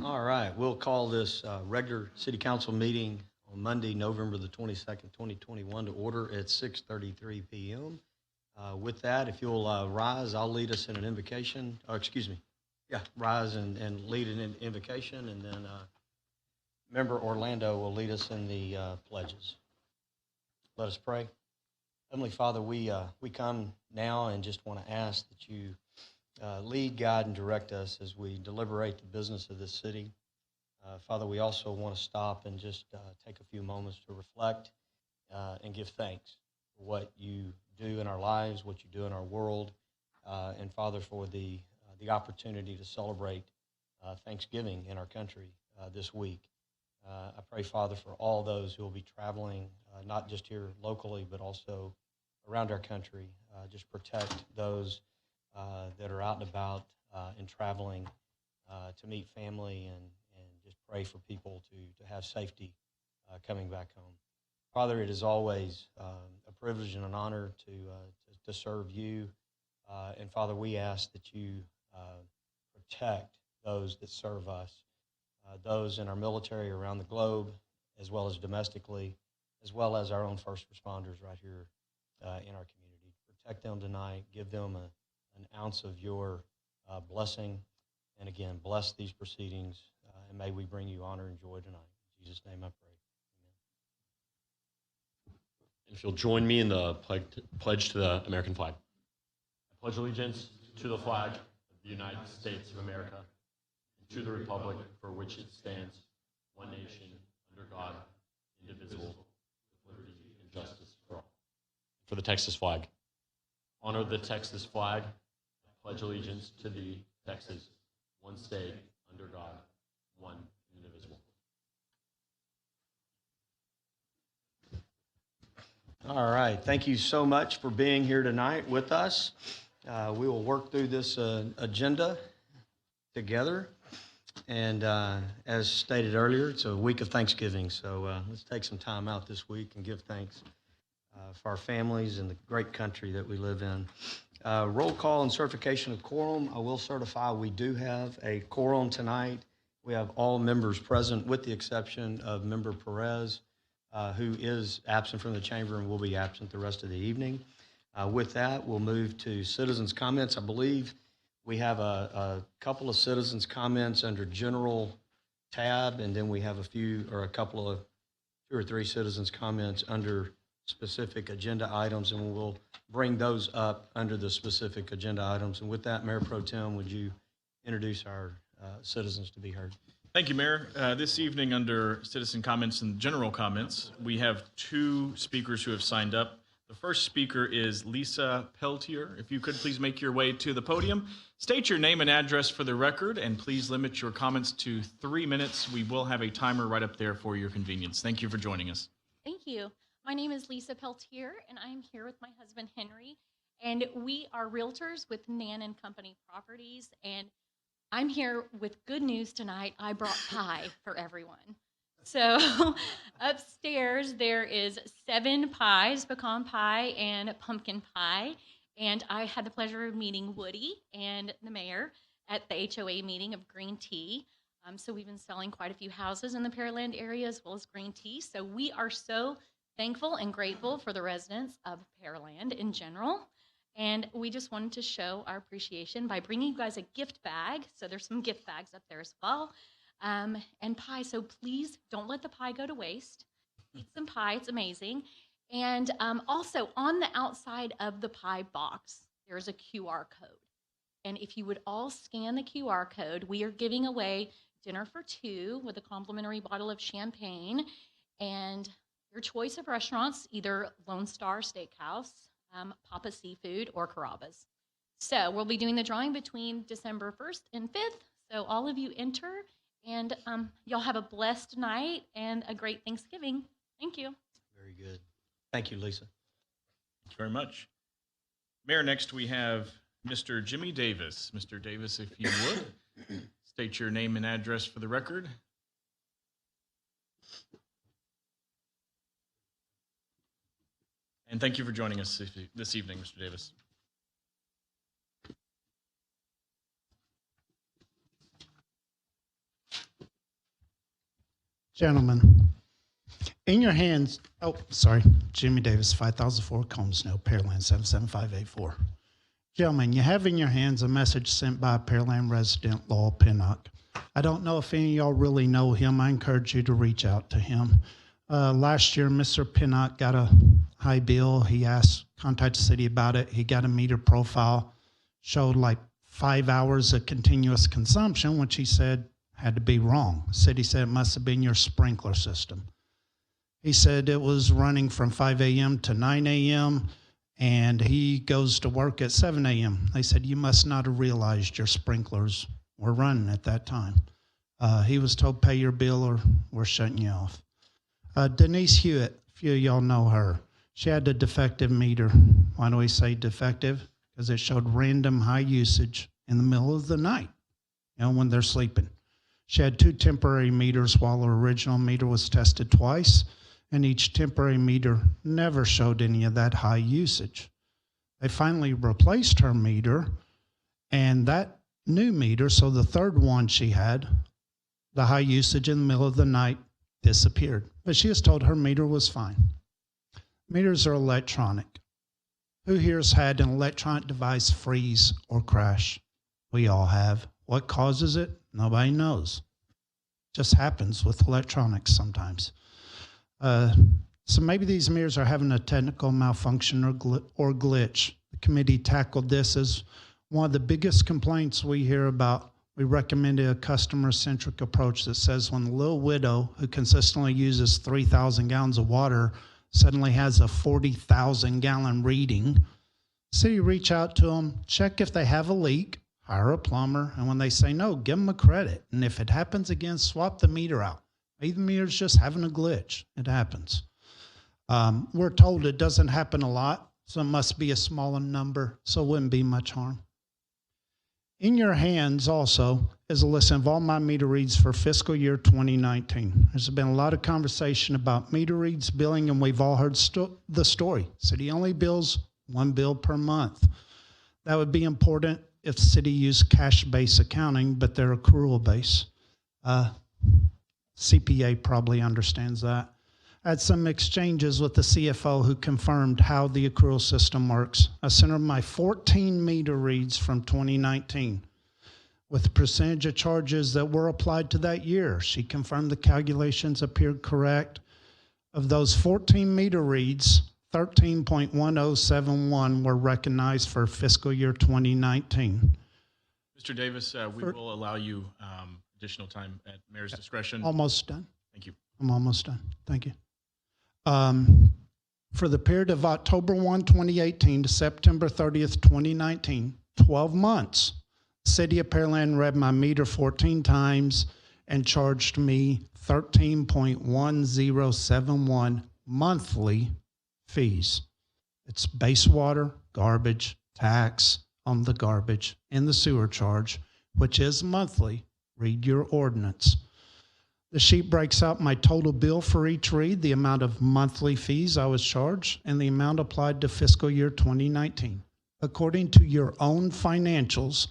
All right, we'll call this regular city council meeting on Monday, November the 22nd, 2021 to order at 6:33 p.m. With that, if you'll rise, I'll lead us in an invocation. Oh, excuse me. Yeah, rise and lead an invocation, and then Member Orlando will lead us in the pledges. Let us pray. Heavenly Father, we come now and just want to ask that you lead, guide, and direct us as we deliberate the business of this city. Father, we also want to stop and just take a few moments to reflect and give thanks for what you do in our lives, what you do in our world, and Father, for the opportunity to celebrate Thanksgiving in our country this week. I pray, Father, for all those who will be traveling, not just here locally, but also around our country. Just protect those that are out and about and traveling to meet family, and just pray for people to have safety coming back home. Father, it is always a privilege and an honor to serve you. And Father, we ask that you protect those that serve us, those in our military around the globe, as well as domestically, as well as our own first responders right here in our community. Protect them tonight. Give them an ounce of your blessing. And again, bless these proceedings, and may we bring you honor and joy tonight. In Jesus' name I pray. Amen. And if you'll join me in the pledge to the American flag. I pledge allegiance to the flag of the United States of America, and to the republic for which it stands, one nation, under God, indivisible, with liberty and justice for all. For the Texas flag. Honor the Texas flag. I pledge allegiance to the Texas, one state, under God, one indivisible. All right. Thank you so much for being here tonight with us. We will work through this agenda together. And as stated earlier, it's a week of Thanksgiving. So let's take some time out this week and give thanks for our families and the great country that we live in. Roll call and certification of quorum. I will certify we do have a quorum tonight. We have all members present with the exception of Member Perez, who is absent from the chamber and will be absent the rest of the evening. With that, we'll move to citizens' comments. I believe we have a couple of citizens' comments under general tab, and then we have two or three citizens' comments under specific agenda items, and we'll bring those up under the specific agenda items. And with that, Mayor Pro Tem, would you introduce our citizens to be heard? Thank you, Mayor. This evening under citizen comments and general comments, we have two speakers who have signed up. The first speaker is Lisa Peltier. If you could please make your way to the podium, state your name and address for the record, and please limit your comments to 3 minutes. We will have a timer right up there for your convenience. Thank you for joining us. Thank you. My name is Lisa Peltier, and I am here with my husband, Henry, and we are realtors with Nan and Company Properties, and I'm here with good news tonight. I brought pie for everyone. So upstairs, there is 7 pies, pecan pie and pumpkin pie, and I had the pleasure of meeting Woody and the mayor at the HOA meeting of green tea. So we've been selling quite a few houses in the Pearland area as well as green tea. So we are so thankful and grateful for the residents of Pearland in general. And we just wanted to show our appreciation by bringing you guys a gift bag. So there's some gift bags up there as well. And pie. So please don't let the pie go to waste. Eat some pie. It's amazing. And also on the outside of the pie box, there's a QR code. And if you would all scan the QR code, we are giving away dinner for 2 with a complimentary bottle of champagne and your choice of restaurants, either Lone Star Steakhouse, Papa Seafood, or Carrabba's. So we'll be doing the drawing between December 1st and 5th. So all of you enter, and y'all have a blessed night and a great Thanksgiving. Thank you. Very good. Thank you, Lisa. Thank you very much. Mayor, next we have Mr. Jimmy Davis. Mr. Davis, if you would, state your name and address for the record. And thank you for joining us this evening, Mr. Davis. Gentlemen, in your hands, oh, sorry, Jimmy Davis, 5004 Combsville, Pearland, 77584. Gentlemen, you have in your hands a message sent by a Pearland resident, Lowell Pinnock. I don't know if any of y'all really know him. I encourage you to reach out to him. Last year, Mr. Pinnock got a high bill. He contacted the city about it. He got a meter profile, showed like 5 hours of continuous consumption, which he said had to be wrong. City said it must have been your sprinkler system. He said it was running from 5 a.m. to 9 a.m., and he goes to work at 7 a.m. They said, you must not have realized your sprinklers were running at that time. He was told, pay your bill or we're shutting you off. Denise Hewitt, a few of y'all know her. She had a defective meter. Why do we say defective? Because it showed random high usage in the middle of the night, when they're sleeping. She had 2 temporary meters while her original meter was tested twice, and each temporary meter never showed any of that high usage. They finally replaced her meter, and that new meter, so the third one she had, the high usage in the middle of the night disappeared. But she was told her meter was fine. Meters are electronic. Who here has had an electronic device freeze or crash? We all have. What causes it? Nobody knows. Just happens with electronics sometimes. So maybe these meters are having a technical malfunction or glitch. The committee tackled this as one of the biggest complaints we hear about. We recommended a customer-centric approach that says when the little widow who consistently uses 3,000 gallons of water suddenly has a 40,000-gallon reading, city reach out to them, check if they have a leak, hire a plumber, and when they say no, give them a credit. And if it happens again, swap the meter out. Maybe the meter's just having a glitch. It happens. We're told it doesn't happen a lot, so it must be a smaller number, so it wouldn't be much harm. In your hands also is a list of all my meter reads for fiscal year 2019. There's been a lot of conversation about meter reads, billing, and we've all heard the story. City only bills 1 bill per month. That would be important if the city used cash-based accounting, but they're accrual-based. CPA probably understands that. I had some exchanges with the CFO who confirmed how the accrual system works. I sent her my 14 meter reads from 2019 with the percentage of charges that were applied to that year. She confirmed the calculations appeared correct. Of those 14 meter reads, 13.1071 were recognized for fiscal year 2019. Mr. Davis, we will allow you additional time at mayor's discretion. Almost done. Thank you. I'm almost done. Thank you. For the period of October 1, 2018 to September 30th, 2019, 12 months, the City of Pearland read my meter 14 times and charged me 13.1071 monthly fees. It's base water, garbage, tax on the garbage, and the sewer charge, which is monthly. Read your ordinance. The sheet breaks out my total bill for each read, the amount of monthly fees I was charged, and the amount applied to fiscal year 2019. According to your own financials,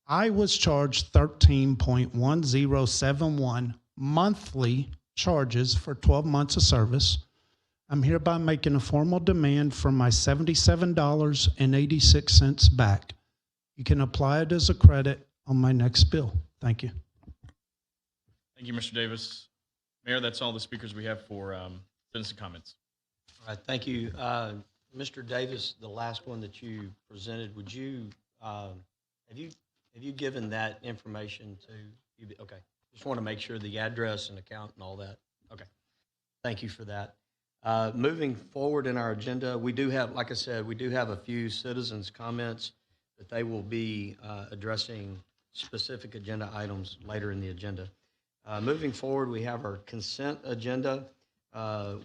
I was charged 13.1071 monthly charges for 12 months of service. I'm hereby making a formal demand for my $77.86 back. You can apply it as a credit on my next bill. Thank you. Thank you, Mr. Davis. Mayor, that's all the speakers we have for citizen comments. All right, thank you. Mr. Davis, the last one that you presented, would you, have you given that information to, okay. Just want to make sure the address and account and all that. Okay, thank you for that. Moving forward in our agenda, we do have, like I said, we do have a few citizens' comments that they will be addressing specific agenda items later in the agenda. Moving forward, we have our consent agenda.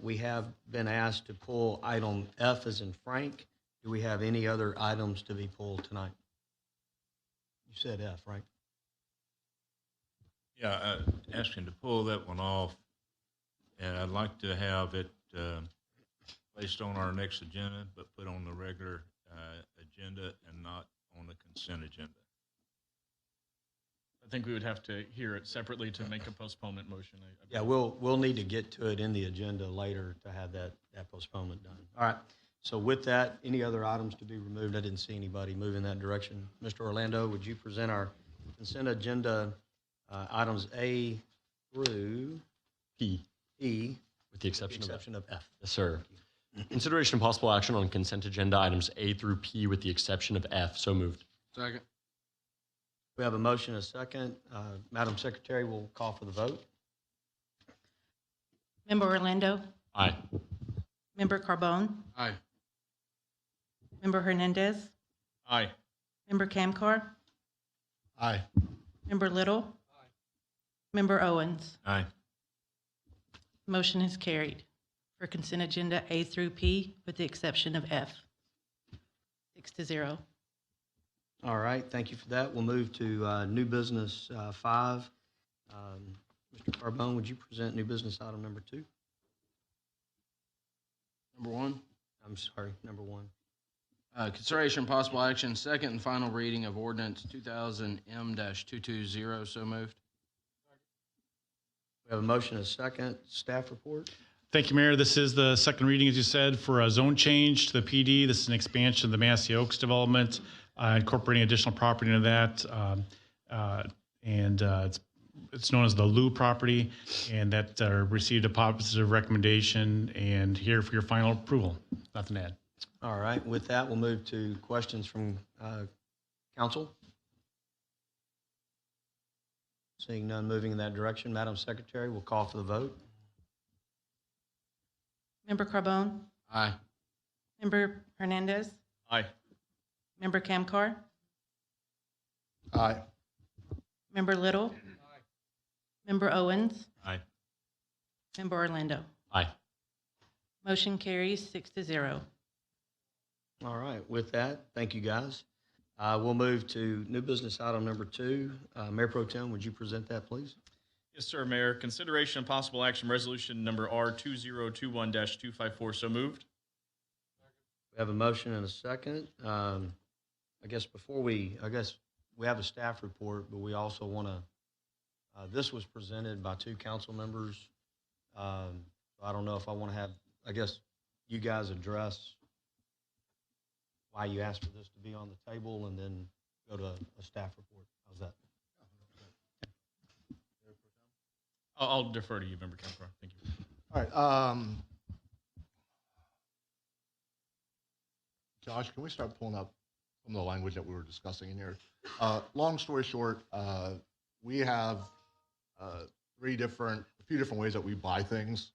We have been asked to pull item F as in Frank. Do we have any other items to be pulled tonight? You said F, right? Yeah, asking to pull that one off, and I'd like to have it placed on our next agenda, but put on the regular agenda and not on the consent agenda. I think we would have to hear it separately to make a postponement motion. Yeah, we'll need to get to it in the agenda later to have that postponement done. All right. So with that, any other items to be removed? I didn't see anybody move in that direction. Mr. Orlando, would you present our consent agenda items A through P, E, with the with the exception of F. exception of F? Yes, sir. Consideration and possible action on consent agenda items A through P with the exception of F. So moved. Second. We have a motion and a second. Madam Secretary will call for the vote. Member Orlando, Aye. Member Carbone, Aye. Member Hernandez, Aye. Member Camcar, Aye. Member Little, Member Owens. Aye. Motion is carried for consent agenda A through P with the exception of F. 6-0. All right, thank you for that. We'll move to new business 5. Mr. Carbone, would you present new business item number 2? Number 1. I'm sorry, number 1. Consideration possible action, second and final reading of ordinance 2000M-220. So moved. We have a motion and a second. Staff report? Thank you, Mayor. This is the second reading, as you said, for a zone change to the PD. This is an expansion of the Massey Oaks development, incorporating additional property into that. It's known as the Lou property, and that received a positive recommendation, and here for your final approval. Nothing to add. All right, with that, we'll move to questions from council. Seeing none moving in that direction, Madam Secretary will call for the vote. Member Carbone, Aye. Member Hernandez, Aye. Member Camcar, Aye. Member Little, Member Owens, Aye. Member Orlando. Aye. Motion carries 6-0. All right, with that, thank you, guys. We'll move to new business item number 2. Mayor Pro Tem, would you present that, please? Yes, sir, Mayor. Consideration and possible action resolution number R2021-254. So moved. We have a motion and a second. I guess we have a staff report, but we also want to, this was presented by 2 council members. I don't know if I want to have, I guess, you guys address why you asked for this to be on the table and then go to a staff report. How's that? I'll defer to you, Member Camcar. Thank you. All right. Josh, can we start pulling up some of the language that we were discussing in here? Long story short, we have a few different ways that we buy things.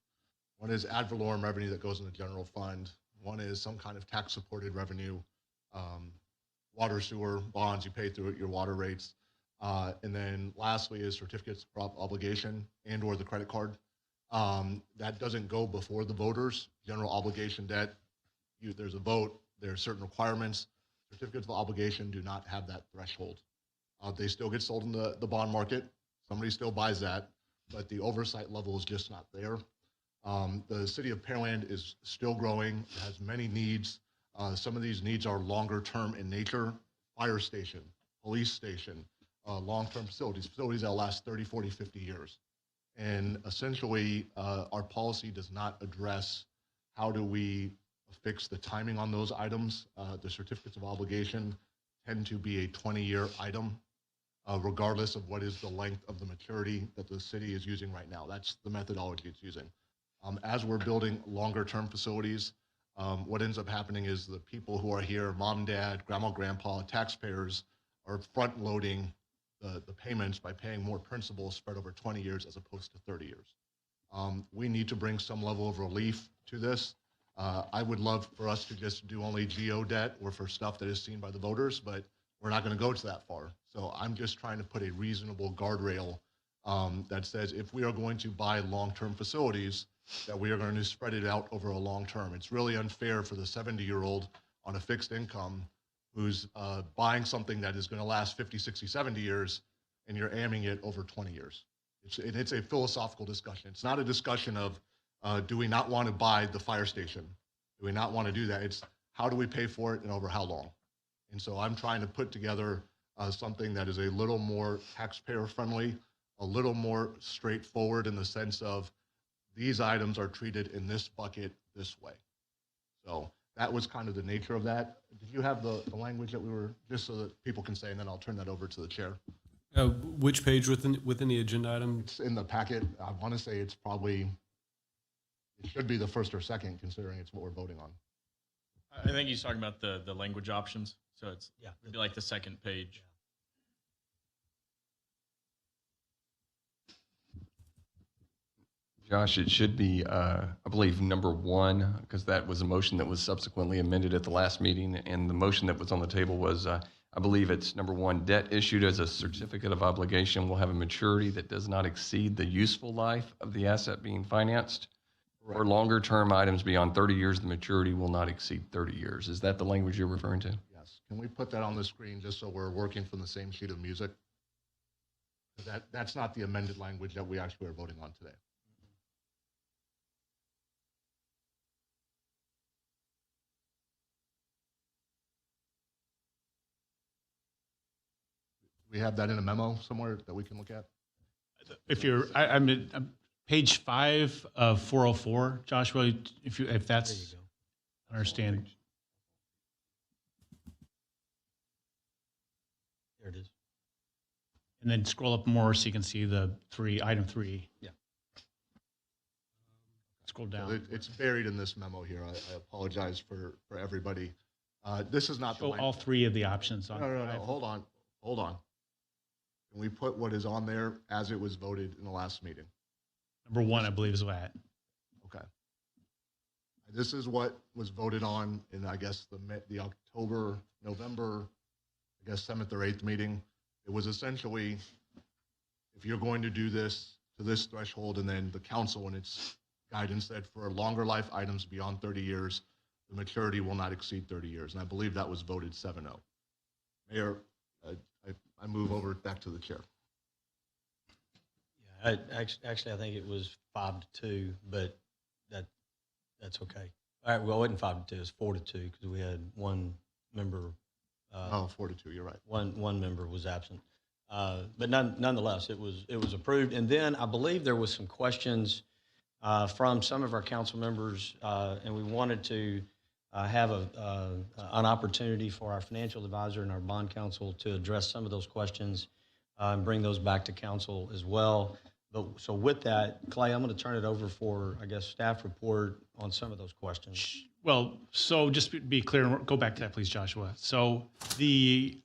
One is ad valorem revenue that goes in the general fund. One is some kind of tax-supported revenue, water, sewer, bonds, you pay through your water rates. And then lastly is certificates of obligation and or the credit card. That doesn't go before the voters. General obligation debt, there's a vote, there are certain requirements. Certificates of obligation do not have that threshold. They still get sold in the bond market. Somebody still buys that, but the oversight level is just not there. The City of Pearland is still growing, it has many needs. Some of these needs are longer term in nature: fire station, police station, long-term facilities that last 30, 40, 50 years. And essentially, our policy does not address how do we fix the timing on those items. The certificates of obligation tend to be a 20-year item, regardless of what is the length of the maturity that the city is using right now. That's the methodology it's using. As we're building longer-term facilities, what ends up happening is the people who are here, mom, dad, grandma, grandpa, taxpayers, are front-loading the payments by paying more principal spread over 20 years as opposed to 30 years. We need to bring some level of relief to this. I would love for us to just do only GO debt or for stuff that is seen by the voters, but we're not going to go to that far. So I'm just trying to put a reasonable guardrail that says if we are going to buy long-term facilities, that we are going to spread it out over a long term. It's really unfair for the 70-year-old on a fixed income who's buying something that is going to last 50, 60, 70 years, and you're aiming it over 20 years. It's a philosophical discussion. It's not a discussion of do we not want to buy the fire station? Do we not want to do that? It's how do we pay for it and over how long? And so I'm trying to put together something that is a little more taxpayer friendly, a little more straightforward in the sense of these items are treated in this bucket this way. So that was kind of the nature of that. Did you have the language that we were, just so that people can say, and then I'll turn that over to the chair. Which page within the agenda item? It's in the packet. I want to say it's probably, it should be the first or second, considering it's what we're voting on. I think he's talking about the language options. So it'd be like the second page. Josh, it should be, I believe, number 1, because that was a motion that was subsequently amended at the last meeting, and the motion that was on the table was, I believe it's number 1, debt issued as a certificate of obligation will have a maturity that does not exceed the useful life of the asset being financed. For longer-term items beyond 30 years, the maturity will not exceed 30 years. Is that the language you're referring to? Yes. Can we put that on the screen just so we're working from the same sheet of music? That's not the amended language that we actually are voting on today. We have that in a memo somewhere that we can look at? If you're, I'm page 5 of 404, Joshua, if that's, I understand. There it is. And then scroll up more so you can see the item 3. Yeah. Scroll So down. it's buried in this memo here. I apologize for everybody. This is not the Show all 3 of the options on. No. Hold on. Can we put what is on there as it was voted in the last meeting? Number 1, I believe, is that. Okay. This is what was voted on in, I guess, the October, November, I guess, 7th or 8th meeting. It was essentially, if you're going to do this to this threshold, and then the council in its guidance said for longer life items beyond 30 years, the maturity will not exceed 30 years. And I believe that was voted 7-0. Mayor, I move over back to the chair. Yeah, actually, I think it was 5-2, but that's okay. All right, well, it wasn't 5-2, it was 4-2 because we had one member. 4-2, you're right. One member was absent. But nonetheless, it was approved. And then I believe there was some questions from some of our council members, and we wanted to have an opportunity for our financial advisor and our bond counsel to address some of those questions and bring those back to council as well. So with that, Clay, I'm going to turn it over for, I guess, staff report on some of those questions. Well, so just to be clear, go back to that, please, Joshua. So the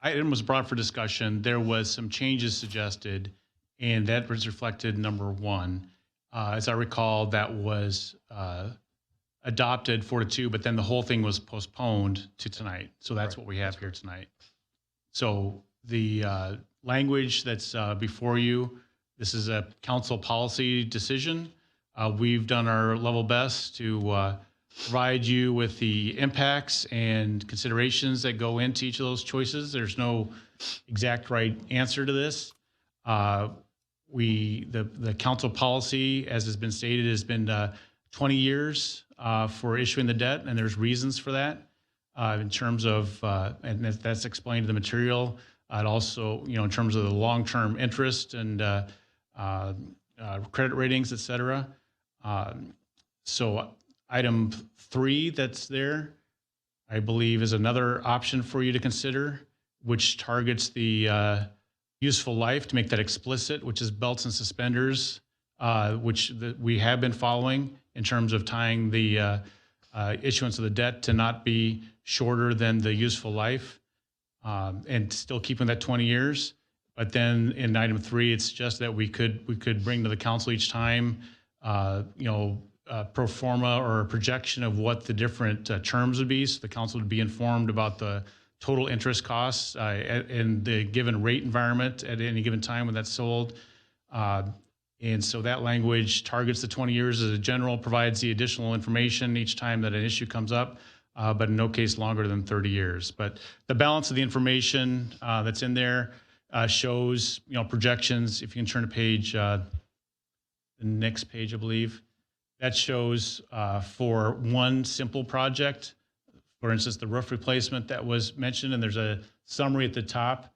item was brought for discussion. There was some changes suggested, and that was reflected number 1. As I recall, that was adopted 4-2, but then the whole thing was postponed to tonight. So that's what we have here tonight. So the language that's before you, this is a council policy decision. We've done our level best to provide you with the impacts and considerations that go into each of those choices. There's no exact right answer to this. The council policy, as has been stated, has been 20 years for issuing the debt, and there's reasons for that in terms of, and that's explained in the material. And also, in terms of the long-term interest and credit ratings, et cetera. So item 3 that's there, I believe, is another option for you to consider, which targets the useful life to make that explicit, which is belts and suspenders, which we have been following in terms of tying the issuance of the debt to not be shorter than the useful life, and still keeping that 20 years. But then in item 3, it's just that we could bring to the council each time, pro forma or a projection of what the different terms would be, so the council would be informed about the total interest costs in the given rate environment at any given time when that's sold. And so that language targets the 20 years as a general, provides the additional information each time that an issue comes up, but in no case longer than 30 years. But the balance of the information that's in there shows, projections. If you can turn to page, the next page, I believe, that shows for one simple project, for instance, the roof replacement that was mentioned, and there's a summary at the top.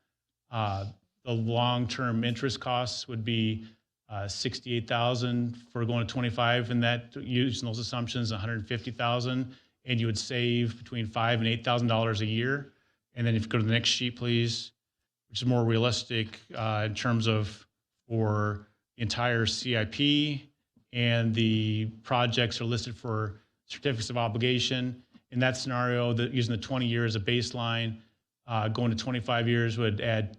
The long-term interest costs would be 68,000 for going to 25, and that using those assumptions, 150,000, and you would save between $5,000 and $8,000 a year. And then if you go to the next sheet, please, which is more realistic in terms of for the entire CIP, and the projects are listed for certificates of obligation. In that scenario, that using the 20 years as a baseline, going to 25 years would add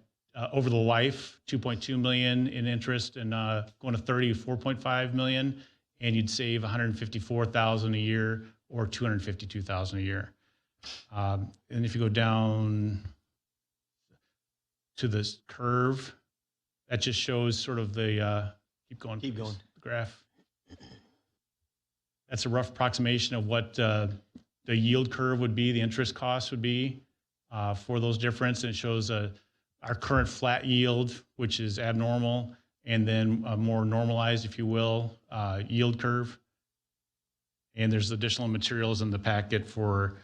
over the life, 2.2 million in interest, and going to 30, 4.5 million, and you'd save 154,000 a year or 252,000 a year. And if you go down to this curve, that just shows sort of the keep going, Keep going. the graph. That's a rough approximation of what the yield curve would be, the interest cost would be for those difference, and it shows our current flat yield, which is abnormal, and then a more normalized, if you will, yield curve. And there's additional materials in the packet for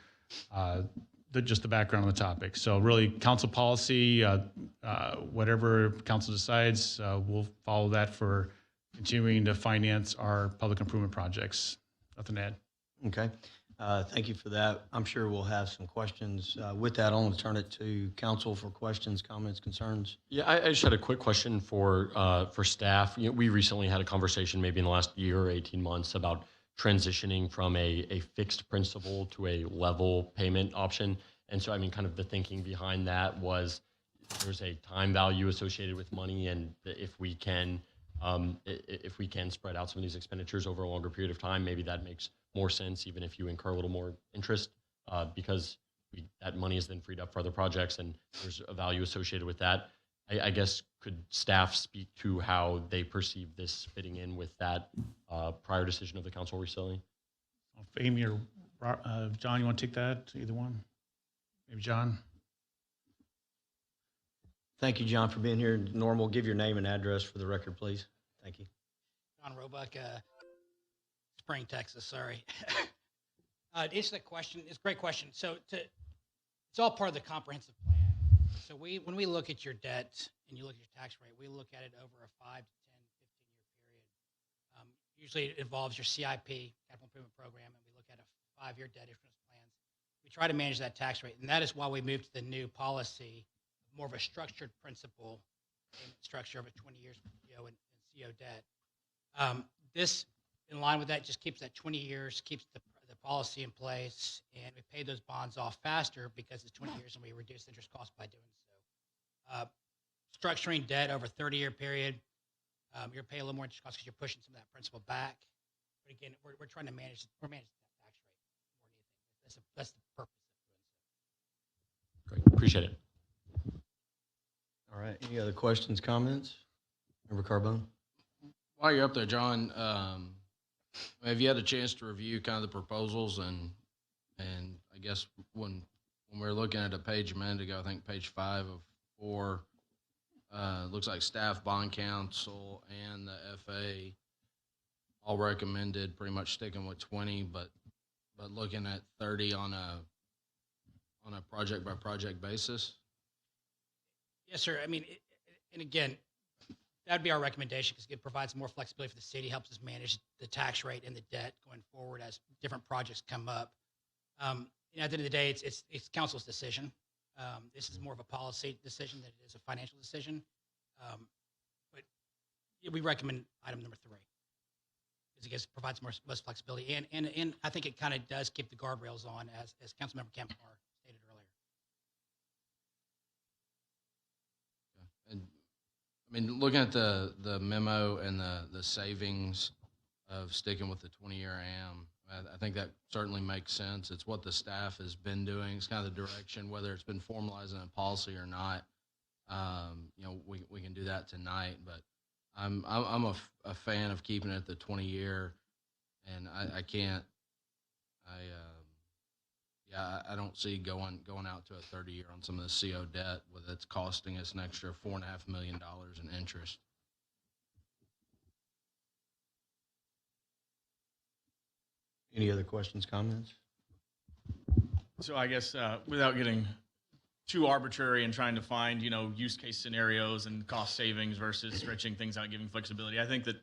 just the background on the topic. So really, council policy, whatever council decides, we'll follow that for continuing to finance our public improvement projects. Nothing to add. Okay. Thank you for that. I'm sure we'll have some questions. With that, I want to turn it to council for questions, comments, concerns. Yeah, I just had a quick question for staff. We recently had a conversation, maybe in the last year or 18 months, about transitioning from a fixed principal to a level payment option. And so, I mean, kind of the thinking behind that was there's a time value associated with money, and if we can spread out some of these expenditures over a longer period of time, maybe that makes more sense, even if you incur a little more interest, because that money is then freed up for other projects, and there's a value associated with that. I guess, could staff speak to how they perceive this fitting in with that prior decision of the council recently? Amy or John, you want to take that? Either one? Maybe John? Thank you, John, for being here. Normal, give your name and address for the record, please. Thank you. John Roebuck, Spring, Texas, sorry. To answer that question, it's a great question. So it's all part of the comprehensive plan. So when we look at your debt and you look at your tax rate, we look at it over a 5 to 10, 15-year period. Usually it involves your CIP, Capital Improvement Program, and we look at a 5-year debt issuance plans. We try to manage that tax rate, and that is why we moved to the new policy, more of a structured principal payment structure over 20 years for CO and CO debt. This, in line with that, just keeps that 20 years, keeps the policy in place, and we pay those bonds off faster because it's 20 years and we reduce interest costs by doing so. Structuring debt over a 30-year period, you're paying a little more interest costs because you're pushing some of that principal back. But again, we're trying to manage that tax rate more than anything. That's the purpose of doing so. Great, appreciate it. All right. Any other questions, comments? Member Carbone? While you're up there, John, have you had a chance to review kind of the proposals and I guess when we were looking at a page a minute ago, I think page 5 of 4, looks like staff, bond counsel, and the FA all recommended pretty much sticking with 20, but looking at 30 on a project by project basis. Yes, sir. I mean, and again, that'd be our recommendation because it provides more flexibility for the city, helps us manage the tax rate and the debt going forward as different projects come up. At the end of the day, it's council's decision. This is more of a policy decision than it is a financial decision. But we recommend item number 3 because it provides less flexibility, and I think it kind of does keep the guardrails on, as Councilmember Campbell stated earlier. And I mean, looking at the memo and the savings of sticking with the 20-year AM, I think that certainly makes sense. It's what the staff has been doing. It's kind of the direction, whether it's been formalized in a policy or not. We can do that tonight, but I'm a fan of keeping it at the 20-year, and I don't see going out to a 30-year on some of the CO debt with it's costing us an extra $4.5 million in interest. Any other questions, comments? So I guess without getting too arbitrary in trying to find, use case scenarios and cost savings versus stretching things out, giving flexibility. I think that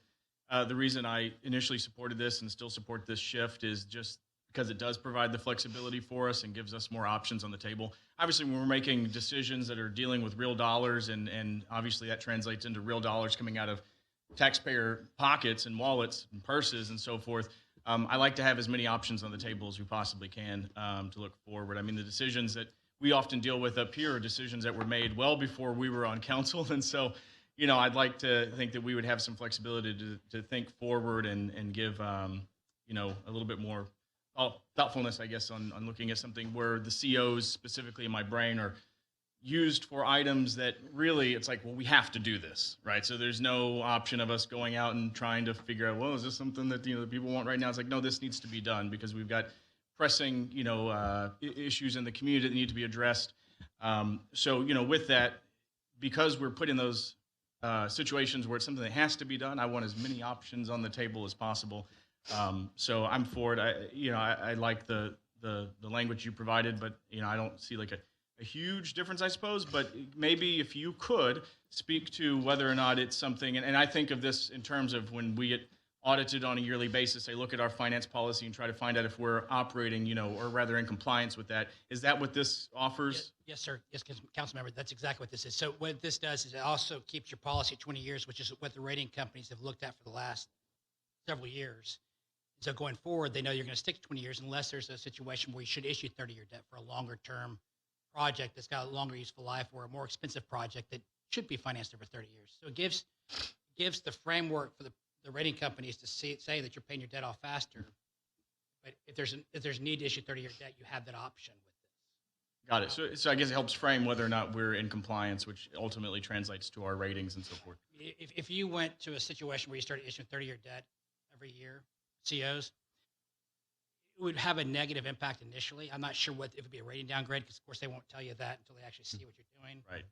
the reason I initially supported this and still support this shift is just because it does provide the flexibility for us and gives us more options on the table. Obviously, when we're making decisions that are dealing with real dollars, and obviously that translates into real dollars coming out of taxpayer pockets and wallets and purses and so forth, I like to have as many options on the table as we possibly can to look forward. I mean, the decisions that we often deal with up here are decisions that were made well before we were on council, and so I'd like to think that we would have some flexibility to think forward and give a little bit more thoughtfulness, I guess, on looking at something where the COs specifically in my brain are used for items that really it's like, well, we have to do this, right? So there's no option of us going out and trying to figure out, well, is this something that the people want right now? It's like, no, this needs to be done because we've got pressing issues in the community that need to be addressed. So with that, because we're put in those situations where it's something that has to be done, I want as many options on the table as possible. So I'm for it. I like the language you provided, but I don't see like a huge difference, I suppose. But maybe if you could speak to whether or not it's something, and I think of this in terms of when we get audited on a yearly basis, they look at our finance policy and try to find out if we're operating, or rather in compliance with that. Is that what this offers? Yes, sir. Yes, council member, that's exactly what this is. So what this does is it also keeps your policy at 20 years, which is what the rating companies have looked at for the last several years. So going forward, they know you're going to stick to 20 years unless there's a situation where you should issue 30-year debt for a longer-term project that's got a longer useful life or a more expensive project that should be financed over 30 years. So it gives the framework for the rating companies to say that you're paying your debt off faster. But if there's need to issue 30-year debt, you have that option with this. Got it. So I guess it helps frame whether or not we're in compliance, which ultimately translates to our ratings and so forth. If you went to a situation where you started issuing 30-year debt every year, COs, it would have a negative impact initially. I'm not sure if it would be a rating downgrade because, of course, they won't tell you that until they actually see what you're doing. Right.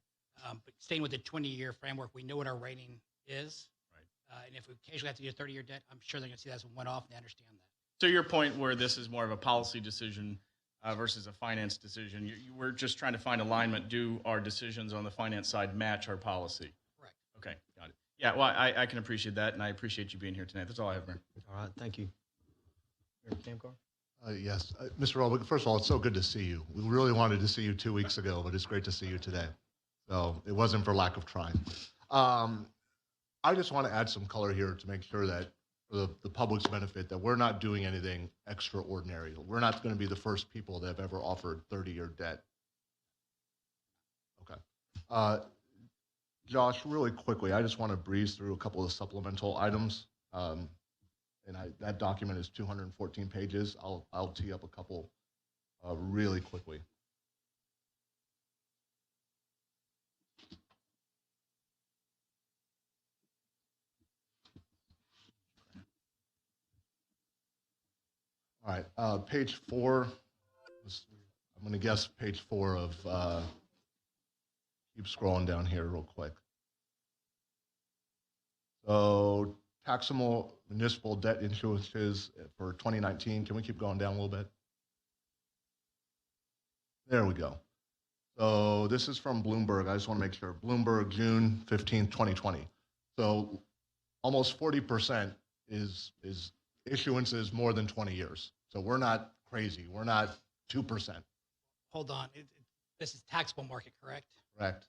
But staying with the 20-year framework, we know what our rating is. Right. And if we occasionally have to do a 30-year debt, I'm sure they're going to see that as a one-off and they understand that. So your point where this is more of a policy decision versus a finance decision, we're just trying to find alignment. Do our decisions on the finance side match our policy? Correct. Okay, got it. Yeah, well, I can appreciate that, and I appreciate you being here tonight. That's all I have, Mayor. All right, thank you. Mayor Camcar? Yes, Mr. Earl, first of all, it's so good to see you. We really wanted to see you 2 weeks ago, but it's great to see you today. So it wasn't for lack of trying. I just want to add some color here to make sure that for the public's benefit, that we're not doing anything extraordinary. We're not going to be the first people that have ever offered 30-year debt. Okay. Josh, really quickly, I just want to breeze through a couple of supplemental items. That document is 214 pages. I'll tee up a couple really quickly. All right, page 4. I'm going to guess page 4 of. Keep scrolling down here real quick. So taxable municipal debt issuances for 2019. Can we keep going down a little bit? There we go. So this is from Bloomberg. I just want to make sure. Bloomberg, June 15, 2020. So almost 40% is issuances more than 20 years. So we're not crazy. We're not 2%. Hold on. This is taxable market, correct? Correct.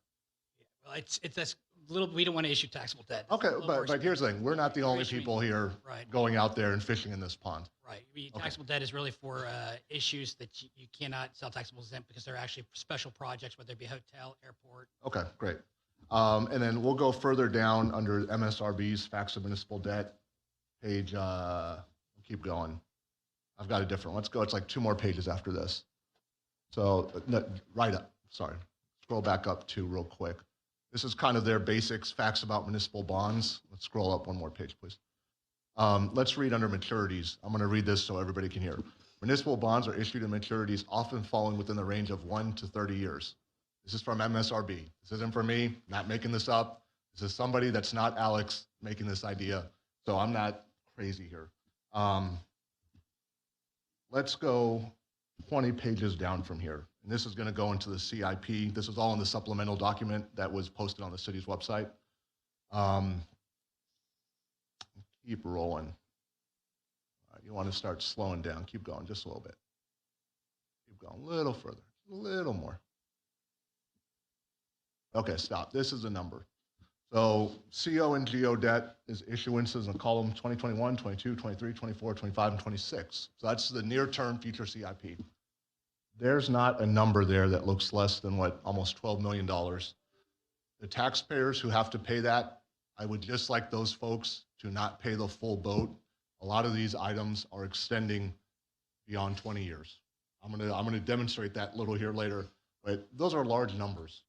Yeah, well, it's a little. We don't want to issue taxable debt. Okay, but here's the thing: we're not the only people here right. going out there and fishing in this pond. Right. Taxable debt is really for issues that you cannot sell taxable exempt because they're actually special projects, whether it be hotel, airport. Okay, great. And then we'll go further down under MSRB's facts of municipal debt page. Keep going. I've got a different. Let's go. It's like 2 more pages after this. So no, right up. Sorry. Scroll back up 2 real quick. This is kind of their basics, facts about municipal bonds. Let's scroll up 1 more page, please. Let's read under maturities. I'm going to read this so everybody can hear. Municipal bonds are issued in maturities often falling within the range of 1 to 30 years. This is from MSRB. This isn't for me, not making this up. This is somebody that's not Alex making this idea. So I'm not crazy here. Let's go 20 pages down from here. And this is going to go into the CIP. This is all in the supplemental document that was posted on the city's website. Keep rolling. All right, you want to start slowing down. Keep going just a little bit. Keep going a little further, a little more. Okay, stop. This is a number. So CO and GO debt is issuances in column 2021, 22, 23, 24, 25, and 26. So that's the near-term future CIP. There's not a number there that looks less than what, almost $12 million. The taxpayers who have to pay that, I would just like those folks to not pay the full boat. A lot of these items are extending beyond 20 years. I'm gonna demonstrate that a little here later, but those are large numbers.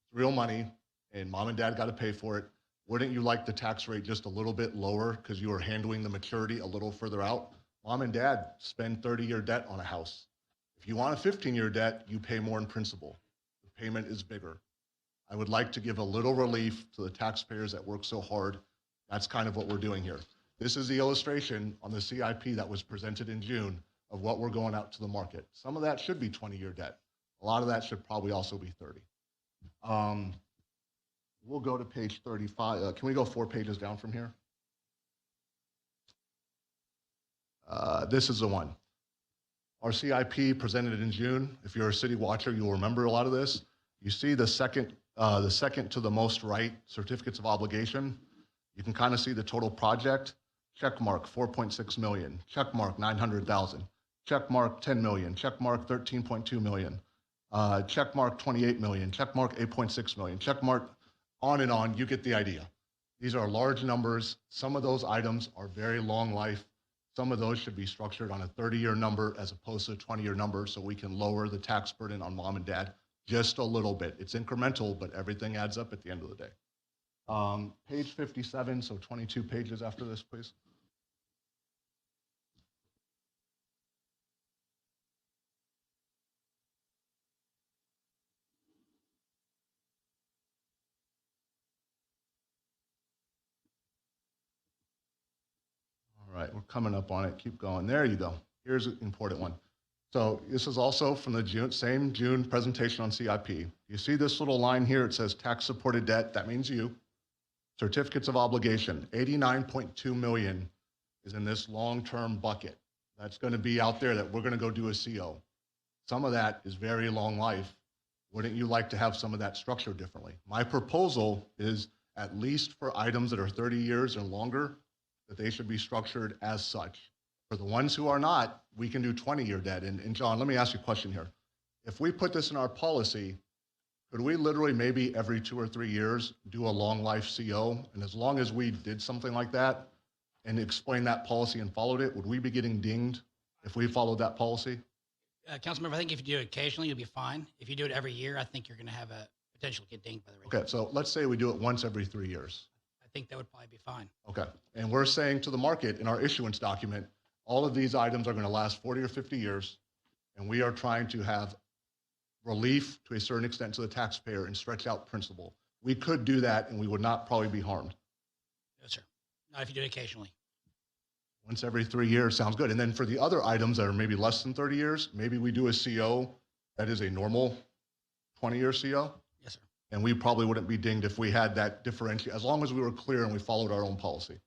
It's real money, and mom and dad got to pay for it. Wouldn't you like the tax rate just a little bit lower because you are handling the maturity a little further out? Mom and dad spend 30-year debt on a house. If you want a 15-year debt, you pay more in principal. The payment is bigger. I would like to give a little relief to the taxpayers that work so hard. That's kind of what we're doing here. This is the illustration on the CIP that was presented in June of what we're going out to the market. Some of that should be 20-year debt. A lot of that should probably also be 30. We'll go to page 35. Can we go 4 pages down from here? This is the one. Our CIP presented in June. If you're a city watcher, you'll remember a lot of this. You see the second to the most right, certificates of obligation. You can kind of see the total project. Check mark 4.6 million. Check mark 900,000. Check mark 10 million. Check mark 13.2 million. Check mark 28 million. Check mark 8.6 million. Check mark on and on. You get the idea. These are large numbers. Some of those items are very long life. Some of those should be structured on a 30-year number as opposed to a 20-year number so we can lower the tax burden on mom and dad just a little bit. It's incremental, but everything adds up at the end of the day. Page 57, so 22 pages after this, please. All right, we're coming up on it. Keep going. There you go. Here's an important one. So this is also from the same June presentation on CIP. You see this little line here? It says tax-supported debt. That means you. Certificates of obligation. 89.2 million is in this long-term bucket. That's going to be out there that we're going to go do a CO. Some of that is very long life. Wouldn't you like to have some of that structured differently? My proposal is, at least for items that are 30 years and longer, that they should be structured as such. For the ones who are not, we can do 20-year debt. And John, let me ask you a question here. If we put this in our policy, could we literally maybe every 2 or 3 years do a long life CO? And as long as we did something like that and explained that policy and followed it, would we be getting dinged if we followed that policy? Councilmember, I think if you do it occasionally, you'll be fine. If you do it every year, I think you're going to have a potential get dinged by the rate. Okay, so let's say we do it once every 3 years. I think that would probably be fine. Okay, and we're saying to the market in our issuance document, all of these items are going to last 40 or 50 years, and we are trying to have relief to a certain extent to the taxpayer and stretch out principal. We could do that, and we would not probably be harmed. No, sir. Not if you do it occasionally. Once every 3 years sounds good. And then for the other items that are maybe less than 30 years, maybe we do a CO that is a normal 20-year CO. Yes, sir. And we probably wouldn't be dinged if we had that differentiate, as long as we were clear and we followed our own policy.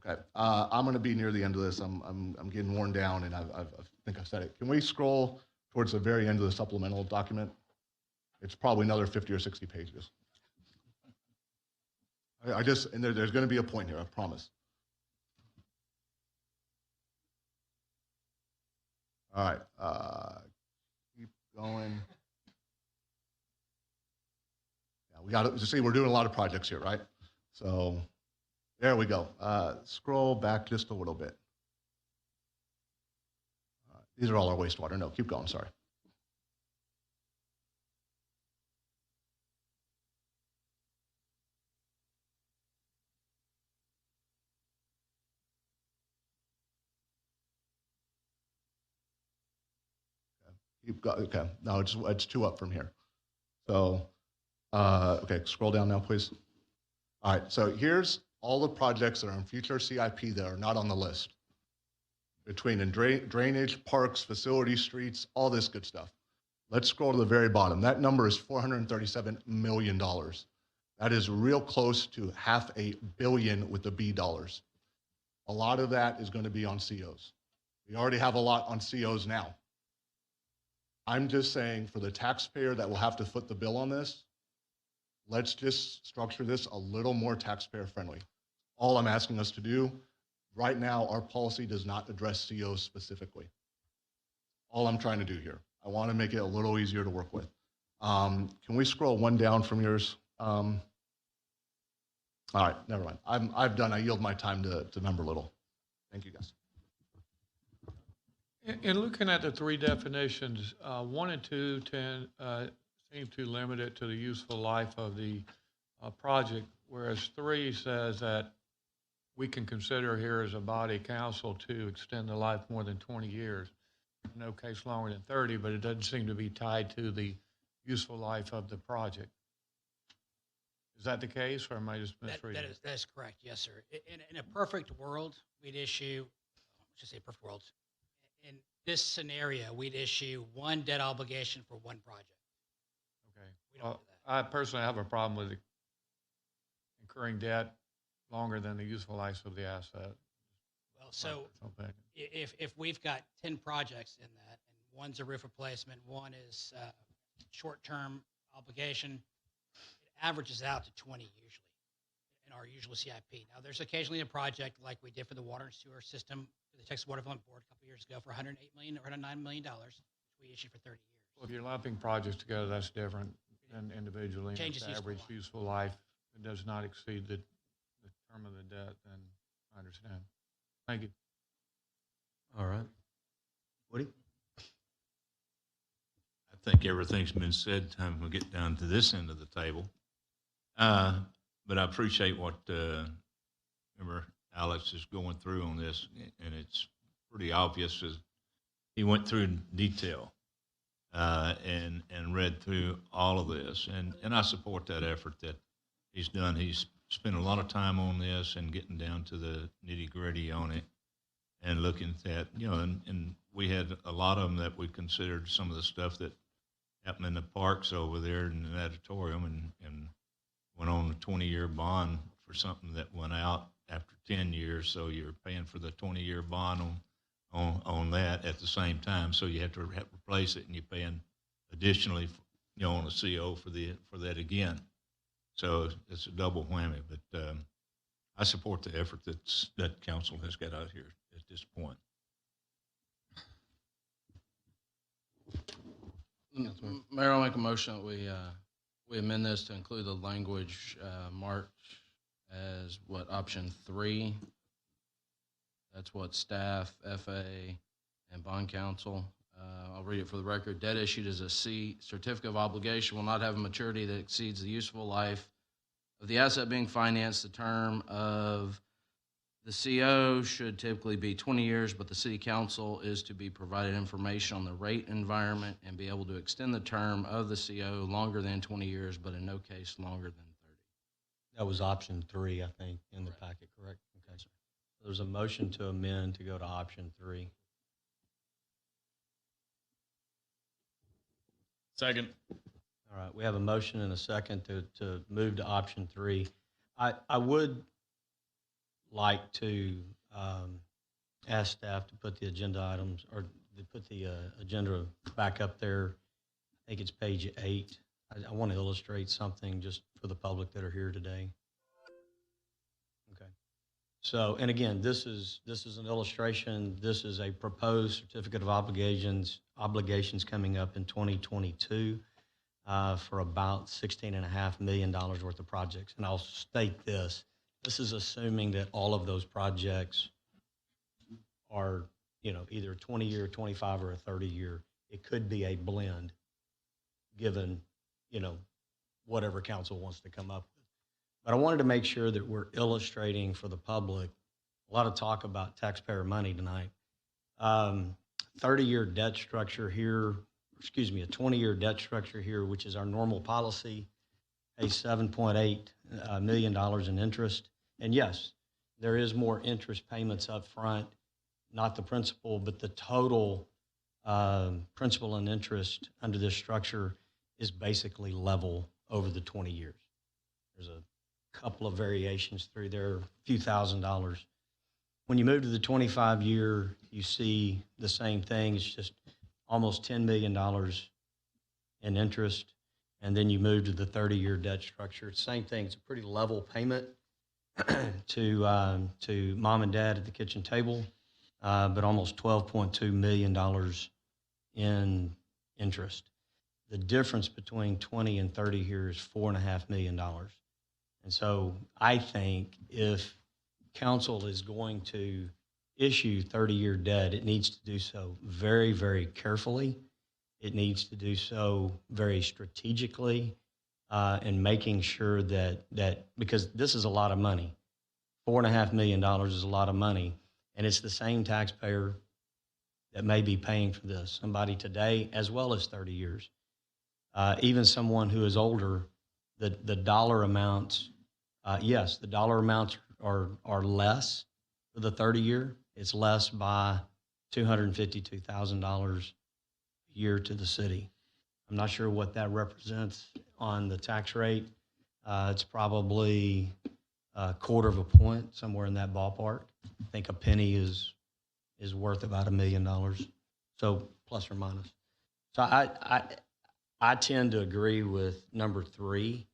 Okay, I'm going to be near the end of this. I'm getting worn down, and I think I've said it. Can we scroll towards the very end of the supplemental document? It's probably another 50 or 60 pages. And there's going to be a point here, I promise. All right, keep going. Yeah, we got to see, we're doing a lot of projects here, right? So there we go. Scroll back just a little bit. These are all our wastewater. No, keep going, sorry. Keep going. Okay, no, it's 2 up from here. So, okay, scroll down now, please. All right, so here's all the projects that are in future CIP that are not on the list. between drainage, parks, facilities, streets, all this good stuff. Let's scroll to the very bottom. That number is $437 million. That is real close to $500 million with the B dollars. A lot of that is going to be on COs. We already have a lot on COs now. I'm just saying for the taxpayer that will have to foot the bill on this, let's just structure this a little more taxpayer friendly. All I'm asking us to do, right now, our policy does not address COs specifically. All I'm trying to do here. I want to make it a little easier to work with. Can we scroll one down from yours? All right, never mind. I've done. I yield my time to Member Little. Thank you, guys. In looking at the three definitions, 1 and 2 seem to limit it to the useful life of the project, whereas 3 says that we can consider here as a body council to extend the life more than 20 years. No case longer than 30, but it doesn't seem to be tied to the useful life of the project. Is that the case, or am I just misreading? That is correct, yes, sir. In a perfect world, we'd issue, I should say perfect world. In this scenario, we'd issue one debt obligation for one project. Okay. We don't do that. I personally have a problem with incurring debt longer than the useful life of the asset. Well, so if we've got 10 projects in that, and one's a roof replacement, one is short-term obligation, it averages out to 20 usually in our usual CIP. Now, there's occasionally a project like we did for the water and sewer system for the Texas Water Development Board a couple years ago for $108 million or $109 million, which we issued for 30 years. Well, if you're lumping projects together, that's different than individually. Changes the average useful life. It does not exceed the term of the debt, then I understand. Thank you. All right. Woody? I think everything's been said. Time we get down to this end of the table. But I appreciate what remember Alex is going through on this, and it's pretty obvious as he went through in detail and read through all of this, and I support that effort that he's done. He's spent a lot of time on this and getting down to the nitty gritty on it and looking at that, and we had a lot of them that we considered some of the stuff that happened in the parks over there in the auditorium and went on a 20-year bond for something that went out after 10 years. So you're paying for the 20-year bond on that at the same time. So you have to replace it, and you're paying additionally, on a CO for that again. So it's a double whammy. But I support the effort that council has got out here at this point. Mayor, I'll make a motion that we amend this to include the language marked as option 3. That's what staff, FA, and bond counsel. I'll read it for the record. Debt issued as a C, certificate of obligation will not have a maturity that exceeds the useful life of the asset being financed. The term of the CO should typically be 20 years, but the city council is to be provided information on the rate environment and be able to extend the term of the CO longer than 20 years, but in no case longer than 30. That was option 3, I think, in the packet, correct? Okay. There's a motion to amend to go to option 3. Second. All right, we have a motion and a second to move to option 3. I would like to ask staff to put the agenda items, or to put the agenda back up there. I think it's page 8. I want to illustrate something just for the public that are here today. Okay. So, and again, this is an illustration. This is a proposed certificate of obligations coming up in 2022 for about $16.5 million worth of projects. And I'll state this. This is assuming that all of those projects are, either a 20-year, 25, or a 30-year. It could be a blend, given, whatever council wants to come up with. But I wanted to make sure that we're illustrating for the public a lot of talk about taxpayer money tonight. 30-year debt structure here, a 20-year debt structure here, which is our normal policy, pays $7.8 million in interest. And yes, there is more interest payments up front, not the principal, but the total principal and interest under this structure is basically level over the 20 years. There's a couple of variations through there, a few $1,000s. When you move to the 25-year, you see the same thing. It's just almost $10 million in interest. And then you move to the 30-year debt structure. Same thing. It's a pretty level payment to mom and dad at the kitchen table, but almost $12.2 million in interest. The difference between 20 and 30 here is $4.5 million. And so I think if council is going to issue 30-year debt, it needs to do so very, very carefully. It needs to do so very strategically, and making sure that because this is a lot of money, $4.5 million is a lot of money, and it's the same taxpayer that may be paying for this, somebody today as well as 30 years. Even someone who is older, the dollar amounts, yes, the dollar amounts are less for the 30-year. It's less by $252,000 a year to the city. I'm not sure what that represents on the tax rate. It's probably a quarter of a point, somewhere in that ballpark. I think a penny is worth about $1 million, so plus or minus. So I tend to agree with number 3.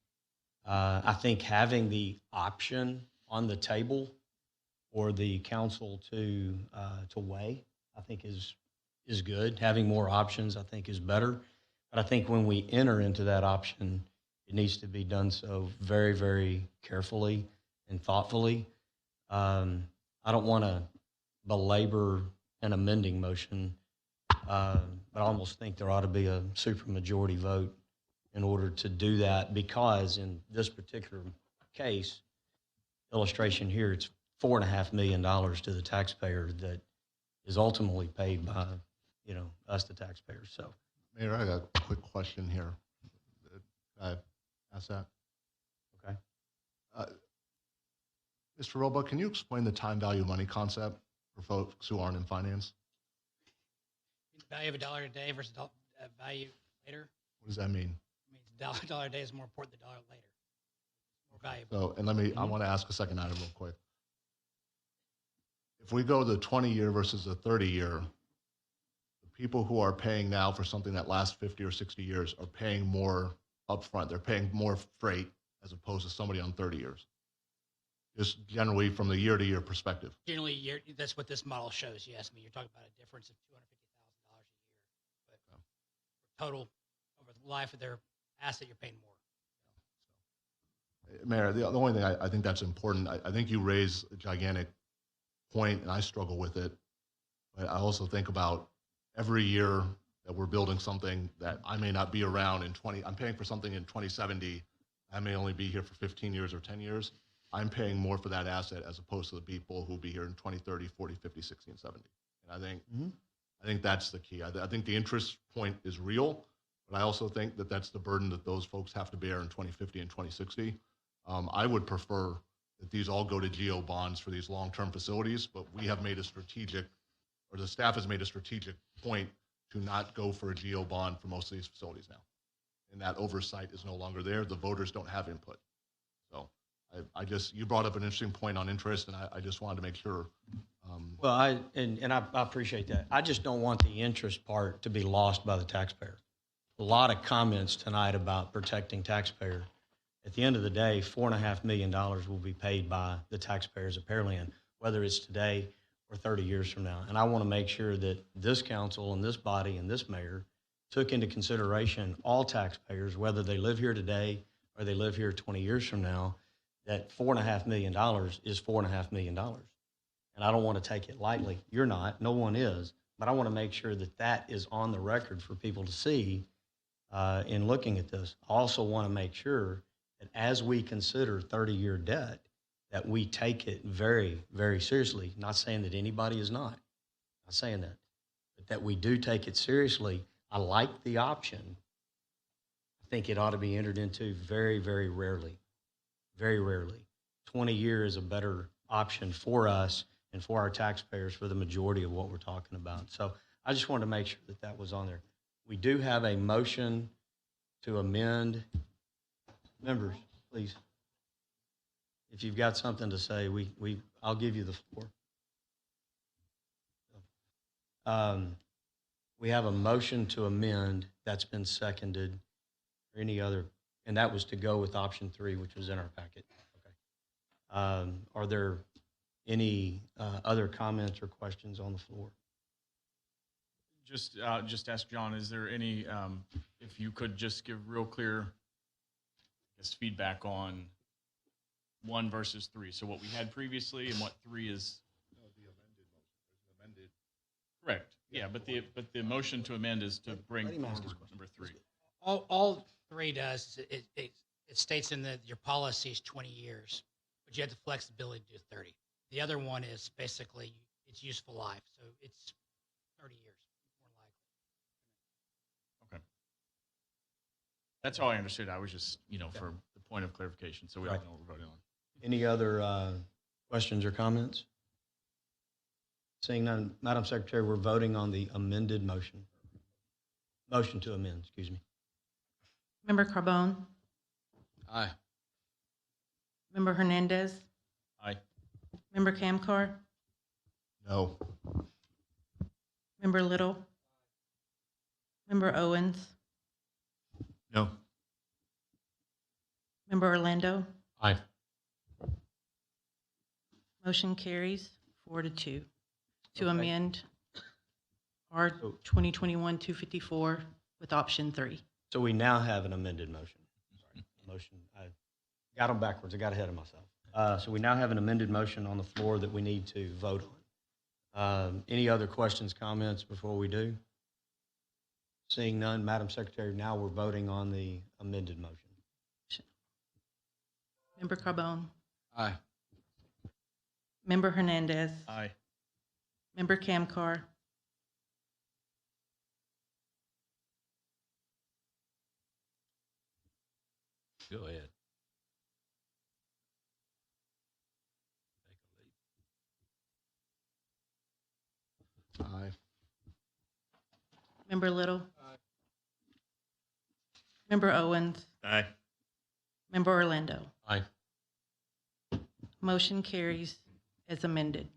I think having the option on the table for the council to weigh, I think is good. Having more options, I think, is better. But I think when we enter into that option, it needs to be done so very, very carefully and thoughtfully. I don't want to belabor an amending motion, but I almost think there ought to be a supermajority vote in order to do that, because in this particular case, illustration here, it's $4.5 million to the taxpayer that is ultimately paid by, us, the taxpayers. So, Mayor, I got a quick question here. Can I ask that? Okay. Mr. Roebuck, can you explain the time value of money concept for folks who aren't in finance? The value of a dollar today versus value later. What does that mean? It means dollar a day is more important than dollar later. More valuable. So, and I want to ask a second item real quick. If we go to the 20-year versus the 30-year, the people who are paying now for something that lasts 50 or 60 years are paying more upfront. They're paying more freight as opposed to somebody on 30 years. Just generally from the year-to-year perspective. Generally, that's what this model shows. Yes, you're talking about a difference of $250,000 a year, but total over the life of their asset, you're paying more. Mayor, the only thing I think that's important, I think you raise a gigantic point, and I struggle with it. But I also think about every year that we're building something that I may not be around in I'm paying for something in 2070. I may only be here for 15 years or 10 years. I'm paying more for that asset as opposed to the people who will be here in 20, 30, 40, 50, 60, and 70. And I think that's the key. I think the interest point is real, but I also think that that's the burden that those folks have to bear in 2050 and 2060. I would prefer that these all go to GO bonds for these long-term facilities, but we have made a strategic, or the staff has made a strategic point to not go for a GO bond for most of these facilities now. And that oversight is no longer there. The voters don't have input. So you brought up an interesting point on interest, and I just wanted to make sure. Well, I appreciate that. I just don't want the interest part to be lost by the taxpayer. A lot of comments tonight about protecting taxpayer. At the end of the day, $4.5 million will be paid by the taxpayers of Pearland, whether it's today or 30 years from now. And I want to make sure that this council and this body and this mayor took into consideration all taxpayers, whether they live here today or they live here 20 years from now, that $4.5 million is $4.5 million. And I don't want to take it lightly. You're not. No one is. But I want to make sure that that is on the record for people to see in looking at this. I also want to make sure that as we consider 30-year debt, that we take it very, very seriously. Not saying that anybody is not saying that, but that we do take it seriously. I like the option. I think it ought to be entered into very, very rarely. Very rarely. 20 years is a better option for us and for our taxpayers for the majority of what we're talking about. So I just wanted to make sure that that was on there. We do have a motion to amend. Members, please. If you've got something to say, I'll give you the floor. We have a motion to amend that's been seconded. Or any other, and that was to go with option 3, which was in our packet. Okay. Are there any other comments or questions on the floor? Just ask John, is there any, if you could just give real clear, I guess, feedback on 1 versus 3. So what we had previously and what 3 is. No, the amended motion. There's an amended. Correct. Yeah, but the motion to amend is to bring forward number 3. All 3 does, it states in your policy is 20 years, but you have the flexibility to do 30. The other one is basically its useful life, so it's 30 years, more likely. Okay. That's all I understood. I was just, for the point of clarification, so we all know what we're voting on. Any other questions or comments? Seeing none, Madam Secretary, we're voting on the amended motion. Motion to amend, excuse me. Member Carbone? Aye. Member Hernandez? Aye. Member Camcar? No. Member Little? Member Owens? No. Member Orlando? Aye. Motion carries 4-2 to Okay. amend R 2021-254 with option 3. So we now have an amended motion. Sorry, motion. I got them backwards. I got ahead of myself. So we now have an amended motion on the floor that we need to vote on. Any other questions, comments before we do? Seeing none, Madam Secretary, now we're voting on the amended motion. Member Carbone? Aye. Member Hernandez? Aye. Member Camcar? Go ahead. Aye. Member Little? Member Owens? Aye. Member Orlando? Aye. Motion carries as amended.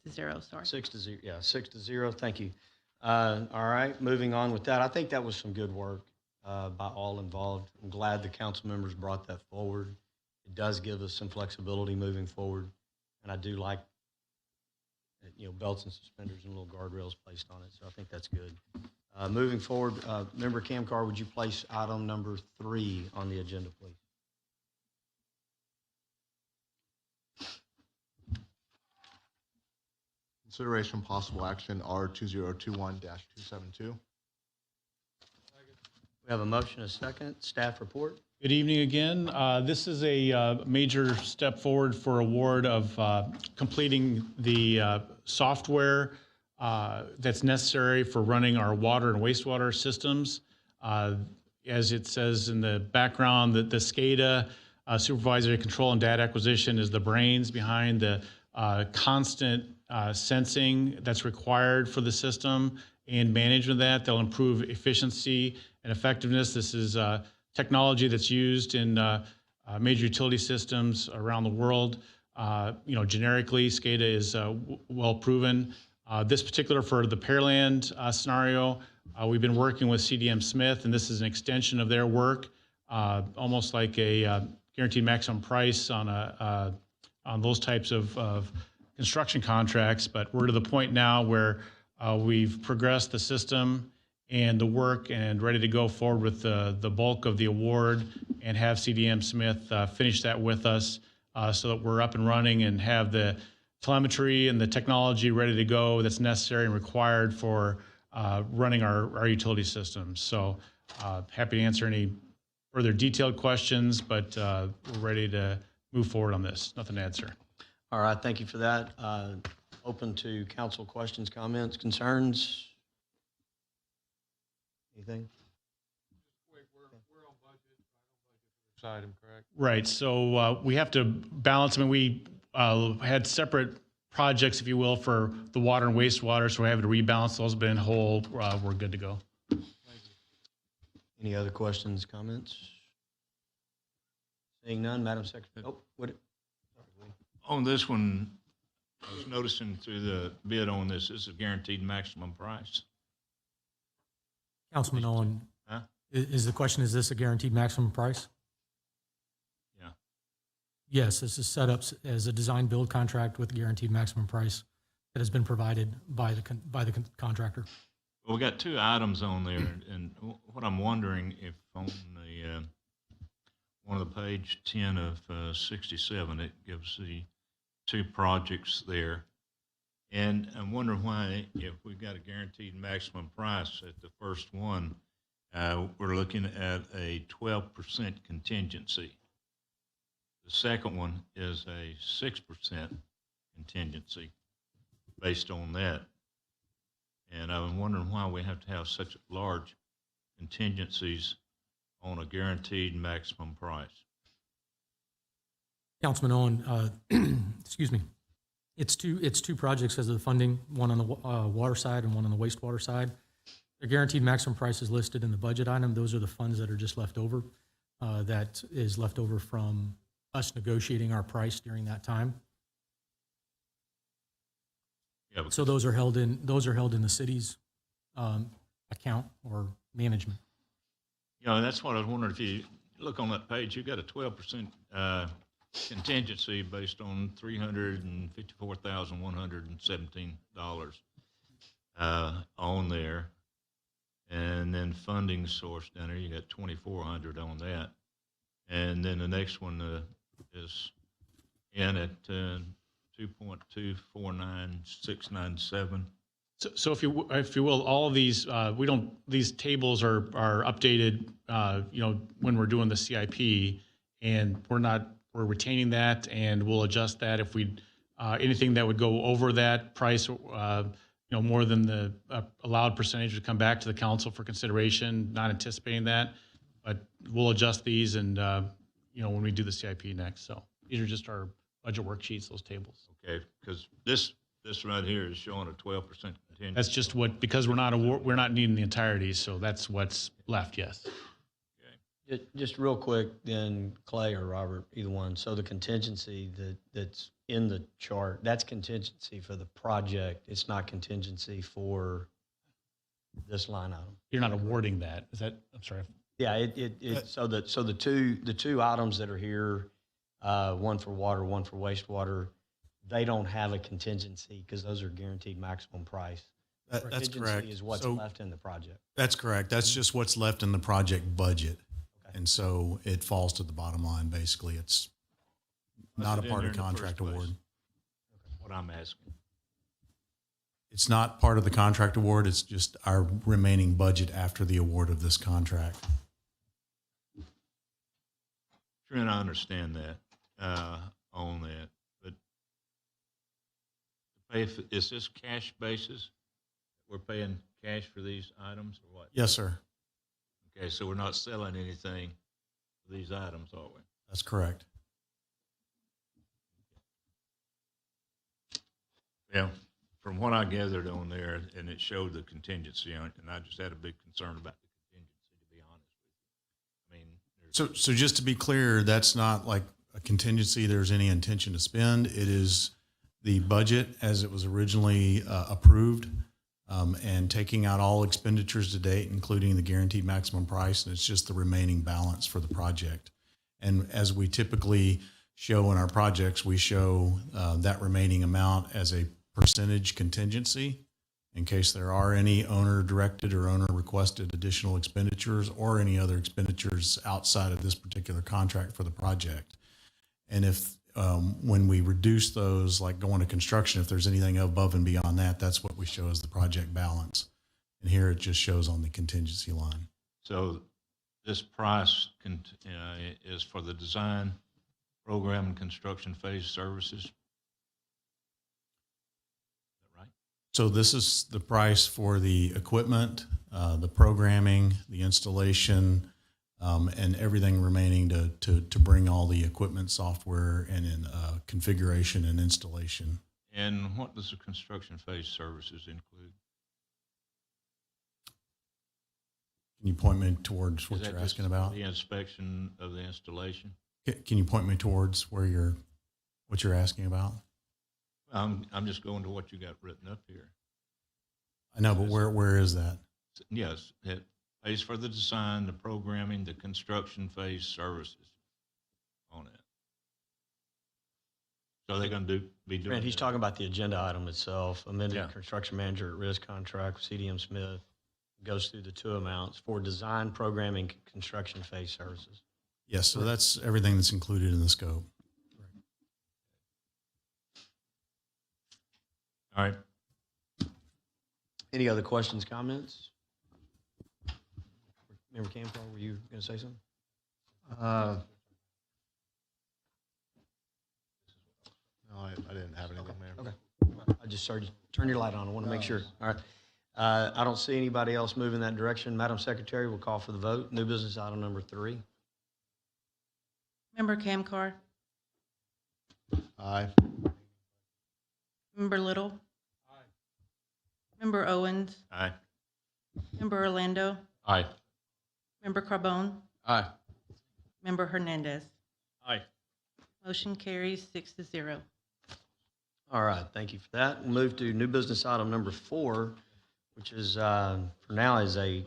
6-0, sorry. 6-0, yeah, 6-0, thank you. All right, moving on with that. I think that was some good work by all involved. I'm glad the council members brought that forward. It does give us some flexibility moving forward, and I do like, belts and suspenders and little guardrails placed on it, so I think that's good. Moving forward, Member Camcar, would you place item number 3 on the agenda, please? Consideration possible action R 2021-272. We have a motion, a second. Staff report. Good evening again. This is a major step forward for award of completing the software that's necessary for running our water and wastewater systems. As it says in the background, that the SCADA, Supervisory Control and Data Acquisition, is the brains behind the constant sensing that's required for the system and management of that. They'll improve efficiency and effectiveness. This is technology that's used in major utility systems around the world. Generically, SCADA is well proven. This particular for the Pearland scenario, we've been working with CDM-Smith, and this is an extension of their work, almost like a guaranteed maximum price on those types of construction contracts. But we're to the point now where we've progressed the system and the work and ready to go forward with the bulk of the award and have CDM-Smith finish that with us so that we're up and running and have the telemetry and the technology ready to go that's necessary and required for running our utility systems. So happy to answer any further detailed questions, but we're ready to move forward on this. Nothing to answer. All right, thank you for that. Open to council questions, comments, concerns? Anything? Wait, we're on budget. This item, correct? Right. So we have to balance. I mean, had separate projects, if you will, for the water and wastewater, so we're having to rebalance those, but in whole, we're good to go. Any other questions, comments? Seeing none, Madam Secretary. Oh, what? On this one, I was noticing through the bid on this is a guaranteed maximum price. Councilman Owen, Huh? is the question, is this a guaranteed maximum price? Yeah. Yes, this is set up as a design build contract with a guaranteed maximum price that has been provided by the contractor. Well, we got two items on there, and what I'm wondering if on the one of the page 10 of 67, it gives the two projects there. And I'm wondering why, if we've got a guaranteed maximum price at the first one, we're looking at a 12% contingency. The second one is a 6% contingency based on that. And I was wondering why we have to have such large contingencies on a guaranteed maximum price. Councilman Owen, excuse me. It's two projects because of the funding, one on the water side and one on the wastewater side. The guaranteed maximum price is listed in the budget item. Those are the funds that are just left over. That is left over from us negotiating our price during that time. Yeah, So those are held in the city's account or management. you know, that's what I was wondering. If you look on that page, you've got a 12% contingency based on $354,117 on there, and then funding source down there, you got $2,400 on that, and then the next one is in at 2.249697. So if you will, all of these, these tables are updated, when we're doing the CIP, and we're retaining that, and we'll adjust that if anything that would go over that price, more than the allowed percentage would come back to the council for consideration, not anticipating that, but we'll adjust these and, when we do the CIP next. So these are just our budget worksheets, those tables. Okay, because this right here is showing a 12% contingency. That's just because we're not needing the entirety, so that's what's left, yes. Just real quick, then Clay or Robert, either one. So the contingency that's in the chart, that's contingency for the project. It's not contingency for this line item. You're not awarding that. Is that? I'm sorry. Yeah. So the two items that are here, one for water, one for wastewater, they don't have a contingency because those are guaranteed maximum price. That's correct. Contingency is what's left in the project. That's correct. That's just what's left in the project budget. And so it falls to the bottom line, basically. It's not a part of contract award. What I'm asking. It's not part of the contract award. It's just our remaining budget after the award of this contract. Sure, and I understand that, on that. But is this cash basis? We're paying cash for these items or what? Yes, sir. Okay, so we're not selling anything for these items, are we? That's correct. Yeah, from what I gathered on there, and it showed the contingency on it, and I just had a big concern about the contingency, to be honest with you. I mean, So just to be clear, that's not like a contingency there's any intention to spend. It is the budget as it was originally approved, and taking out all expenditures to date, including the guaranteed maximum price, and it's just the remaining balance for the project. And as we typically show in our projects, we show that remaining amount as a percentage contingency in case there are any owner-directed or owner-requested additional expenditures or any other expenditures outside of this particular contract for the project. And if when we reduce those, like going to construction, if there's anything above and beyond that, that's what we show as the project balance. And here it just shows on the contingency line. so this price is for the design, program, and construction phase services. Is that right? So this is the price for the equipment, the programming, the installation, and everything remaining to bring all the equipment, software, and in configuration and installation. And what does the construction phase services include? Can you point me towards what Is that you're just asking about? the inspection of the installation? Can you point me towards what you're asking about? I'm just going to what you got written up here. I know, but where is that? Yes, it pays for the design, the programming, the construction phase services on it. So they're going to be doing. Brent, he's that. talking about the agenda item itself, amended construction manager at risk contract with CDM-Smith. Goes through the two amounts for design, programming, construction phase services. Yes, so that's everything that's included in the scope. All right. Any other questions, comments? Member Campo, were you going to say something? No, I didn't have anything, Mayor. Okay. I just started, turn your light on. I want to make sure. All right. I don't see anybody else moving that direction. Madam Secretary will call for the vote. New business item number 3. Member Camcar, Aye. Member Little. Member Owens, Aye. Member Orlando, Aye. Member Carbone, Aye. Member Hernandez. Aye. Motion carries 6-0. All right. Thank you for that. We'll move to new business item number 4, which is, for now, is a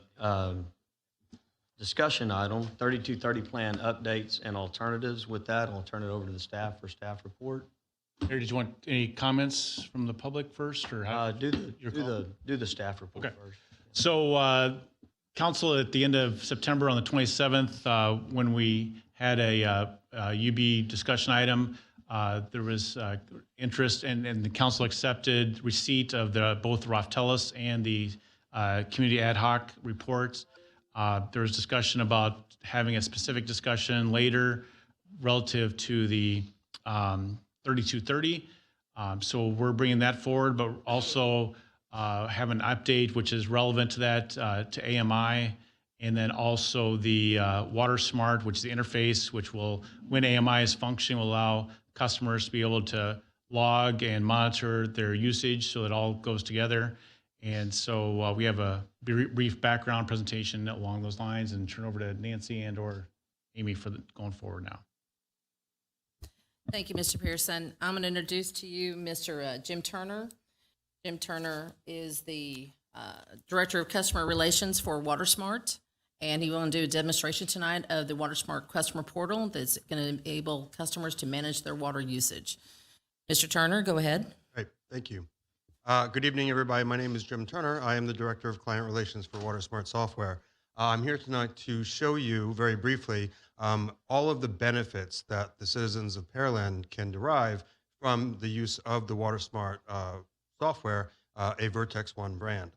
discussion item, 3230 plan updates and alternatives. With that, I'll turn it over to the staff for staff report. Harry, did you want any comments from the public first, or how? Do the staff report Okay. first. So, council at the end of September on the 27th, when we had a UB discussion item, there was interest, and the council accepted receipt of both Raftelis and the community ad hoc reports. There was discussion about having a specific discussion later relative to the 3230. So we're bringing that forward, but also have an update which is relevant to that, to AMI, and then also the Water Smart, which is the interface, which will, when AMI is functioning, will allow customers to be able to log and monitor their usage so it all goes together. And so we have a brief background presentation along those lines, and turn over to Nancy and or Amy for going forward now. Thank you, Mr. Pearson. I'm going to introduce to you Mr. Jim Turner. Jim Turner is the Director of Customer Relations for WaterSmart, and he will do a demonstration tonight of the WaterSmart customer portal that's going to enable customers to manage their water usage. Mr. Turner, go ahead. Great, thank you. Good evening, everybody. My name is Jim Turner. I am the Director of Client Relations for WaterSmart Software. I'm here tonight to show you very briefly all of the benefits that the citizens of Pearland can derive from the use of the WaterSmart software, a Vertex One brand.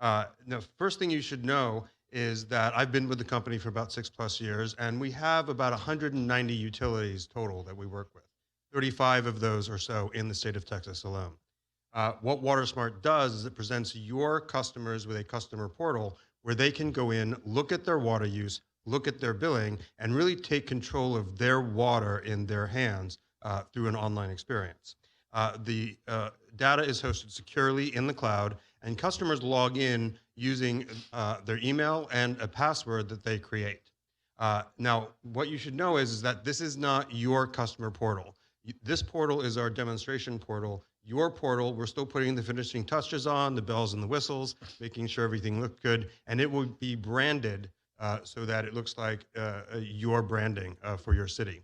The first thing you should know is that I've been with the company for about 6+ years, and we have about 190 utilities total that we work with, 35 of those or so in the state of Texas alone. What WaterSmart does is it presents your customers with a customer portal where they can go in, look at their water use, look at their billing, and really take control of their water in their hands through an online experience. The data is hosted securely in the cloud, and customers log in using their email and a password that they create. Now, what you should know is that this is not your customer portal. This portal is our demonstration portal. Your portal, we're still putting the finishing touches on, the bells and the whistles, making sure everything looks good, and it will be branded so that it looks like your branding for your city.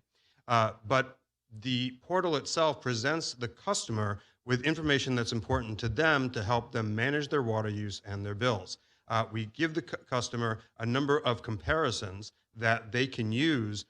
But the portal itself presents the customer with information that's important to them to help them manage their water use and their bills. We give the customer a number of comparisons that they can use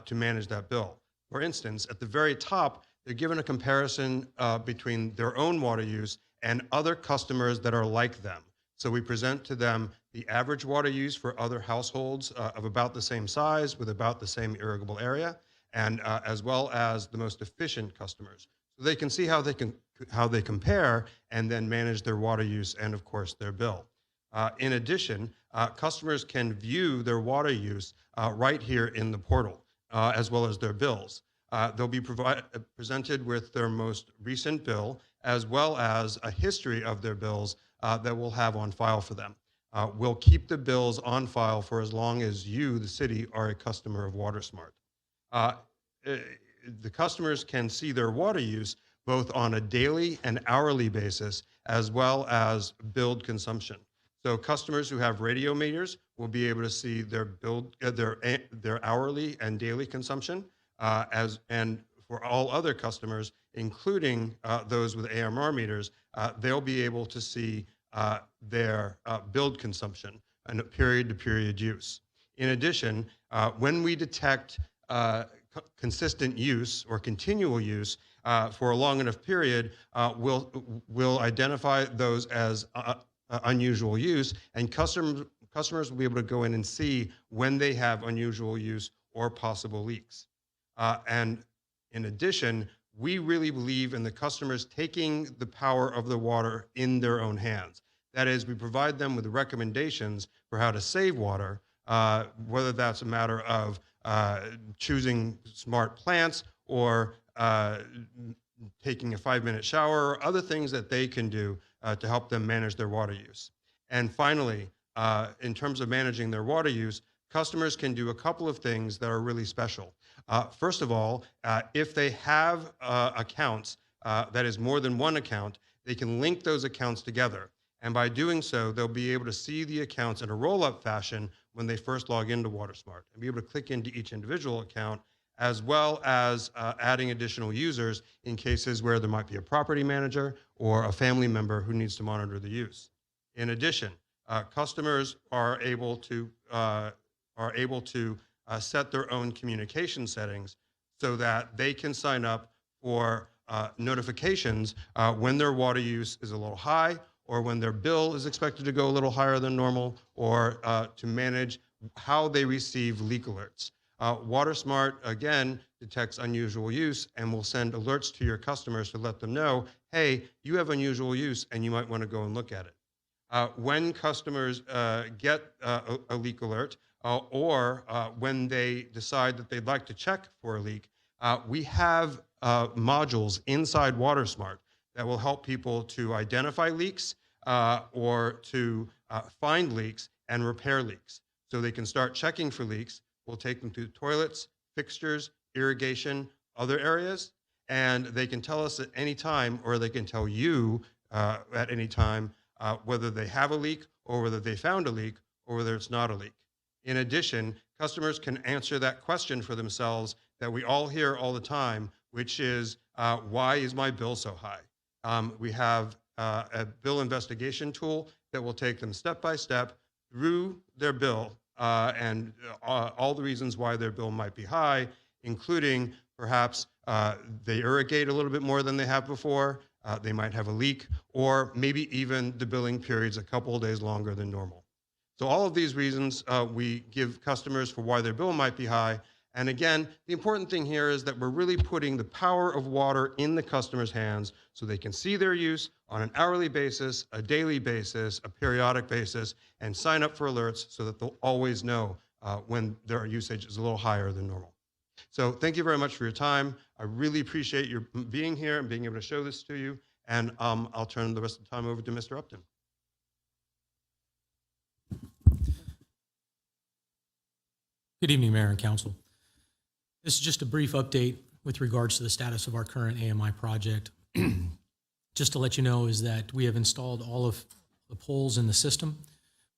to manage that bill. For instance, at the very top, they're given a comparison between their own water use and other customers that are like them. So we present to them the average water use for other households of about the same size with about the same irrigable area, and as well as the most efficient customers. So they can see how they compare and then manage their water use and, of course, their bill. In addition, customers can view their water use right here in the portal, as well as their bills. They'll be presented with their most recent bill, as well as a history of their bills that we'll have on file for them. We'll keep the bills on file for as long as you, the city, are a customer of WaterSmart. The customers can see their water use both on a daily and hourly basis, as well as billed consumption. So customers who have radio meters will be able to see their their hourly and daily consumption, and for all other customers, including those with AMR meters, they'll be able to see their billed consumption and period-to-period use. In addition, when we detect consistent use or continual use for a long enough period, we'll identify those as unusual use, and customers will be able to go in and see when they have unusual use or possible leaks. And in addition, we really believe in the customers taking the power of the water in their own hands. That is, we provide them with recommendations for how to save water, whether that's a matter of choosing smart plants or taking a 5-minute shower or other things that they can do to help them manage their water use. And finally, in terms of managing their water use, customers can do a couple of things that are really special. First of all, if they have accounts, that is more than one account, they can link those accounts together. And by doing so, they'll be able to see the accounts in a roll-up fashion when they first log into WaterSmart and be able to click into each individual account, as well as adding additional users in cases where there might be a property manager or a family member who needs to monitor the use. In addition, customers are able to set their own communication settings so that they can sign up for notifications when their water use is a little high, or when their bill is expected to go a little higher than normal, or to manage how they receive leak alerts. WaterSmart, again, detects unusual use and will send alerts to your customers to let them know, hey, you have unusual use and you might want to go and look at it. When customers get a leak alert, or when they decide that they'd like to check for a leak, we have modules inside WaterSmart that will help people to identify leaks or to find leaks and repair leaks. So they can start checking for leaks. We'll take them to toilets, fixtures, irrigation, other areas, and they can tell us at any time, or they can tell you at any time whether they have a leak or whether they found a leak or whether it's not a leak. In addition, customers can answer that question for themselves that we all hear all the time, which is, why is my bill so high? We have a bill investigation tool that will take them step by step through their bill and all the reasons why their bill might be high, including perhaps they irrigate a little bit more than they have before, they might have a leak, or maybe even the billing period's a couple of days longer than normal. So all of these reasons we give customers for why their bill might be high. And again, the important thing here is that we're really putting the power of water in the customer's hands so they can see their use on an hourly basis, a daily basis, a periodic basis, and sign up for alerts so that they'll always know when their usage is a little higher than normal. So thank you very much for your time. I really appreciate your being here and being able to show this to you. And I'll turn the rest of the time over to Mr. Upton. Good evening, Mayor and Council. This is just a brief update with regards to the status of our current AMI project. Just to let you know is that we have installed all of the poles in the system.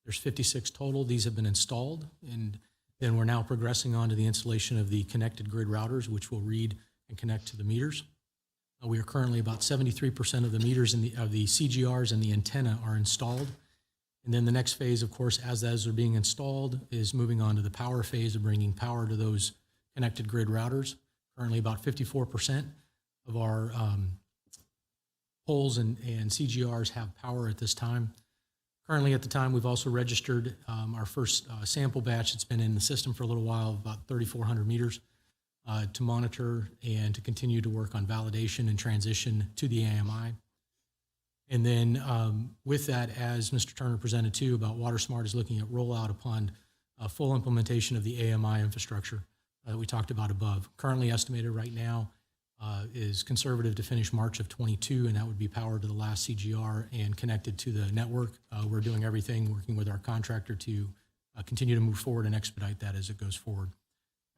There's 56 total. These have been installed, and then we're now progressing on to the installation of the connected grid routers, which will read and connect to the meters. We are currently about 73% of the meters of the CGRs and the antenna are installed. And then the next phase, of course, as those are being installed, is moving on to the power phase of bringing power to those connected grid routers. Currently about 54% of our poles and CGRs have power at this time. Currently at the time, we've also registered our first sample batch that's been in the system for a little while, about 3,400 meters, to monitor and to continue to work on validation and transition to the AMI. And then with that, as Mr. Turner presented too, about WaterSmart is looking at rollout upon full implementation of the AMI infrastructure that we talked about above. Currently estimated right now is conservative to finish March of 22, and that would be powered to the last CGR and connected to the network. We're doing everything, working with our contractor to continue to move forward and expedite that as it goes forward.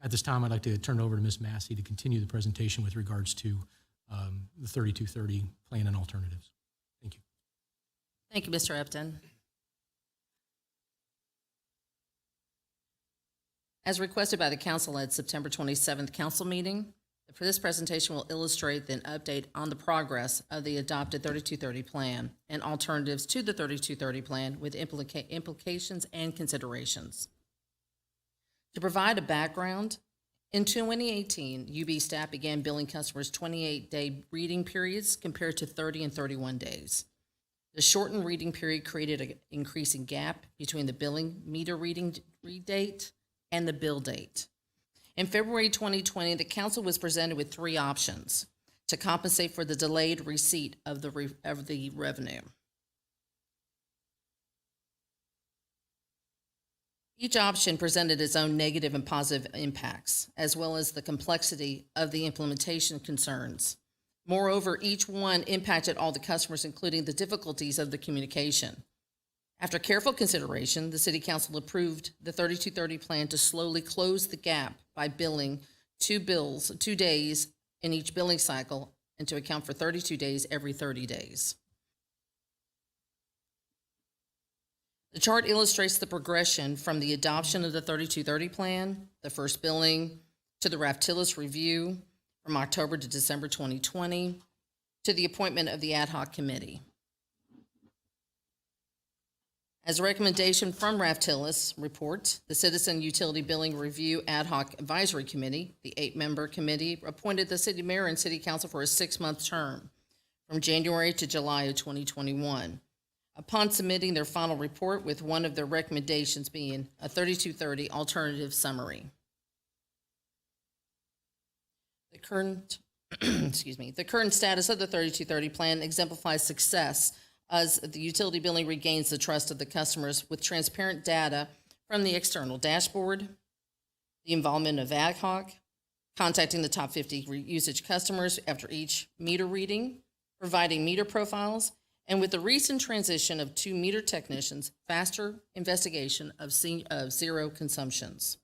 At this time, I'd like to turn it over to Ms. Massey to continue the presentation with regards to the 3230 plan and alternatives. Thank you. Thank you, Mr. Upton. As requested by the council at September 27th council meeting, for this presentation will illustrate an update on the progress of the adopted 3230 plan and alternatives to the 3230 plan with implications and considerations. To provide a background, in 2018, UB staff began billing customers 28-day reading periods compared to 30 and 31 days. The shortened reading period created an increasing gap between the billing meter read date and the bill date. In February 2020, the council was presented with three options to compensate for the delayed receipt of the revenue. Each option presented its own negative and positive impacts, as well as the complexity of the implementation concerns. Moreover, each one impacted all the customers, including the difficulties of the communication. After careful consideration, the City Council approved the 3230 plan to slowly close the gap by billing 2 days in each billing cycle and to account for 32 days every 30 days. The chart illustrates the progression from the adoption of the 3230 plan, the first billing, to the Raftillis review from October to December 2020, to the appointment of the ad hoc committee. As a recommendation from Raftillis report, the Citizen Utility Billing Review Ad Hoc Advisory Committee, the 8-member committee, appointed the city mayor and city council for a 6-month term from January to July of 2021. Upon submitting their final report with one of their recommendations being a 3230 alternative summary. The current, the current status of the 3230 plan exemplifies success as the utility billing regains the trust of the customers with transparent data from the external dashboard, the involvement of ad hoc, contacting the top 50 usage customers after each meter reading, providing meter profiles, and with the recent transition of 2 meter technicians, faster investigation of zero consumptions.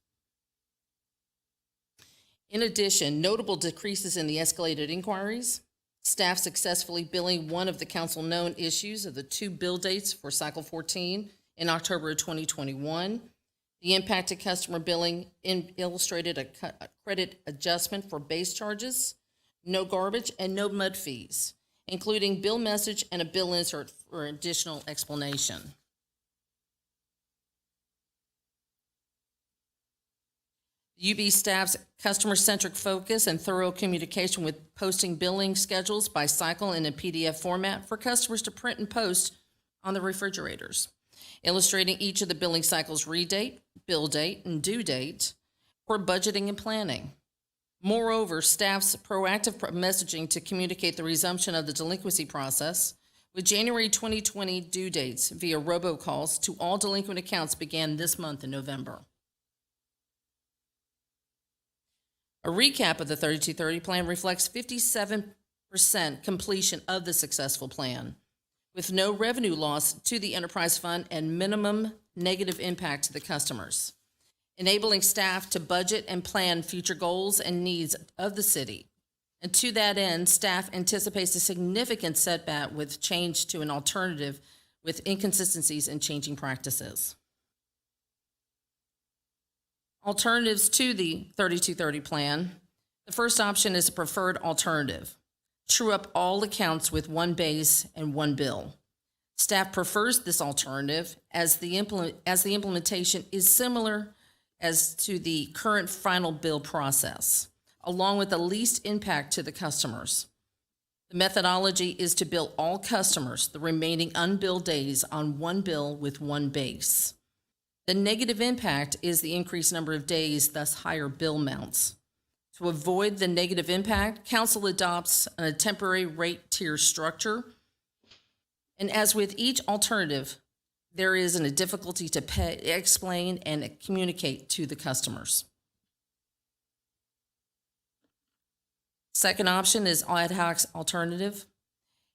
In addition, notable decreases in the escalated inquiries, staff successfully billing one of the council known issues of the 2 bill dates for cycle 14 in October of 2021. The impacted customer billing illustrated a credit adjustment for base charges, no garbage, and no mud fees, including bill message and a bill insert for additional explanation. UB staff's customer-centric focus and thorough communication with posting billing schedules by cycle in a PDF format for customers to print and post on the refrigerators, illustrating each of the billing cycles' read date, bill date, and due date for budgeting and planning. Moreover, staff's proactive messaging to communicate the resumption of the delinquency process with January 2020 due dates via robocalls to all delinquent accounts began this month in November. A recap of the 3230 plan reflects 57% completion of the successful plan, with no revenue loss to the enterprise fund and minimum negative impact to the customers, enabling staff to budget and plan future goals and needs of the city. And to that end, staff anticipates a significant setback with change to an alternative with inconsistencies and changing practices. Alternatives to the 3230 plan. The first option is a preferred alternative. True up all accounts with 1 base and 1 bill. Staff prefers this alternative as the implementation is similar as to the current final bill process, along with the least impact to the customers. The methodology is to bill all customers the remaining unbilled days on 1 bill with 1 base. The negative impact is the increased number of days, thus higher bill amounts. To avoid the negative impact, Council adopts a temporary rate tier structure And as with each alternative, there is a difficulty to explain and communicate to the customers. Second option is ad hoc alternative.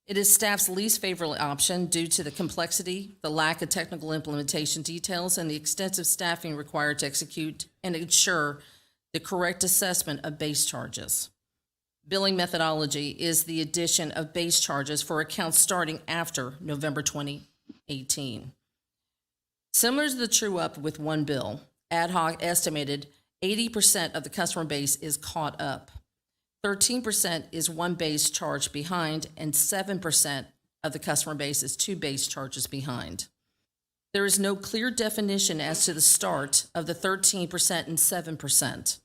It is staff's least favorite option due to the complexity, the lack of technical implementation details, and the extensive staffing required to execute and ensure the correct assessment of base charges. Billing methodology is the addition of base charges for accounts starting after November 2018. Similar to the true-up with one bill, ad hoc estimated 80% of the customer base is caught up. 13% is one base charge behind, and 7% of the customer base is two base charges behind. There is no clear definition as to the start of the 13% and 7%.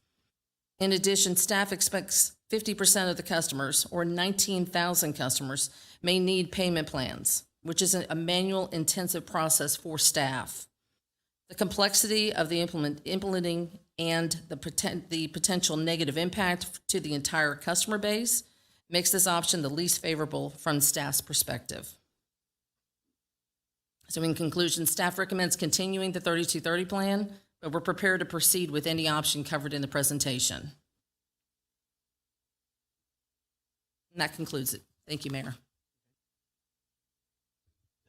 In addition, staff expects 50% of the customers, or 19,000 customers, may need payment plans, which is a manual intensive process for staff. The complexity of the implementing and the potential negative impact to the entire customer base makes this option the least favorable from staff's perspective. So in conclusion, staff recommends continuing the 3230 plan, but we're prepared to proceed with any option covered in the presentation. And that concludes it. Thank you, Mayor.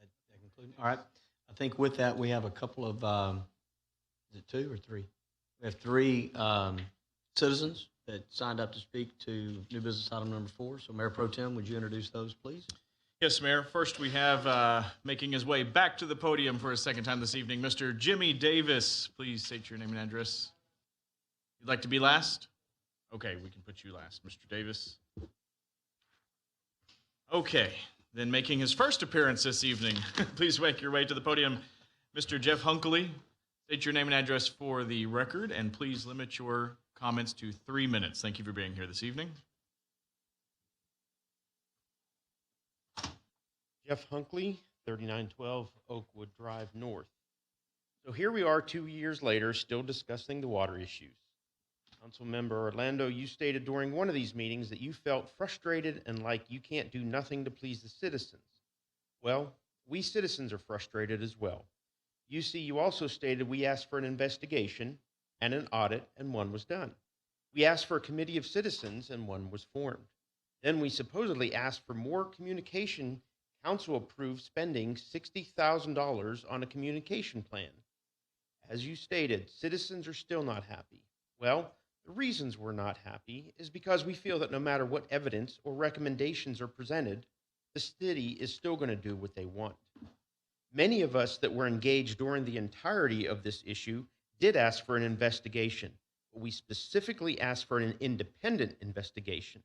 That conclude? All right. I think with that, we have a couple of, is it 2 or 3? We have 3 citizens that signed up to speak to new business item number 4. So Mayor Pro Tem, would you introduce those, please? Yes, Mayor. First, we have making his way back to the podium for a second time this evening, Mr. Jimmy Davis. Please state your name and address. You'd like to be last? Okay, we can put you last, Mr. Davis. Okay, then making his first appearance this evening, please make your way to the podium, Mr. Jeff Hunkley. State your name and address for the record, and please limit your comments to 3 minutes. Thank you for being here this evening. Jeff Hunkley, 3912 Oakwood Drive North. So here we are 2 years later, still discussing the water issues. Councilmember Orlando, you stated during one of these meetings that you felt frustrated and like you can't do nothing to please the citizens. Well, we citizens are frustrated as well. You see, you also stated we asked for an investigation and an audit, and one was done. We asked for a committee of citizens, and one was formed. Then we supposedly asked for more communication. Council approved spending $60,000 on a communication plan. As you stated, citizens are still not happy. Well, the reasons we're not happy is because we feel that no matter what evidence or recommendations are presented, the city is still going to do what they want. Many of us that were engaged during the entirety of this issue did ask for an investigation, but we specifically asked for an independent investigation.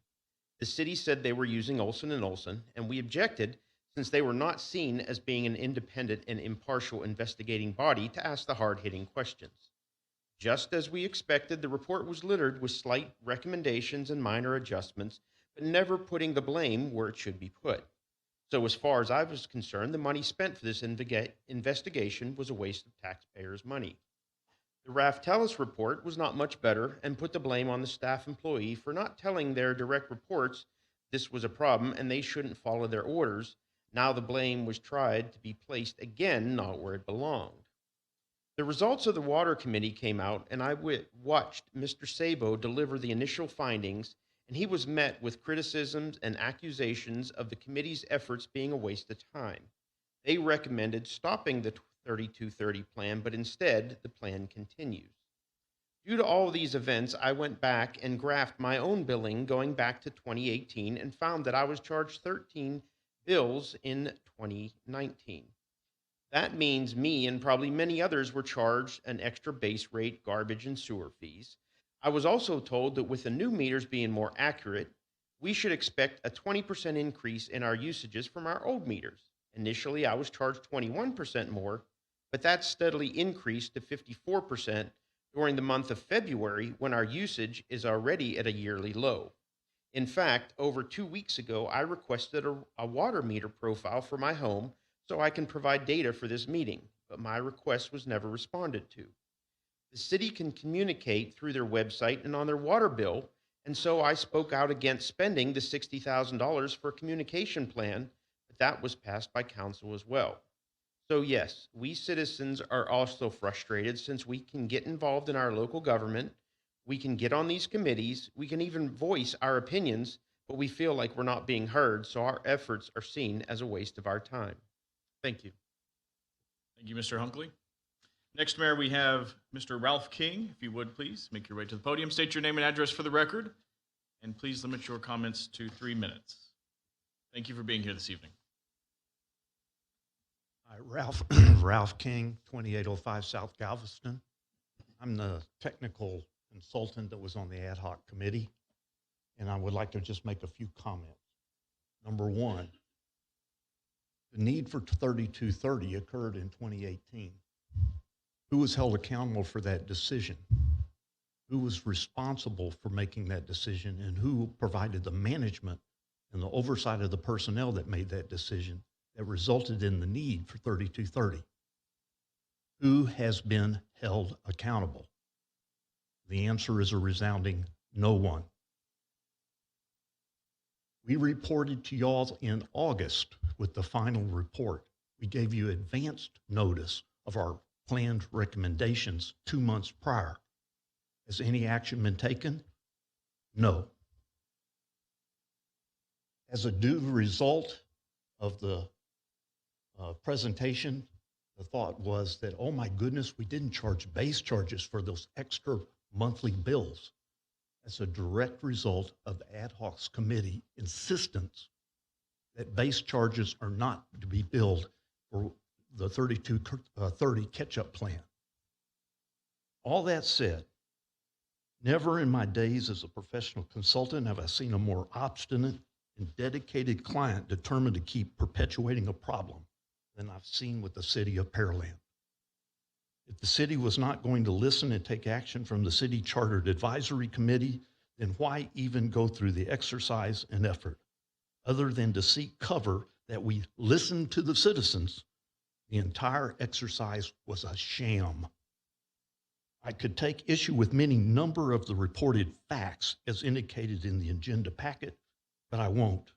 The city said they were using Olson & Olson, and we objected since they were not seen as being an independent and impartial investigating body to ask the hard-hitting questions. Just as we expected, the report was littered with slight recommendations and minor adjustments, but never putting the blame where it should be put. So as far as I was concerned, the money spent for this investigation was a waste of taxpayers' money. The Raftelis report was not much better and put the blame on the staff employee for not telling their direct reports this was a problem and they shouldn't follow their orders. Now the blame was tried to be placed again, not where it belonged. The results of the Water Committee came out, and I watched Mr. Sabo deliver the initial findings, and he was met with criticisms and accusations of the committee's efforts being a waste of time. They recommended stopping the 3230 plan, but instead the plan continues. Due to all of these events, I went back and graphed my own billing going back to 2018 and found that I was charged 13 bills in 2019. That means me and probably many others were charged an extra base rate garbage and sewer fees. I was also told that with the new meters being more accurate, we should expect a 20% increase in our usages from our old meters. Initially, I was charged 21% more, but that steadily increased to 54% during the month of February when our usage is already at a yearly low. In fact, over 2 weeks ago, I requested a water meter profile for my home so I can provide data for this meeting, but my request was never responded to. The city can communicate through their website and on their water bill, and so I spoke out against spending the $60,000 for a communication plan, but that was passed by council as well. So yes, we citizens are also frustrated since we can get involved in our local government, we can get on these committees, we can even voice our opinions, but we feel like we're not being heard, so our efforts are seen as a waste of our time. Thank you. Thank you, Mr. Hunkley. Next, Mayor, we have Mr. Ralph King. If you would, please make your way to the podium, state your name and address for the record, and please limit your comments to 3 minutes. Thank you for being here this evening. Hi, Ralph King, 2805 South Galveston. I'm the technical consultant that was on the ad hoc committee, and I would like to just make a few comments. Number one, the need for 3230 occurred in 2018. Who was held accountable for that decision? Who was responsible for making that decision, and who provided the management and the oversight of the personnel that made that decision that resulted in the need for 3230? Who has been held accountable? The answer is a resounding no one. We reported to y'all in August with the final report. We gave you advanced notice of our planned recommendations 2 months prior. Has any action been taken? No. As a due result of the presentation, the thought was that, oh my goodness, we didn't charge base charges for those extra monthly bills. That's a direct result of the ad hoc committee insistence that base charges are not to be billed for the 3230 catch-up plan. All that said, never in my days as a professional consultant have I seen a more obstinate and dedicated client determined to keep perpetuating a problem than I've seen with the City of Pearland. If the city was not going to listen and take action from the City Chartered Advisory Committee, then why even go through the exercise and effort? Other than to seek cover that we listened to the citizens, the entire exercise was a sham. I could take issue with many number of the reported facts as indicated in the agenda packet, but I won't.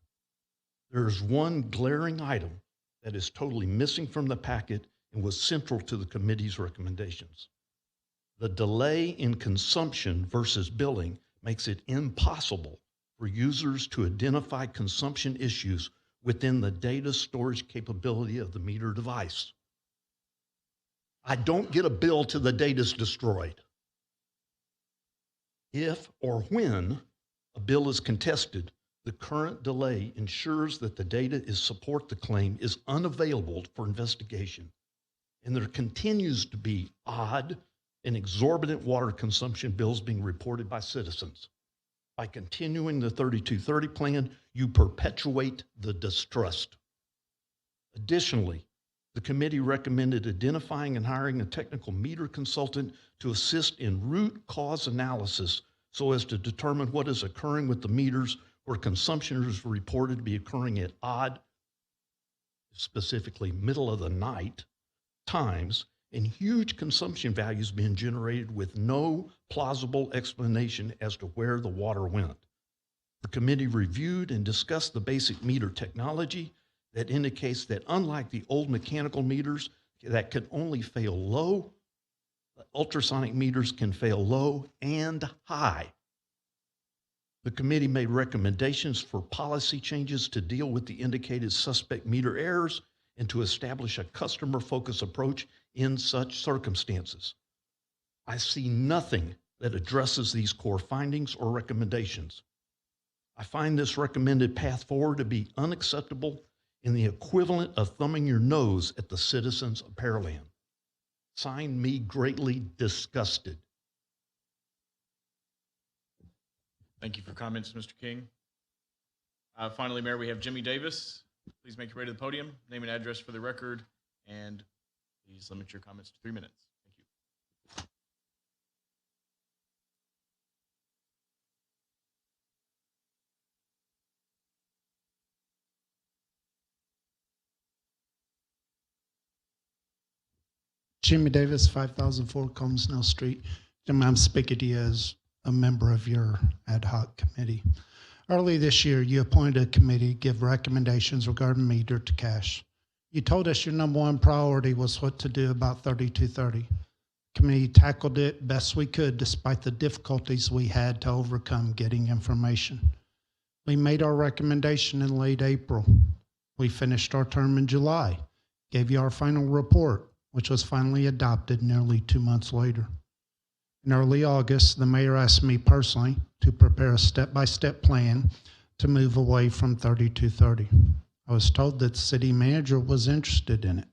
There's one glaring item that is totally missing from the packet and was central to the committee's recommendations. The delay in consumption versus billing makes it impossible for users to identify consumption issues within the data storage capability of the meter device. I don't get a bill till the data's destroyed. If or when a bill is contested, the current delay ensures that the data is support the claim is unavailable for investigation, and there continues to be odd and exorbitant water consumption bills being reported by citizens. By continuing the 3230 plan, you perpetuate the distrust. Additionally, the committee recommended identifying and hiring a technical meter consultant to assist in root cause analysis so as to determine what is occurring with the meters where consumption is reported to be occurring at odd, specifically middle of the night, times, and huge consumption values being generated with no plausible explanation as to where the water went. The committee reviewed and discussed the basic meter technology that indicates that unlike the old mechanical meters that could only fail low, ultrasonic meters can fail low and high. The committee made recommendations for policy changes to deal with the indicated suspect meter errors and to establish a customer-focused approach in such circumstances. I see nothing that addresses these core findings or recommendations. I find this recommended path forward to be unacceptable in the equivalent of thumbing your nose at the citizens of Pearland. Signed, me greatly disgusted. Thank you for comments, Mr. King. Finally, Mayor, we have Jimmy Davis. Please make your way to the podium, name and address for the record, and please limit your comments to 3 minutes. Thank you. Jimmy Davis, 5004 Colmsnell Street. Jim, I'm speaking to you as a member of your ad hoc committee. Early this year, you appointed a committee to give recommendations regarding meter to cash. You told us your number one priority was what to do about 3230. Committee tackled it best we could despite the difficulties we had to overcome getting information. We made our recommendation in late April. We finished our term in July, gave you our final report, which was finally adopted nearly 2 months later. In early August, the mayor asked me personally to prepare a step-by-step plan to move away from 3230. I was told that the city manager was interested in it.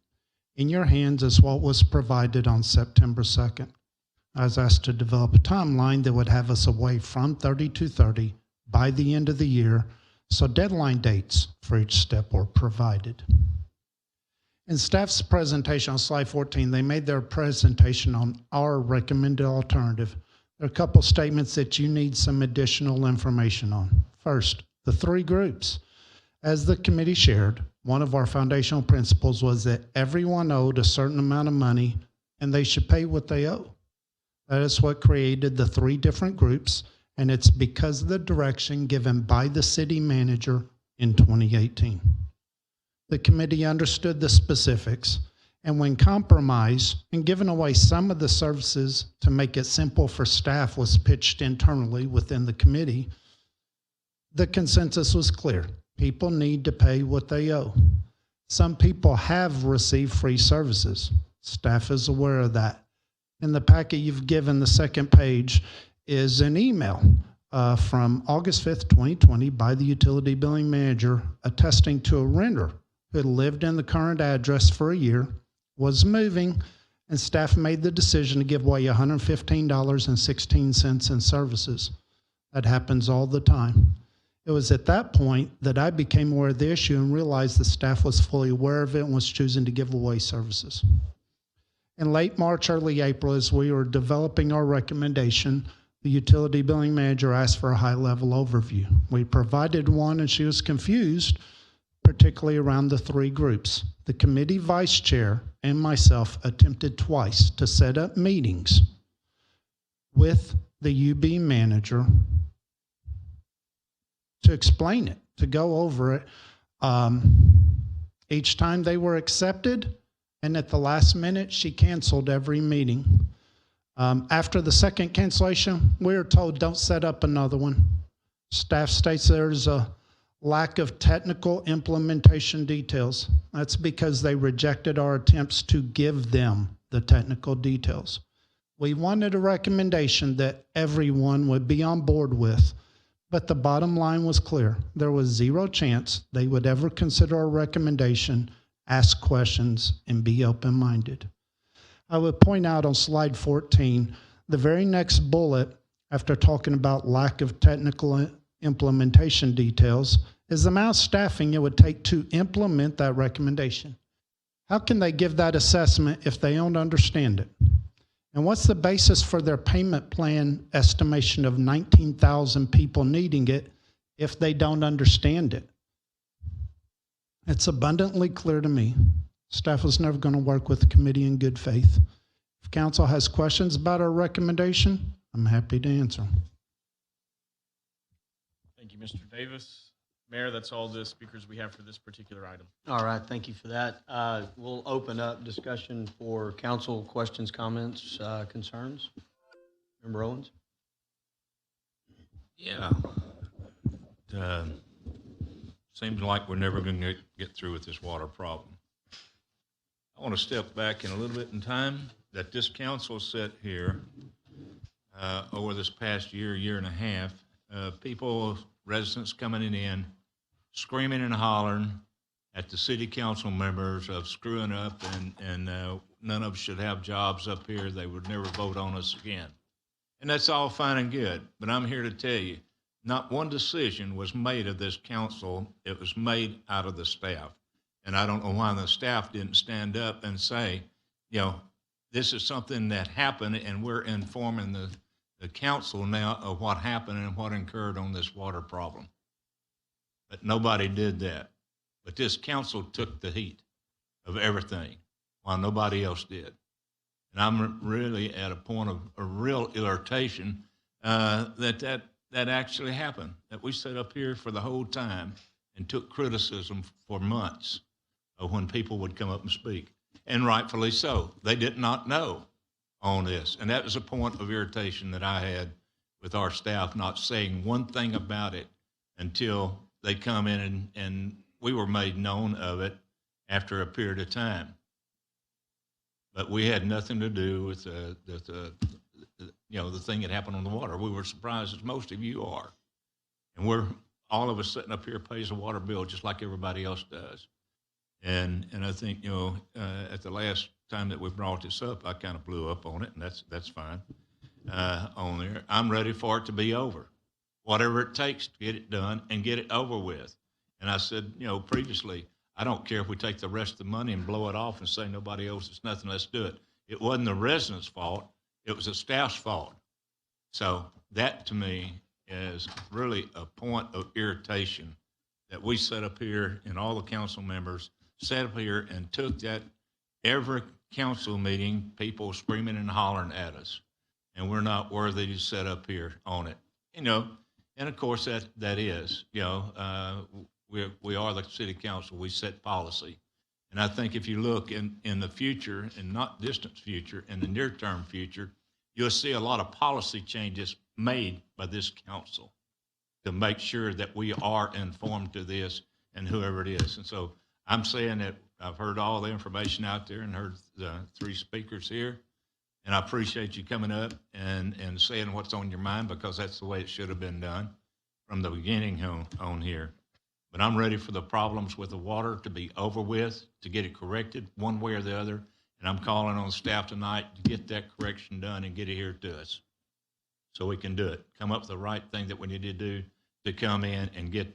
In your hands is what was provided on September 2nd. I was asked to develop a timeline that would have us away from 3230 by the end of the year, so deadline dates for each step were provided. In staff's presentation on slide 14, they made their presentation on our recommended alternative. There are a couple statements that you need some additional information on. First, the three groups. As the committee shared, one of our foundational principles was that everyone owed a certain amount of money and they should pay what they owe. That is what created the three different groups, and it's because of the direction given by the city manager in 2018. The committee understood the specifics, and when compromise and giving away some of the services to make it simple for staff was pitched internally within the committee, the consensus was clear. People need to pay what they owe. Some people have received free services. Staff is aware of that. In the packet you've given, the second page is an email from August 5th, 2020 by the utility billing manager attesting to a renter who had lived in the current address for a year, was moving, and staff made the decision to give away $115.16 in services. That happens all the time. It was at that point that I became aware of the issue and realized the staff was fully aware of it and was choosing to give away services. In late March, early April, as we were developing our recommendation, the utility billing manager asked for a high-level overview. We provided one, and she was confused, particularly around the three groups. The committee vice chair and myself attempted twice to set up meetings with the UB manager to explain it, to go over it. Each time they were accepted, and at the last minute, she canceled every meeting. After the second cancellation, we were told don't set up another one. Staff states there's a lack of technical implementation details. That's because they rejected our attempts to give them the technical details. We wanted a recommendation that everyone would be on board with, but the bottom line was clear. There was zero chance they would ever consider our recommendation, ask questions, and be open-minded. I would point out on slide 14, the very next bullet, after talking about lack of technical implementation details, is the amount of staffing it would take to implement that recommendation. How can they give that assessment if they don't understand it? And what's the basis for their payment plan estimation of 19,000 people needing it if they don't understand it? It's abundantly clear to me. Staff was never going to work with the committee in good faith. If council has questions about our recommendation, I'm happy to answer them. Thank you, Mr. Davis. Mayor, that's all the speakers we have for this particular item. All right, thank you for that. We'll open up discussion for council questions, comments, concerns. Member Owens? Yeah. Seems like we're never going to get through with this water problem. I want to step back in a little bit in time that this council sat here over this past year and a half, people, residents coming in, screaming and hollering at the city council members of screwing up and none of us should have jobs up here. They would never vote on us again. And that's all fine and good, but I'm here to tell you, not one decision was made of this council. It was made out of the staff. And I don't know why the staff didn't stand up and say, you know, this is something that happened and we're informing the council now of what happened and what occurred on this water problem. But nobody did that. But this council took the heat of everything while nobody else did. And I'm really at a point of a real irritation that that actually happened, that we sat up here for the whole time and took criticism for months of when people would come up and speak. And rightfully so. They did not know on this. And that was a point of irritation that I had with our staff not saying one thing about it until they come in and we were made known of it after a period of time. But we had nothing to do with the thing that happened on the water. We were surprised, as most of you are. And we're, all of us sitting up here pays a water bill just like everybody else does. And I think, at the last time that we brought this up, I kind of blew up on it, and that's fine on there. I'm ready for it to be over. Whatever it takes to get it done and get it over with. And I said, previously, I don't care if we take the rest of the money and blow it off and say nobody owes us nothing, let's do it. It wasn't the residents' fault, it was the staff's fault. So that to me is really a point of irritation that we sat up here and all the council members sat up here and took that every council meeting, people screaming and hollering at us. And we're not worthy to sit up here on it. And of course that is, we are the city council, we set policy. And I think if you look in the future, and not distant future, in the near-term future, you'll see a lot of policy changes made by this council to make sure that we are informed to this and whoever it is. And so I'm saying that I've heard all the information out there and heard the three speakers here. And I appreciate you coming up and saying what's on your mind, because that's the way it should have been done from the beginning on here. But I'm ready for the problems with the water to be over with, to get it corrected one way or the other. And I'm calling on staff tonight to get that correction done and get it here to us so we can do it. Come up with the right thing that we need to do to come in and get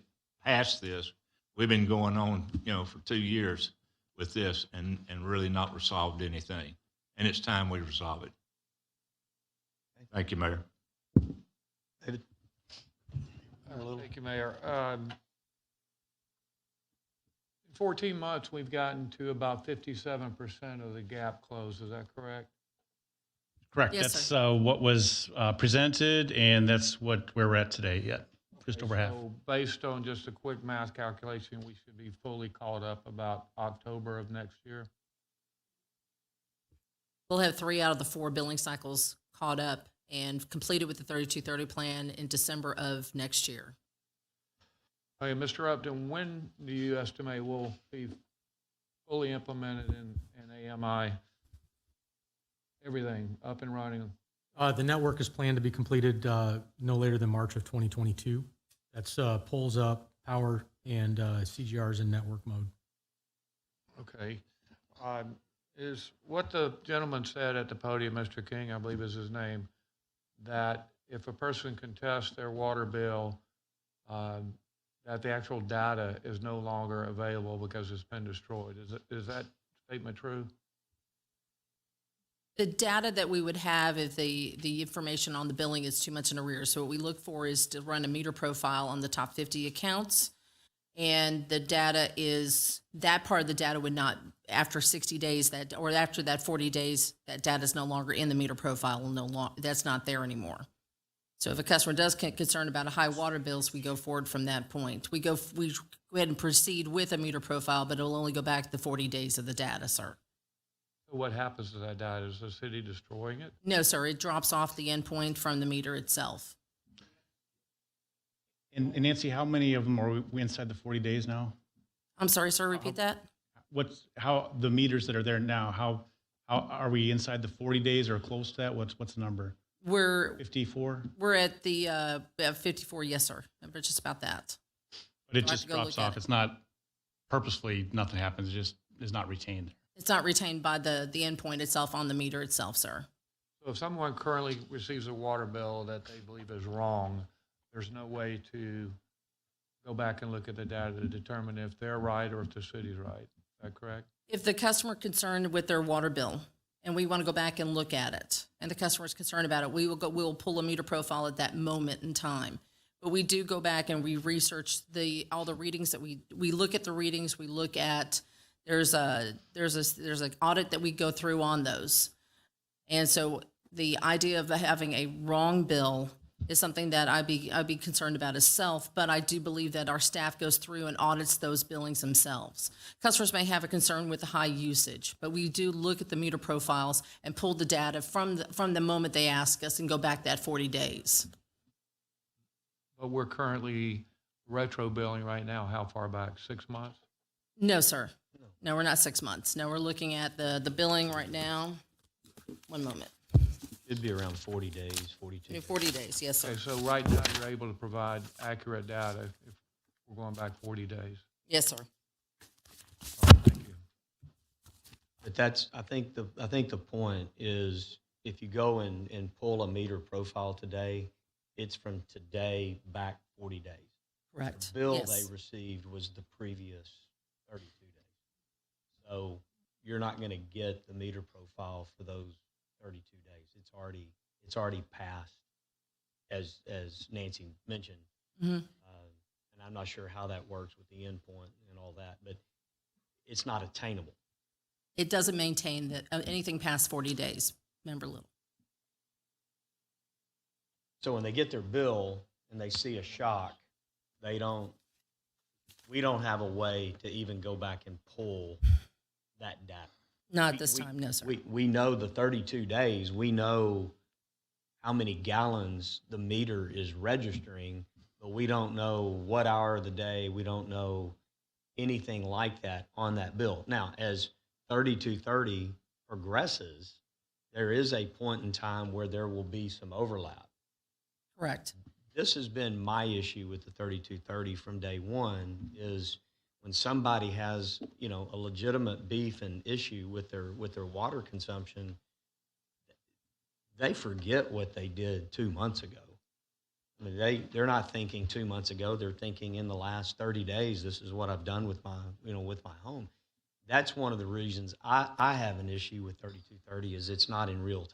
past this. We've been going on, for 2 years with this and really not resolved anything. And it's time we resolve it. Thank you, Mayor. David? Thank you, Mayor. In 14 months, we've gotten to about 57% of the gap closed. Is that correct? Correct. Yes, That's what was presented, and that's where we're at today. Yeah, just over half. So based on just a quick math calculation, we should be fully caught up about October of next year. We'll have 3 out of the 4 billing cycles caught up and completed with the 3230 plan in December of next year. Okay, Mr. Upton, when do you estimate we'll be fully implemented in AMI? Everything up and running? The network is planned to be completed no later than March of 2022. That's poles up, power, and CGRs in network mode. Okay. Is what the gentleman said at the podium, Mr. King, I believe is his name, that if a person contests their water bill, that the actual data is no longer available because it's been destroyed. Is that statement true? The data that we would have if the information on the billing is too much in arrears. So what we look for is to run a meter profile on the top 50 accounts. And the data is, that part of the data would not, after 60 days, or after that 40 days, that data is no longer in the meter profile, that's not there anymore. So if a customer does get concerned about a high water bills, we go forward from that point. We go ahead and proceed with a meter profile, but it will only go back the 40 days of the data, sir. So what happens to that data? Is the city destroying it? No, sir, it drops off the endpoint from the meter itself. And Nancy, how many of them are we inside the 40 days now? I'm sorry, sir, repeat that? How the meters that are there now, how are we inside the 40 days or close to that? What's the number? We're 54? We're at the 54, yes, sir. We're just about that. But it just drops off. It's not purposefully, nothing happens. It just is not retained. It's not retained by the endpoint itself on the meter itself, sir. So if someone currently receives a water bill that they believe is wrong, there's no way to go back and look at the data to determine if they're right or if the city's right. Is that correct? If the customer concerned with their water bill and we want to go back and look at it and the customer is concerned about it, we will pull a meter profile at that moment in time. But we do go back and we research all the readings that we look at the readings. We look at there's an audit that we go through on those. And so the idea of having a wrong bill is something that I'd be concerned about itself, but I do believe that our staff goes through and audits those billings themselves. Customers may have a concern with the high usage, but we do look at the meter profiles and pull the data from the moment they ask us and go back that 40 days. But we're currently retro billing right now. How far back? 6 months? No, sir. No, we're not 6 months. No, we're looking at the billing right now. One moment. It'd be around 40 days, 42 days. 40 days, yes, sir. Okay, so right now you're able to provide accurate data if we're going back 40 days. Yes, sir. But that's, I think the point is, if you go and pull a meter profile today, it's from today back 40 days. Correct. The bill Yes. they received was the previous 32 days. So you're not going to get the meter profile for those 32 days. It's already passed, as Nancy mentioned. Mm-hmm. And I'm not sure how that works with the endpoint and all that, but it's not attainable. It doesn't maintain that anything past 40 days, member Little. So when they get their bill and they see a shock, we don't have a way to even go back and pull that data. Not this time, no, sir. We know the 32 days. We know how many gallons the meter is registering, but we don't know what hour of the day. We don't know anything like that on that bill. Now, as 3230 progresses, there is a point in time where there will be some overlap. Correct. This has been my issue with the 3230 from day one, is when somebody has, a legitimate beef and issue with their water consumption, they forget what they did 2 months ago. I mean, they're not thinking 2 months ago. They're thinking in the last 30 days, this is what I've done with my, with my home. That's one of the reasons I have an issue with 3230, is it's not in real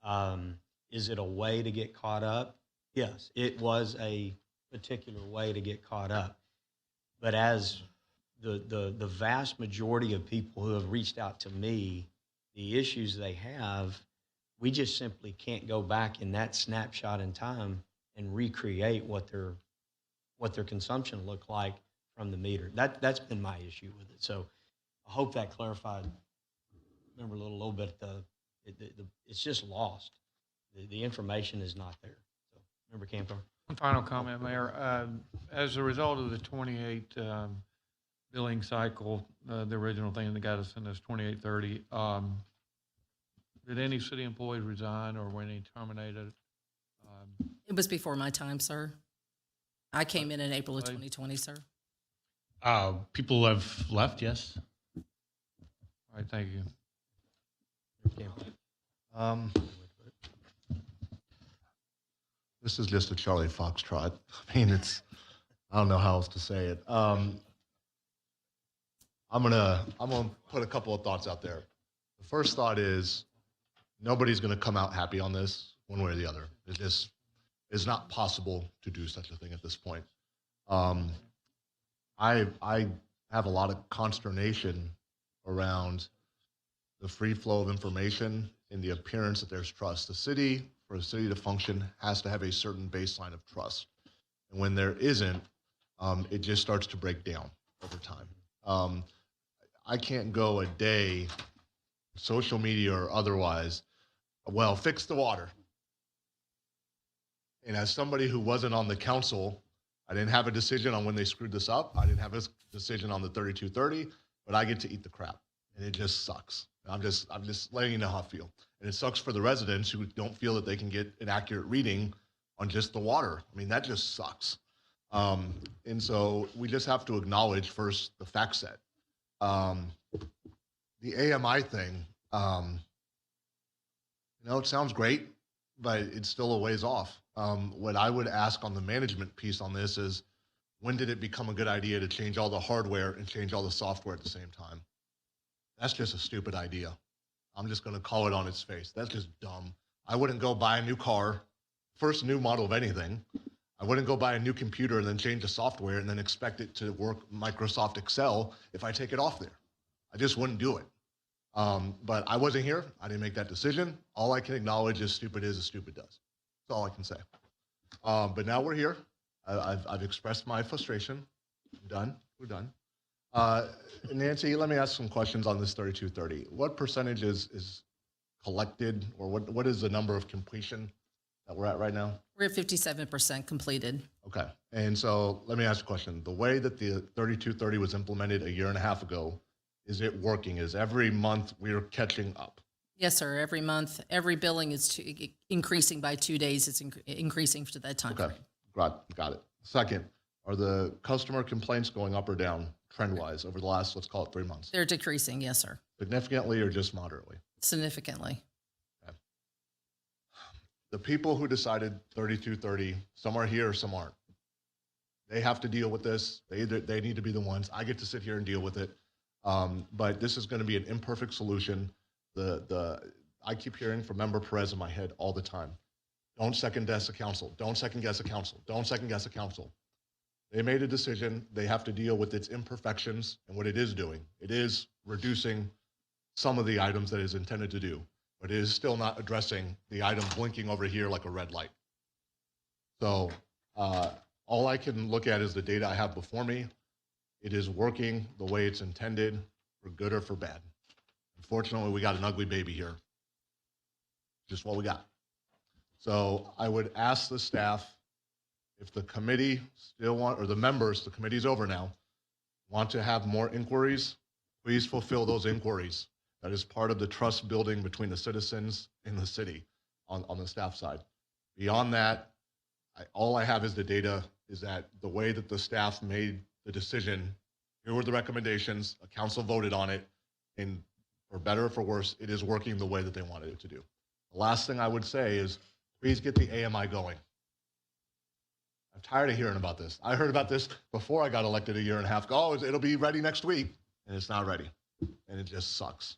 time. Is it a way to get caught up? Yes, it was a particular way to get caught up. But as the vast majority of people who have reached out to me, the issues they have, we just simply can't go back in that snapshot in time and recreate what their consumption looked like from the meter. That's been my issue with it. So I hope that clarified. Remember a little bit. It's just lost. The information is not there. So remember, Camper. One final comment, Mayor. As a result of the 28 billing cycle, the original thing that got us in this 2830, did any city employees resign or were any terminated? It was before my time, sir. I came in April of 2020, sir. People have left, yes. All right, thank you. This is just a Charlie Foxtrot. I mean, I don't know how else to say it. I'm gonna put a couple of thoughts out there. The first thought is, nobody's gonna come out happy on this one way or the other. It just is not possible to do such a thing at this point. I have a lot of consternation around the free flow of information and the appearance that there's trust. For a city to function, has to have a certain baseline of trust. And when there isn't, it just starts to break down over time. I can't go a day, social media or otherwise, well, fix the water. And as somebody who wasn't on the council, I didn't have a decision on when they screwed this up. I didn't have a decision on the 3230, but I get to eat the crap. And it just sucks. I'm just letting you know how I feel. And it sucks for the residents who don't feel that they can get an accurate reading on just the water. I mean, that just sucks. And so we just have to acknowledge first the fact set. The AMI thing, it sounds great, but it's still a ways off. What I would ask on the management piece on this is, when did it become a good idea to change all the hardware and change all the software at the same time? That's just a stupid idea. I'm just going to call it on its face. That's just dumb. I wouldn't go buy a new car, first new model of anything. I wouldn't go buy a new computer and then change the software and then expect it to work Microsoft Excel if I take it off there. I just wouldn't do it. But I wasn't here. I didn't make that decision. All I can acknowledge is stupid is as stupid does. That's all I can say. But now we're here. I've expressed my frustration. I'm done. We're done. Nancy, let me ask some questions on this 3230. What percentage is collected, or what is the number of completion that we're at right now? We're at 57% completed. Okay. And so let me ask a question. The way that the 3230 was implemented a year and a half ago, is it working? Is every month we're catching up? Yes, sir. Every month, every billing is increasing by 2 days. It's increasing to that time frame. Got it. Second, are the customer complaints going up or down trend-wise over the last, let's call it 3 months? They're decreasing, yes, sir. Significantly or just moderately? Significantly. The people who decided 3230, some are here, some aren't. They have to deal with this. They need to be the ones. I get to sit here and deal with it. But this is going to be an imperfect solution. I keep hearing from Member Perez in my head all the time. Don't second guess a council. Don't second guess a council. Don't second guess a council. They made a decision. They have to deal with its imperfections and what it is doing. It is reducing some of the items that it is intended to do, but it is still not addressing the item blinking over here like a red light. So all I can look at is the data I have before me. It is working the way it's intended, for good or for bad. Unfortunately, we got an ugly baby here. Just what we got. So I would ask the staff, if the committee still want, or the members, the committee's over now, want to have more inquiries, please fulfill those inquiries. That is part of the trust building between the citizens and the city on the staff side. Beyond that, all I have is the data, is that the way that the staff made the decision, here were the recommendations, a council voted on it, and for better or for worse, it is working the way that they wanted it to do. The last thing I would say is, please get the AMI going. I'm tired of hearing about this. I heard about this before I got elected a year and a half ago. Oh, it'll be ready next week, and it's not ready, and it just sucks.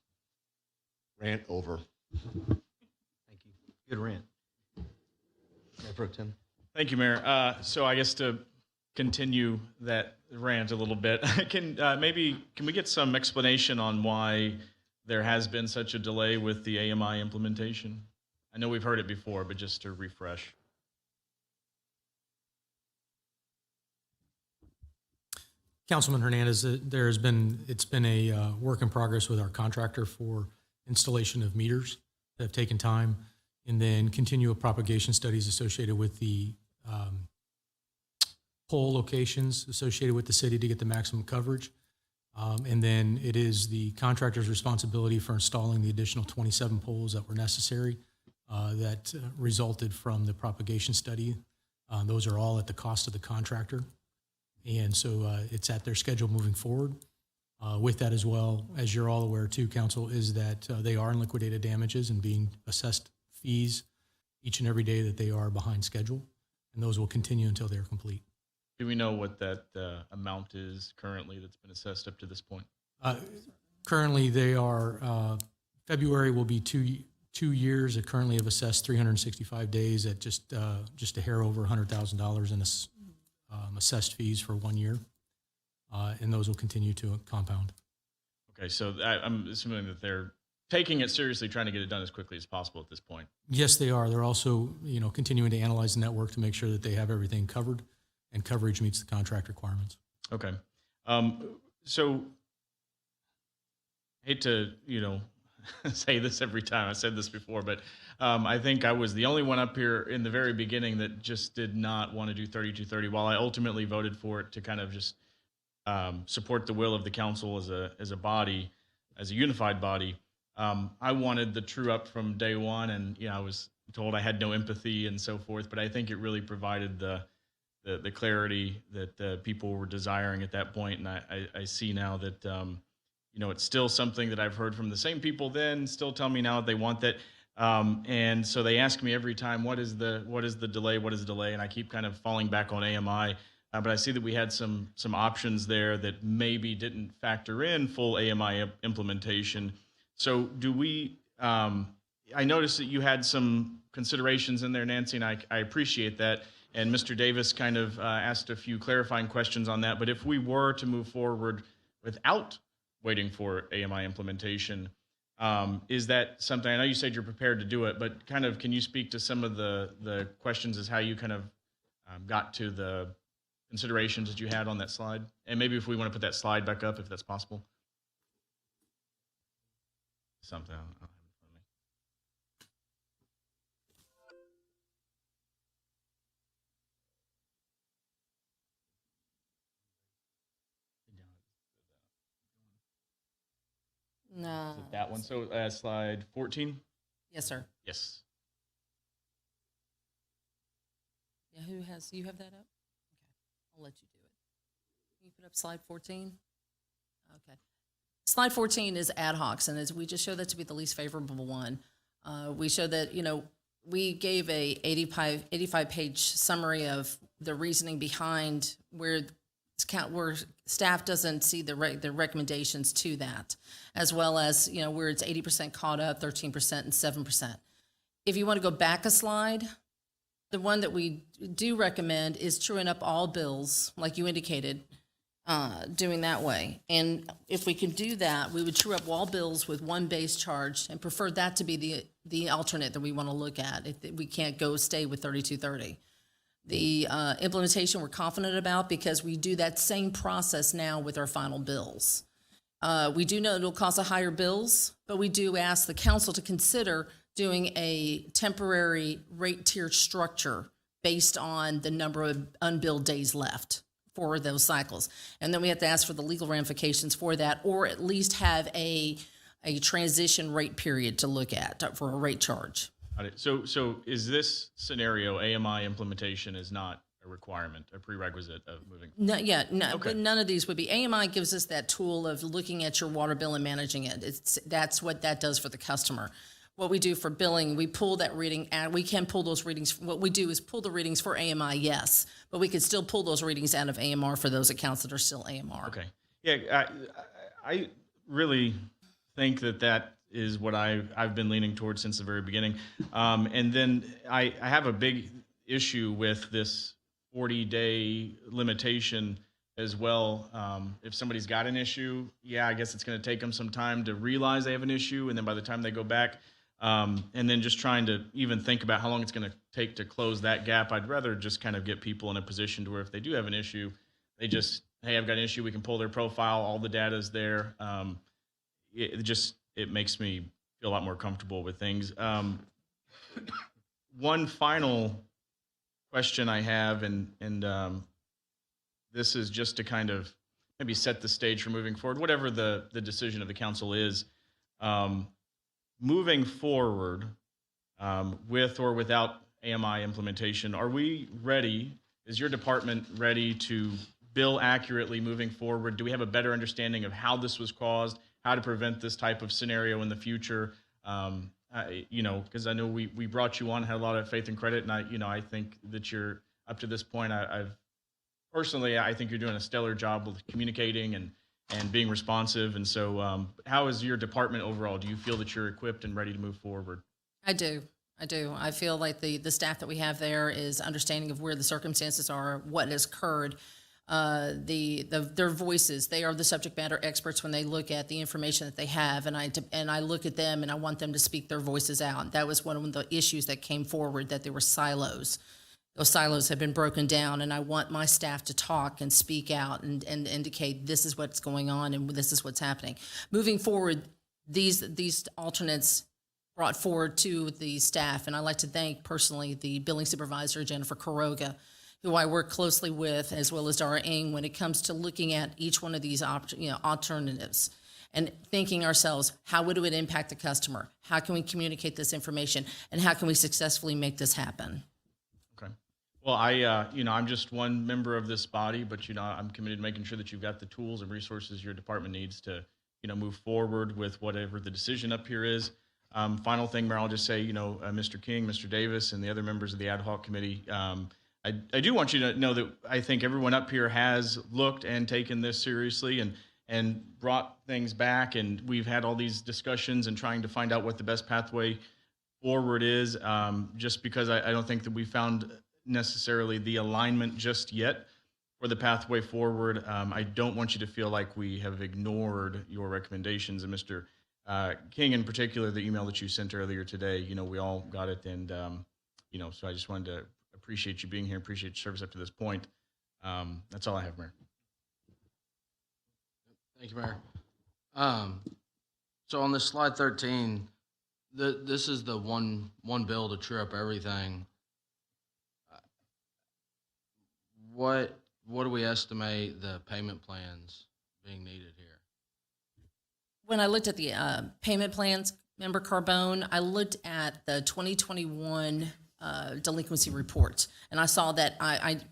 Rant over. Thank you. Good rant. Mayor Pro Tem. Thank you, Mayor. So I guess to continue that rant a little bit, can we get some explanation on why there has been such a delay with the AMI implementation? I know we've heard it before, but just to refresh. Councilman Hernandez, it's been a work in progress with our contractor for installation of meters that have taken time, and then continual propagation studies associated with the pole locations associated with the city to get the maximum coverage. And then it is the contractor's responsibility for installing the additional 27 poles that were necessary that resulted from the propagation study. Those are all at the cost of the contractor. And so it's at their schedule moving forward. With that as well, as you're all aware too, Council, is that they are in liquidated damages and being assessed fees each and every day that they are behind schedule. And those will continue until they're complete. Do we know what that amount is currently that's been assessed up to this point? Currently, they are, February will be 2 years. They currently have assessed 365 days at just a hair over $100,000 in assessed fees for 1 year. And those will continue to compound. Okay, so I'm assuming that they're taking it seriously, trying to get it done as quickly as possible at this point. Yes, they are. They're also, continuing to analyze the network to make sure that they have everything covered and coverage meets the contract requirements. Okay. So I hate to, say this every time. I said this before, but I think I was the only one up here in the very beginning that just did not want to do 3230, while I ultimately voted for it to kind of just support the will of the council as a body, as a unified body. I wanted the true up from day one, and I was told I had no empathy and so forth, but I think it really provided the clarity that people were desiring at that point. And I see now that, it's still something that I've heard from the same people then, still tell me now they want that. And so they ask me every time, what is the delay? And I keep kind of falling back on AMI. But I see that we had some options there that maybe didn't factor in full AMI implementation. So do we, I noticed that you had some considerations in there, Nancy, and I appreciate that. And Mr. Davis kind of asked a few clarifying questions on that. But if we were to move forward without waiting for AMI implementation, Is that something, I know you said you're prepared to do it, but kind of, can you speak to some of the questions as how you kind of got to the considerations that you had on that slide? And maybe if we want to put that slide back up, if that's possible. Something. I don't have it in front of me. No. Is it that one? So slide 14? Yes, sir. Yes. Yeah, you have that up? Okay, I'll let you do it. Can you put up slide 14? Okay. Slide 14 is ad hocs, and as we just show that to be the least favorable one. We show that, we gave a 85-page summary of the reasoning behind where staff doesn't see the recommendations to that, as well as, where it's 80% caught up, 13% and 7%. If you want to go back a slide, the one that we do recommend is truing up all bills, like you indicated, doing that way. And if we can do that, we would true up all bills with one base charge and prefer that to be the alternate that we want to look at if we can't stay with 3230. The implementation we're confident about because we do that same process now with our final bills. We do know it'll cost higher bills, but we do ask the council to consider doing a temporary rate tier structure based on the number of unbilled days left for those cycles. And then we have to ask for the legal ramifications for that, or at least have a transition rate period to look at for a rate charge. Got it. So is this scenario, AMI implementation is not a requirement, a prerequisite of moving? No, yeah, no, Okay. but none of these would be. AMI gives us that tool of looking at your water bill and managing it. That's what that does for the customer. What we do for billing, we pull that reading out. We can pull those readings. What we do is pull the readings for AMI, yes, but we can still pull those readings out of AMR for those accounts that are still AMR. Okay. Yeah, I really think that is what I've been leaning towards since the very beginning. And then I have a big issue with this 40-day limitation as well. If somebody's got an issue, I guess it's going to take them some time to realize they have an issue, and then by the time they go back, and then just trying to even think about how long it's going to take to close that gap, I'd rather just kind of get people in a position to where if they do have an issue, they just, hey, I've got an issue, we can pull their profile, all the data's there. It makes me feel a lot more comfortable with things. One final question I have, and this is just to kind of maybe set the stage for moving forward, whatever the decision of the council is. Moving forward, with or without AMI implementation, are we ready? Is your department ready to bill accurately moving forward? Do we have a better understanding of how this was caused, how to prevent this type of scenario in the future? Because I know we brought you on, had a lot of faith and credit, and I think that you're up to this point. I think you're doing a stellar job with communicating and being responsive. And so how is your department overall? Do you feel that you're equipped and ready to move forward? I do. I feel like the staff that we have there is understanding of where the circumstances are, what has occurred. Their voices, they are the subject matter experts when they look at the information that they have, and I look at them and I want them to speak their voices out. That was one of the issues that came forward, that there were silos. Those silos have been broken down, and I want my staff to talk and speak out and indicate this is what's going on and this is what's happening. Moving forward, these alternates brought forward to the staff, and I'd like to thank personally the billing supervisor, Jennifer Kuroga, who I work closely with, as well as Dara Ng, when it comes to looking at each one of these alternatives and thinking ourselves, how would it impact the customer? How can we communicate this information? And how can we successfully make this happen? Okay. Well, I'm just one member of this body, but, I'm committed to making sure that you've got the tools and resources your department needs to, move forward with whatever the decision up here is. Final thing, Mayor, I'll just say, Mr. King, Mr. Davis, and the other members of the ad hoc committee, I do want you to know that I think everyone up here has looked and taken this seriously and brought things back, and we've had all these discussions and trying to find out what the best pathway forward is, just because I don't think that we found necessarily the alignment just yet for the pathway forward. I don't want you to feel like we have ignored your recommendations, and Mr. King, in particular, the email that you sent earlier today, we all got it. And, so I just wanted to appreciate you being here, appreciate your service up to this point. That's all I have, Mayor. Thank you, Mayor. So on this slide 13, this is the one bill to true up everything. What do we estimate the payment plans being needed here? When I looked at the payment plans, Member Carbone, I looked at the 2021 delinquency report, and I saw that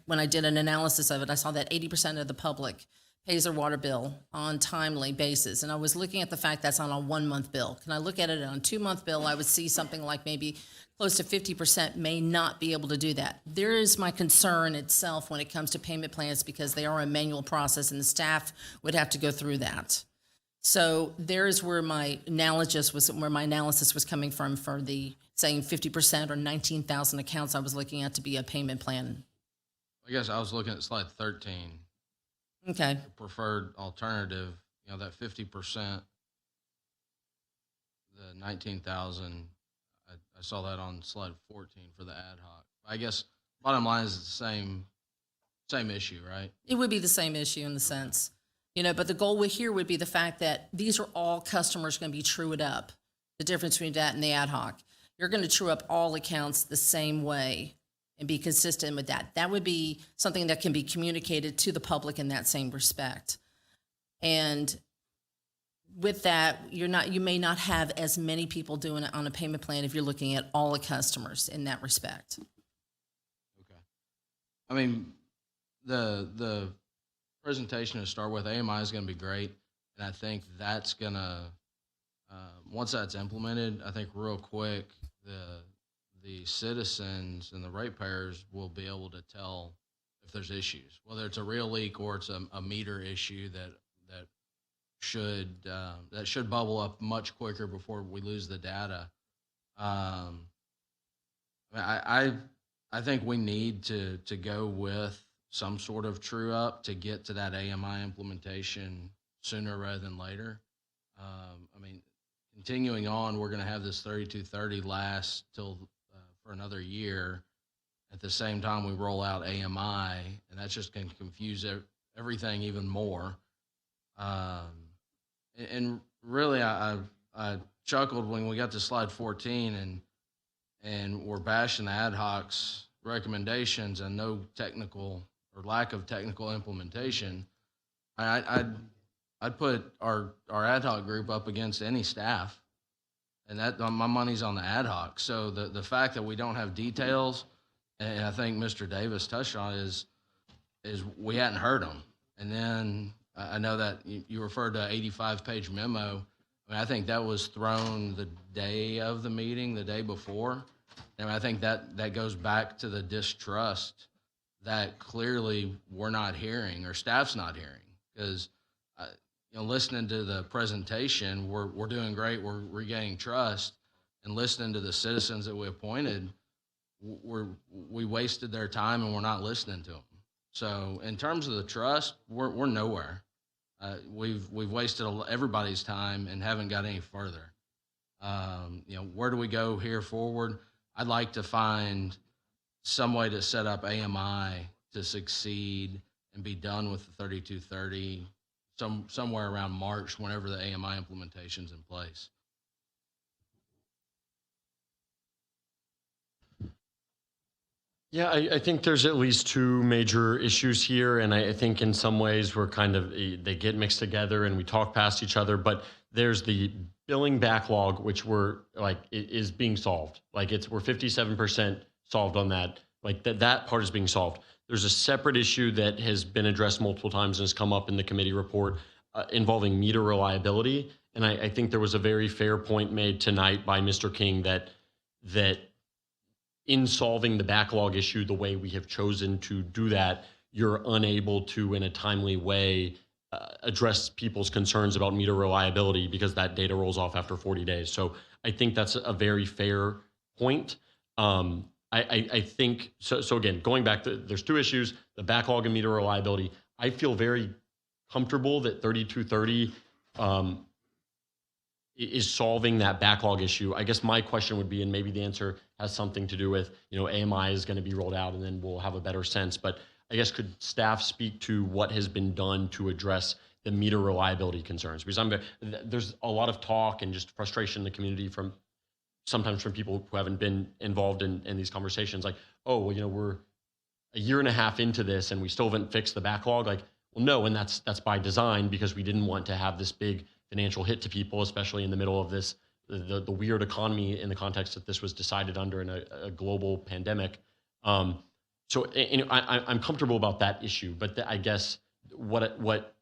when I did an analysis of it, I saw that 80% of the public pays their water bill on timely basis. And I was looking at the fact that's on a 1-month bill. Can I look at it on a 2-month bill? I would see something like maybe close to 50% may not be able to do that. There is my concern itself when it comes to payment plans because they are a manual process and the staff would have to go through that. So there is where my analysis was coming from for the saying 50% or 19,000 accounts I was looking at to be a payment plan. I guess I was looking at slide 13. Okay. The preferred alternative, that 50%, the 19,000, I saw that on slide 14 for the ad hoc. I guess bottom line is it's the same issue, right? It would be the same issue in the sense, but the goal here would be the fact that these are all customers going to be trued up. The difference between that and the ad hoc. You're going to true up all accounts the same way and be consistent with that. That would be something that can be communicated to the public in that same respect. And with that, you may not have as many people doing it on a payment plan if you're looking at all the customers in that respect. Okay. I mean, the presentation to start with, AMI is going to be great. And I think that's going to, once that's implemented, I think real quick, the citizens and the ratepayers will be able to tell if there's issues, whether it's a real leak or it's a meter issue that should bubble up much quicker before we lose the data. I think we need to go with some sort of true up to get to that AMI implementation sooner rather than later. Continuing on, we're going to have this 3230 last till for another year. At the same time, we roll out AMI, and that's just going to confuse everything even more. And really, I chuckled when we got to slide 14, and we're bashing the ad hoc's recommendations and no technical or lack of technical implementation. I'd put our ad hoc group up against any staff, and that my money's on the ad hoc. So the fact that we don't have details, and I think Mr. Davis touched on it, is we hadn't heard them. And then I know that you referred to an 85-page memo. I think that was thrown the day of the meeting, the day before. And I think that goes back to the distrust that clearly we're not hearing or staff's not hearing, because listening to the presentation, we're doing great. We're regaining trust, and listening to the citizens that we appointed, we wasted their time and we're not listening to them. So in terms of the trust, we're nowhere. We've wasted everybody's time and haven't got any further. Where do we go here forward? I'd like to find some way to set up AMI to succeed and be done with the 3230 somewhere around March, whenever the AMI implementation's in place. Yeah, I think there's at least two major issues here, and I think in some ways they get mixed together and we talk past each other, but there's the billing backlog, which is being solved. We're 57% solved on that. That part is being solved. There's a separate issue that has been addressed multiple times and has come up in the committee report involving meter reliability. And I think there was a very fair point made tonight by Mr. King that in solving the backlog issue, the way we have chosen to do that, you're unable to, in a timely way, address people's concerns about meter reliability because that data rolls off after 40 days. So I think that's a very fair point. I think, so again, going back to, there's two issues, the backlog and meter reliability. I feel very comfortable that 3230 is solving that backlog issue. I guess my question would be, and maybe the answer has something to do with, AMI is going to be rolled out and then we'll have a better sense. But I guess could staff speak to what has been done to address the meter reliability concerns? Because there's a lot of talk and just frustration in the community sometimes from people who haven't been involved in these conversations, like, oh, well, we're a year and a half into this and we still haven't fixed the backlog. Like, well, no, and that's by design, because we didn't want to have this big financial hit to people, especially in the middle of this, the weird economy in the context that this was decided under in a global pandemic. So I'm comfortable about that issue, but I guess what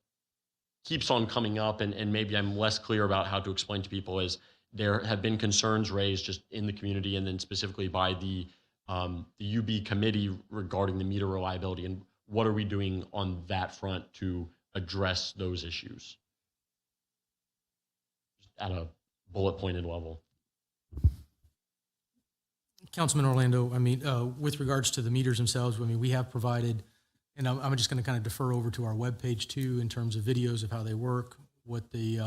keeps on coming up, and maybe I'm less clear about how to explain to people, is there have been concerns raised just in the community and then specifically by the UB committee regarding the meter reliability, and what are we doing on that front to address those issues just at a bullet pointed level? Councilman Orlando, with regards to the meters themselves, we have provided, and I'm just going to kind of defer over to our webpage too, in terms of videos of how they work, what the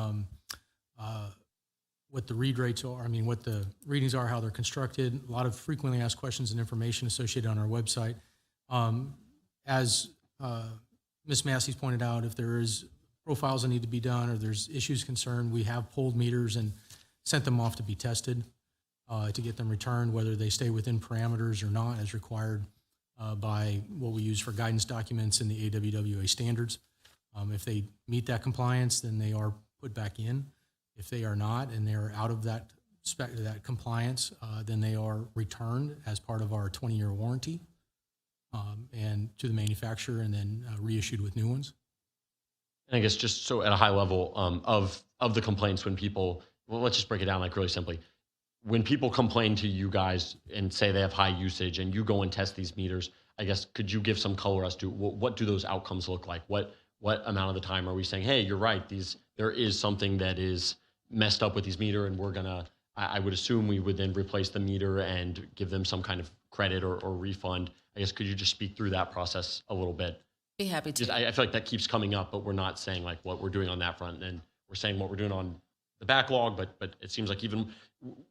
read rates are, what the readings are, how they're constructed, a lot of frequently asked questions and information associated on our website. As Ms. Massey's pointed out, if there is profiles that need to be done or there's issues concerned, we have pulled meters and sent them off to be tested to get them returned, whether they stay within parameters or not, as required by what we use for guidance documents in the AWWA standards. If they meet that compliance, then they are put back in. If they are not and they're out of that compliance, then they are returned as part of our 20-year warranty and to the manufacturer, and then reissued with new ones. And I guess just so at a high level of the complaints, when people, well, let's just break it down like really simply. When people complain to you guys and say they have high usage and you go and test these meters, I guess, could you give some color as to what do those outcomes look like? What amount of the time are we saying, hey, you're right, there is something that is messed up with these meter, and we're gonna, I would assume we would then replace the meter and give them some kind of credit or refund. I guess, could you just speak through that process a little bit? Be happy to. I feel like that keeps coming up, but we're not saying like what we're doing on that front, and we're saying what we're doing on the backlog, but it seems like even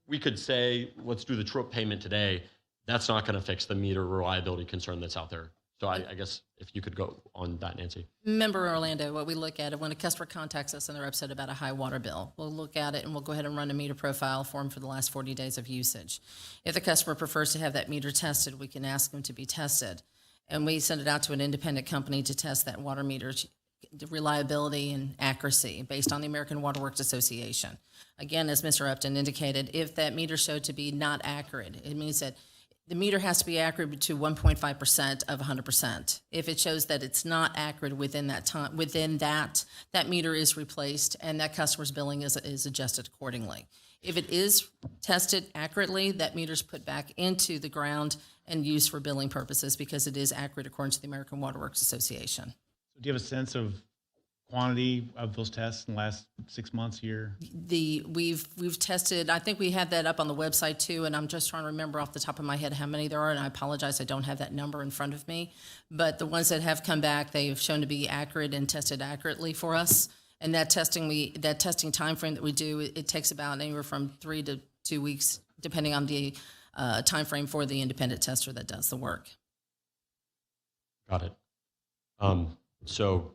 we could say, let's do the true-up payment today. That's not gonna fix the meter reliability concern that's out there. So I guess if you could go on that, Nancy. Remember, Orlando, what we look at when a customer contacts us and they're upset about a high water bill, we'll look at it and we'll go ahead and run a meter profile for them for the last 40 days of usage. If the customer prefers to have that meter tested, we can ask them to be tested. And we send it out to an independent company to test that water meter's reliability and accuracy based on the American Water Works Association. Again, as Mr. Upton indicated, if that meter showed to be not accurate, it means that the meter has to be accurate to 1.5% of 100%. If it shows that it's not accurate within that time, that meter is replaced and that customer's billing is adjusted accordingly. If it is tested accurately, that meter's put back into the ground and used for billing purposes because it is accurate according to the American Water Works Association. So do you have a sense of quantity of those tests in the last 6 months, year? We've tested, I think we have that up on the website too, and I'm just trying to remember off the top of my head how many there are, and I apologize, I don't have that number in front of me. But the ones that have come back, they have shown to be accurate and tested accurately for us. And that testing time frame that we do, it takes about anywhere from 3 to 2 weeks, depending on the time frame for the independent tester that does the work. Got it. So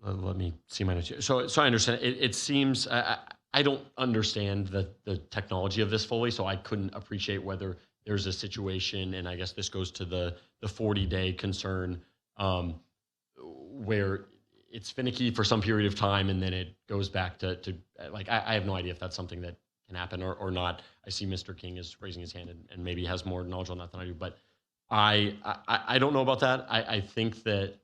let me see my notes here. So I understand. It seems I don't understand the technology of this fully, so I couldn't appreciate whether there's a situation, and I guess this goes to the 40-day concern, where it's finicky for some period of time and then it goes back to like, I have no idea if that's something that can happen or not. I see Mr. King is raising his hand and maybe has more knowledge on that than I do, but I don't know about that. I think that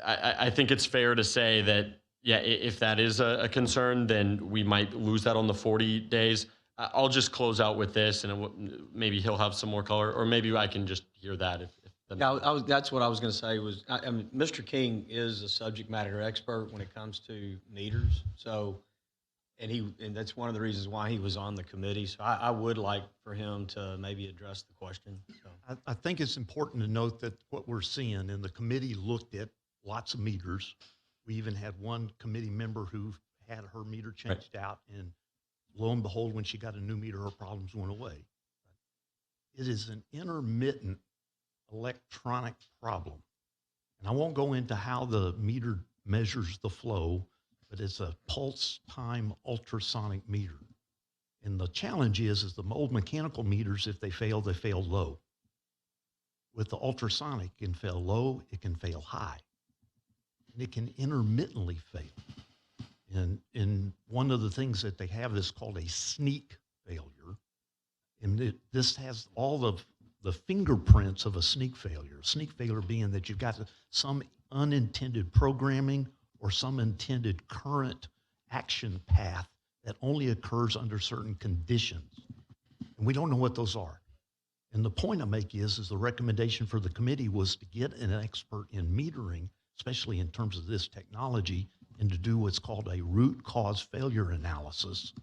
I think it's fair to say that, yeah, if that is a concern, then we might lose that on the 40 days. I'll just close out with this, and maybe he'll have some more color, or maybe I can just hear that. That's what I was going to say. I mean, Mr. King is a subject matter expert when it comes to meters. So, and that's one of the reasons why he was on the committee. So I would like for him to maybe address the question. So. I think it's important to note that what we're seeing, and the committee looked at lots of meters. We even had one committee member who had her meter changed out, and lo and behold, when she got a new meter, her problems went away. It is an intermittent electronic problem. And I won't go into how the meter measures the flow, but it's a pulse time ultrasonic meter. And the challenge is the old mechanical meters, if they fail low. With the ultrasonic, it can fail low, it can fail high. And it can intermittently fail. And one of the things that they have is called a sneak failure. And this has all of the fingerprints of a sneak failure. Sneak failure being that you've got some unintended programming or some intended current action path that only occurs under certain conditions. And we don't know what those are. And the point I make is the recommendation for the committee was to get an expert in metering, especially in terms of this technology, and to do what's called a root cause failure analysis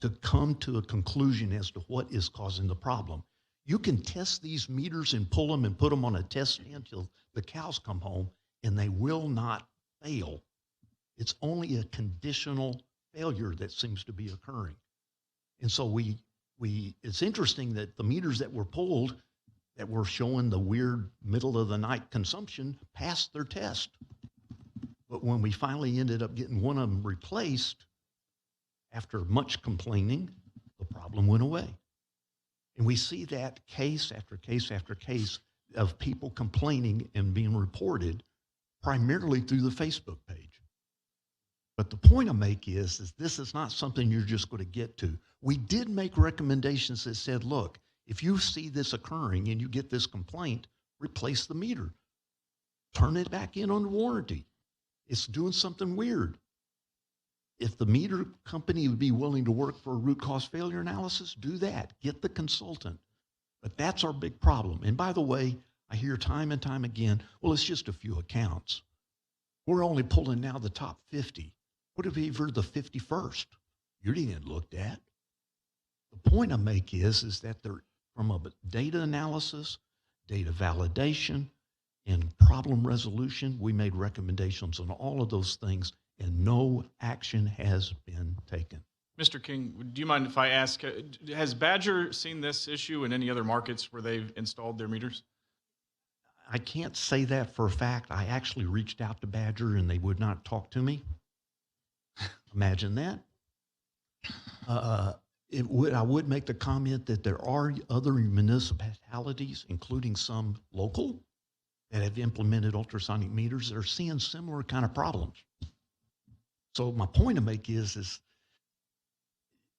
to come to a conclusion as to what is causing the problem. You can test these meters and pull them and put them on a test stand until the cows come home, and they will not fail. It's only a conditional failure that seems to be occurring. And so it's interesting that the meters that were pulled that were showing the weird middle of the night consumption passed their test. But when we finally ended up getting one of them replaced, after much complaining, the problem went away. And we see that case after case after case of people complaining and being reported primarily through the Facebook page. But the point I make is this is not something you're just going to get to. We did make recommendations that said, look, if you see this occurring and you get this complaint, replace the meter. Turn it back in under warranty. It's doing something weird. If the meter company would be willing to work for a root cause failure analysis, do that. Get the consultant. But that's our big problem. And by the way, I hear time and time again, well, it's just a few accounts. We're only pulling now the top 50. What if you've heard the 51st? You didn't look at. The point I make is that there, from a data analysis, data validation, and problem resolution, we made recommendations on all of those things, and no action has been taken. Mr. King, do you mind if I ask, has Badger seen this issue in any other markets where they've installed their meters? I can't say that for a fact. I actually reached out to Badger and they would not talk to me. Imagine that. I would make the comment that there are other municipalities, including some local, that have implemented ultrasonic meters that are seeing similar kind of problems. So my point to make is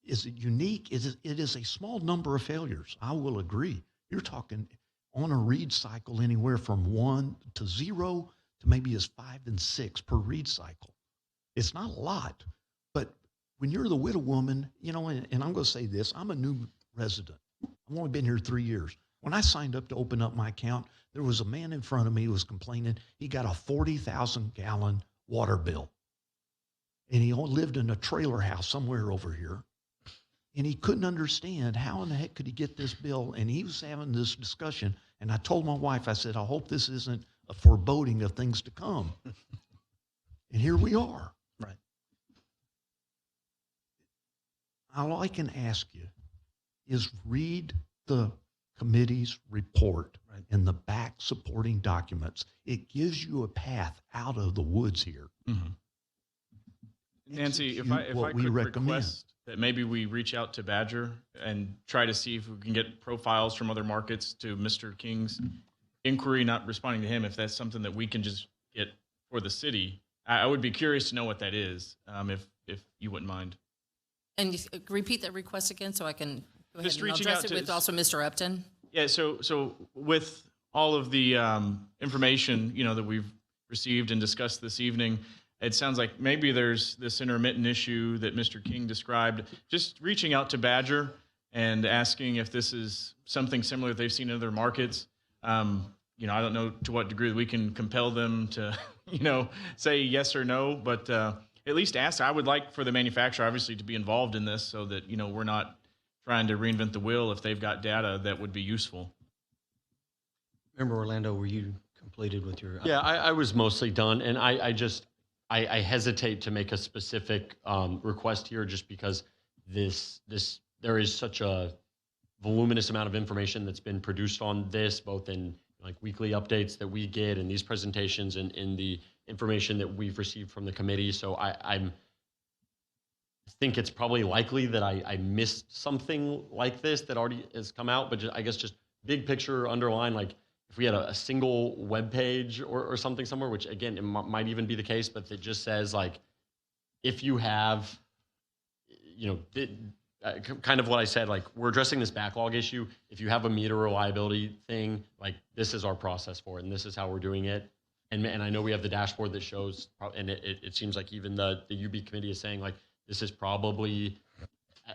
it unique? It is a small number of failures. I will agree. You're talking on a read cycle anywhere from 1 to 0 to maybe as 5 and 6 per read cycle. It's not a lot, but when you're the widow woman, you know, and I'm going to say this, I'm a new resident. I've only been here 3 years. When I signed up to open up my account, there was a man in front of me who was complaining. He got a 40,000-gallon water bill. And he lived in a trailer house somewhere over here. And he couldn't understand how in the heck could he get this bill. And he was having this discussion. And I told my wife, I said, I hope this isn't a foreboding of things to come. And here we are. Right. All I can ask you is read the committee's report and the back supporting documents. It gives you a path out of the woods here. Mm-hmm. Nancy, if I could request that maybe we reach out to Badger and try to see if we can get profiles from other markets to Mr. King's inquiry, not responding to him, if that's something that we can just get for the city. I would be curious to know what that is, if you wouldn't mind. And you repeat that request again so I can go ahead Just and reaching address out it to- with also Mr. Upton. Yeah, so with all of the information, you know, that we've received and discussed this evening, it sounds like maybe there's this intermittent issue that Mr. King described. Just reaching out to Badger and asking if this is something similar that they've seen in other markets. You know, I don't know to what degree we can compel them to, you know, say yes or no, but at least ask. I would like for the manufacturer, obviously, to be involved in this so that, you know, we're not trying to reinvent the wheel if they've got data that would be useful. Remember, Orlando, were you completed with your? Yeah, I was mostly done, and I hesitate to make a specific request here just because there is such a voluminous amount of information that's been produced on this, both in like weekly updates that we get and these presentations and in the information that we've received from the committee. So I think it's probably likely that I missed something like this that already has come out, but I guess just big picture underline, like if we had a single web page or something somewhere, which again, it might even be the case, but it just says like, if you have, kind of what I said, like we're addressing this backlog issue. If you have a meter reliability thing, like this is our process for it, and this is how we're doing it. And I know we have the dashboard that shows, and it seems like even the UB committee is saying like, this is probably,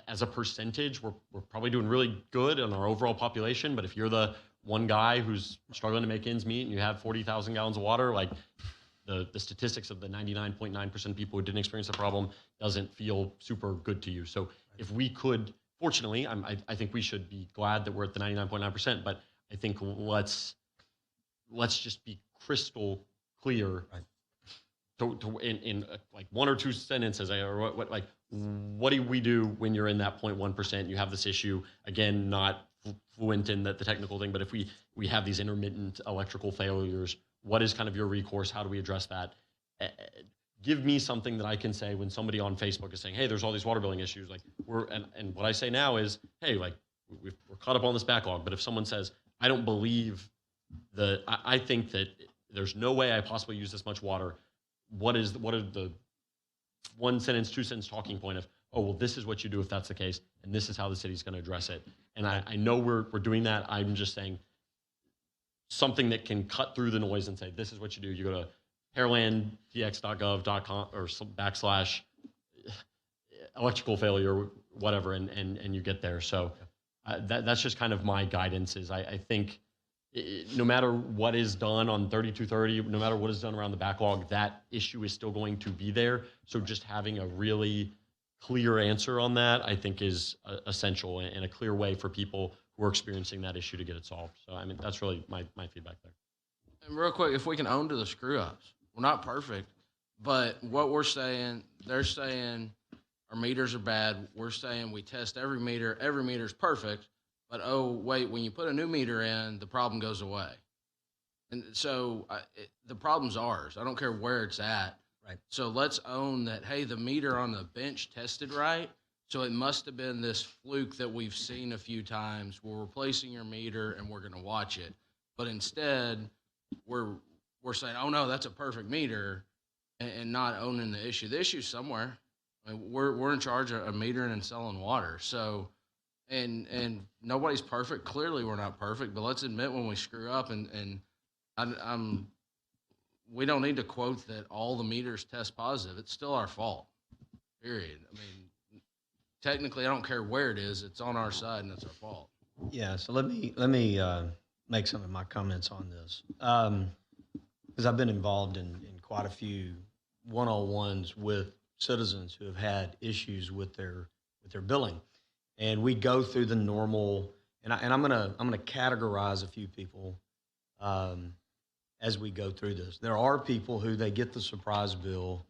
as a percentage, we're probably doing really good on our overall population. But if you're the one guy who's struggling to make ends meet and you have 40,000 gallons of water, like the statistics of the 99.9% people who didn't experience the problem doesn't feel super good to you. So if we could, fortunately, I think we should be glad that we're at the 99.9%, but I think let's just be crystal clear in like one or two sentences, what do we do when you're in that 0.1%? You have this issue, again, not fluent in the technical thing, but if we have these intermittent electrical failures, what is kind of your recourse? How do we address that? Give me something that I can say when somebody on Facebook is saying, hey, there's all these water billing issues. Like and what I say now is, hey, like we're caught up on this backlog. But if someone says, I don't believe I think that there's no way I possibly use this much water. What are the one sentence, two sentence talking point of, oh, well, this is what you do if that's the case, and this is how the city's going to address it. And I know we're doing that. I'm just saying something that can cut through the noise and say, this is what you do. You go to pearlandtx.gov.com or / electrical failure, whatever, and you get there. So that's just kind of my guidance is I think no matter what is done on 3230, no matter what is done around the backlog, that issue is still going to be there. So just having a really clear answer on that, I think, is essential and a clear way for people who are experiencing that issue to get it solved. So, I mean, that's really my feedback there. And real quick, if we can own to the screw-ups, we're not perfect, but what we're saying, they're saying our meters are bad. We're saying we test every meter's perfect. But, oh, wait, when you put a new meter in, the problem goes away. And so the problem's ours. I don't care where it's at. Right. So let's own that, hey, the meter on the bench tested right. So it must have been this fluke that we've seen a few times. We're replacing your meter and we're going to watch it. But instead, we're saying, oh, no, that's a perfect meter and not owning the issue. The issue's somewhere. I mean, we're in charge of metering and selling water. So... And nobody's perfect. Clearly, we're not perfect. But let's admit when we screw up, and we don't need to quote that all the meters test positive. It's still our fault. Period. I mean, technically, I don't care where it is. It's on our side, and it's our fault. Yeah. So let me make some of my comments on this because I've been involved in quite a few one-on-ones with citizens who have had issues with their billing. And we go through the normal, and I'm gonna categorize a few people as we go through this. There are people who they get the surprise bill,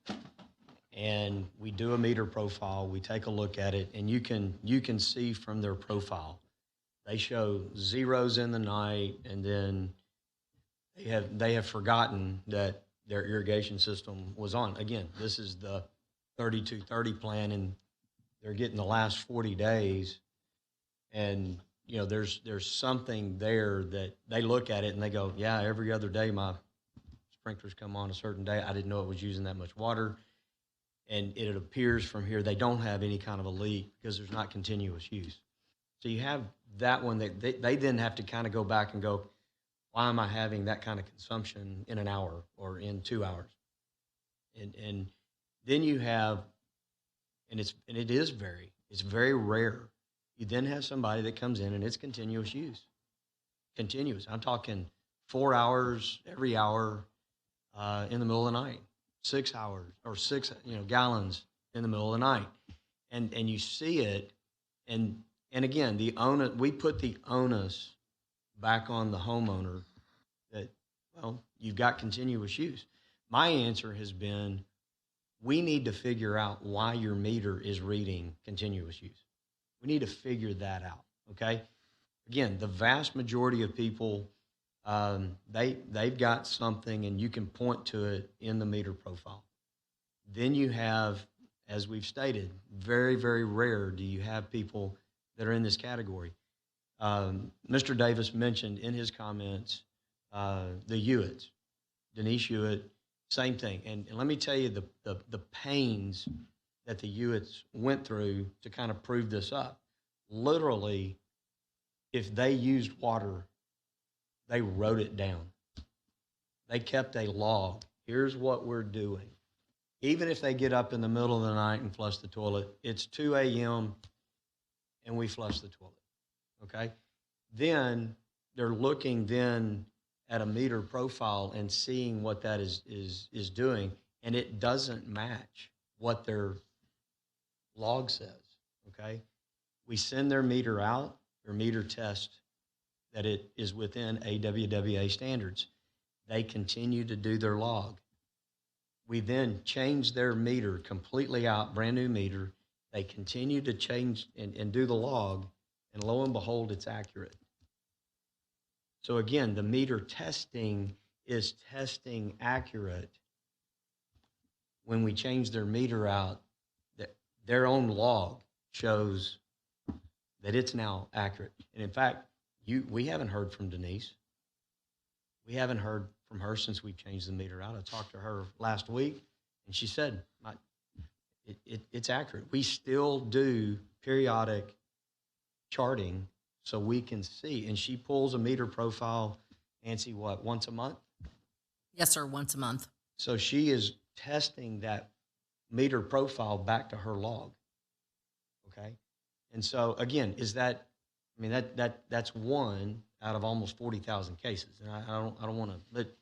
and we do a meter profile. We take a look at it, and you can see from their profile, they show zeros in the night, and then they have forgotten that their irrigation system was on. Again, this is the 3230 plan, and they're getting the last 40 days, and there's something there that they look at it and they go, yeah, every other day my sprinklers come on a certain day. I didn't know it was using that much water, and it appears from here they don't have any kind of a leak because there's not continuous use. So you have that one that they then have to kind of go back and go, why am I having that kind of consumption in an hour or in 2 hours? And then you have. And it's very rare. You then have somebody that comes in and it's continuous use. Continuous. I'm talking 4 hours every hour in the middle of the night, 6 hours or 6 gallons in the middle of the night, and you see it, and again we put the onus back on the homeowner that Well, you've got continuous use. My answer has been, we need to figure out why your meter is reading continuous use. We need to figure that out, okay? Again, the vast majority of people, they've got something and you can point to it in the meter profile. Then you have, as we've stated, very, very rare do you have people that are in this category. Mr. Davis mentioned in his comments the Hewitts, Denise Hewitt, same thing. And let me tell you the pains that the Hewitts went through to kind of prove this up. Literally, if they used water, they wrote it down. They kept a log. Here's what we're doing. Even if they get up in the middle of the night and flush the toilet, it's 2 a.m. and we flush the toilet, okay? Then they're looking then at a meter profile and seeing what that is doing, and it doesn't match what their log says, okay? We send their meter out, their meter test that it is within AWWA standards. They continue to do their log. We then change their meter completely out, brand new meter. They continue to change and do the log, and lo and behold, it's accurate. So again, the meter testing is testing accurate. When we change their meter out, their own log shows that it's now accurate. And in fact, we haven't heard from Denise. We haven't heard from her since we've changed the meter out. I talked to her last week, and she said, it's accurate. We still do periodic charting so we can see. And she pulls a meter profile, Nancy, what, once a month? Yes, sir, once a month. So she is testing that meter profile back to her log, okay? And so, again, that's one out of almost 40,000 cases. And I don't want to, but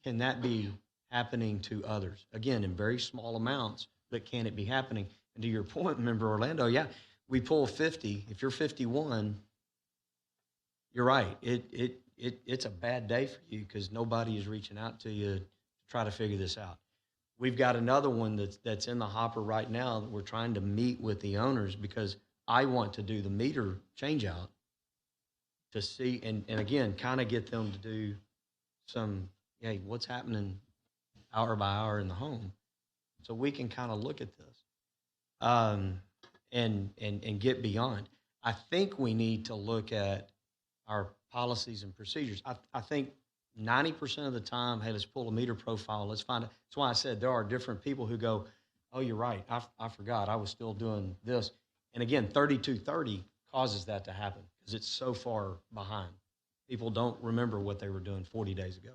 can that be happening to others? Again, in very small amounts, but can it be happening? And to your point, member Orlando, yeah, we pull 50. If you're 51, you're right. It's a bad day for you because nobody is reaching out to you to try to figure this out. We've got another one that's in the hopper right now that we're trying to meet with the owners because I want to do the meter change out to see, and again, kind of get them to do some, hey, what's happening hour by hour in the home, so we can kind of look at this and get beyond. I think we need to look at our policies and procedures. I think 90% of the time, hey, let's pull a meter profile, let's find it. That's why I said there are different people who go, oh, you're right, I forgot, I was still doing this. And again, 3230 causes that to happen because it's so far behind. People don't remember what they were doing 40 days ago.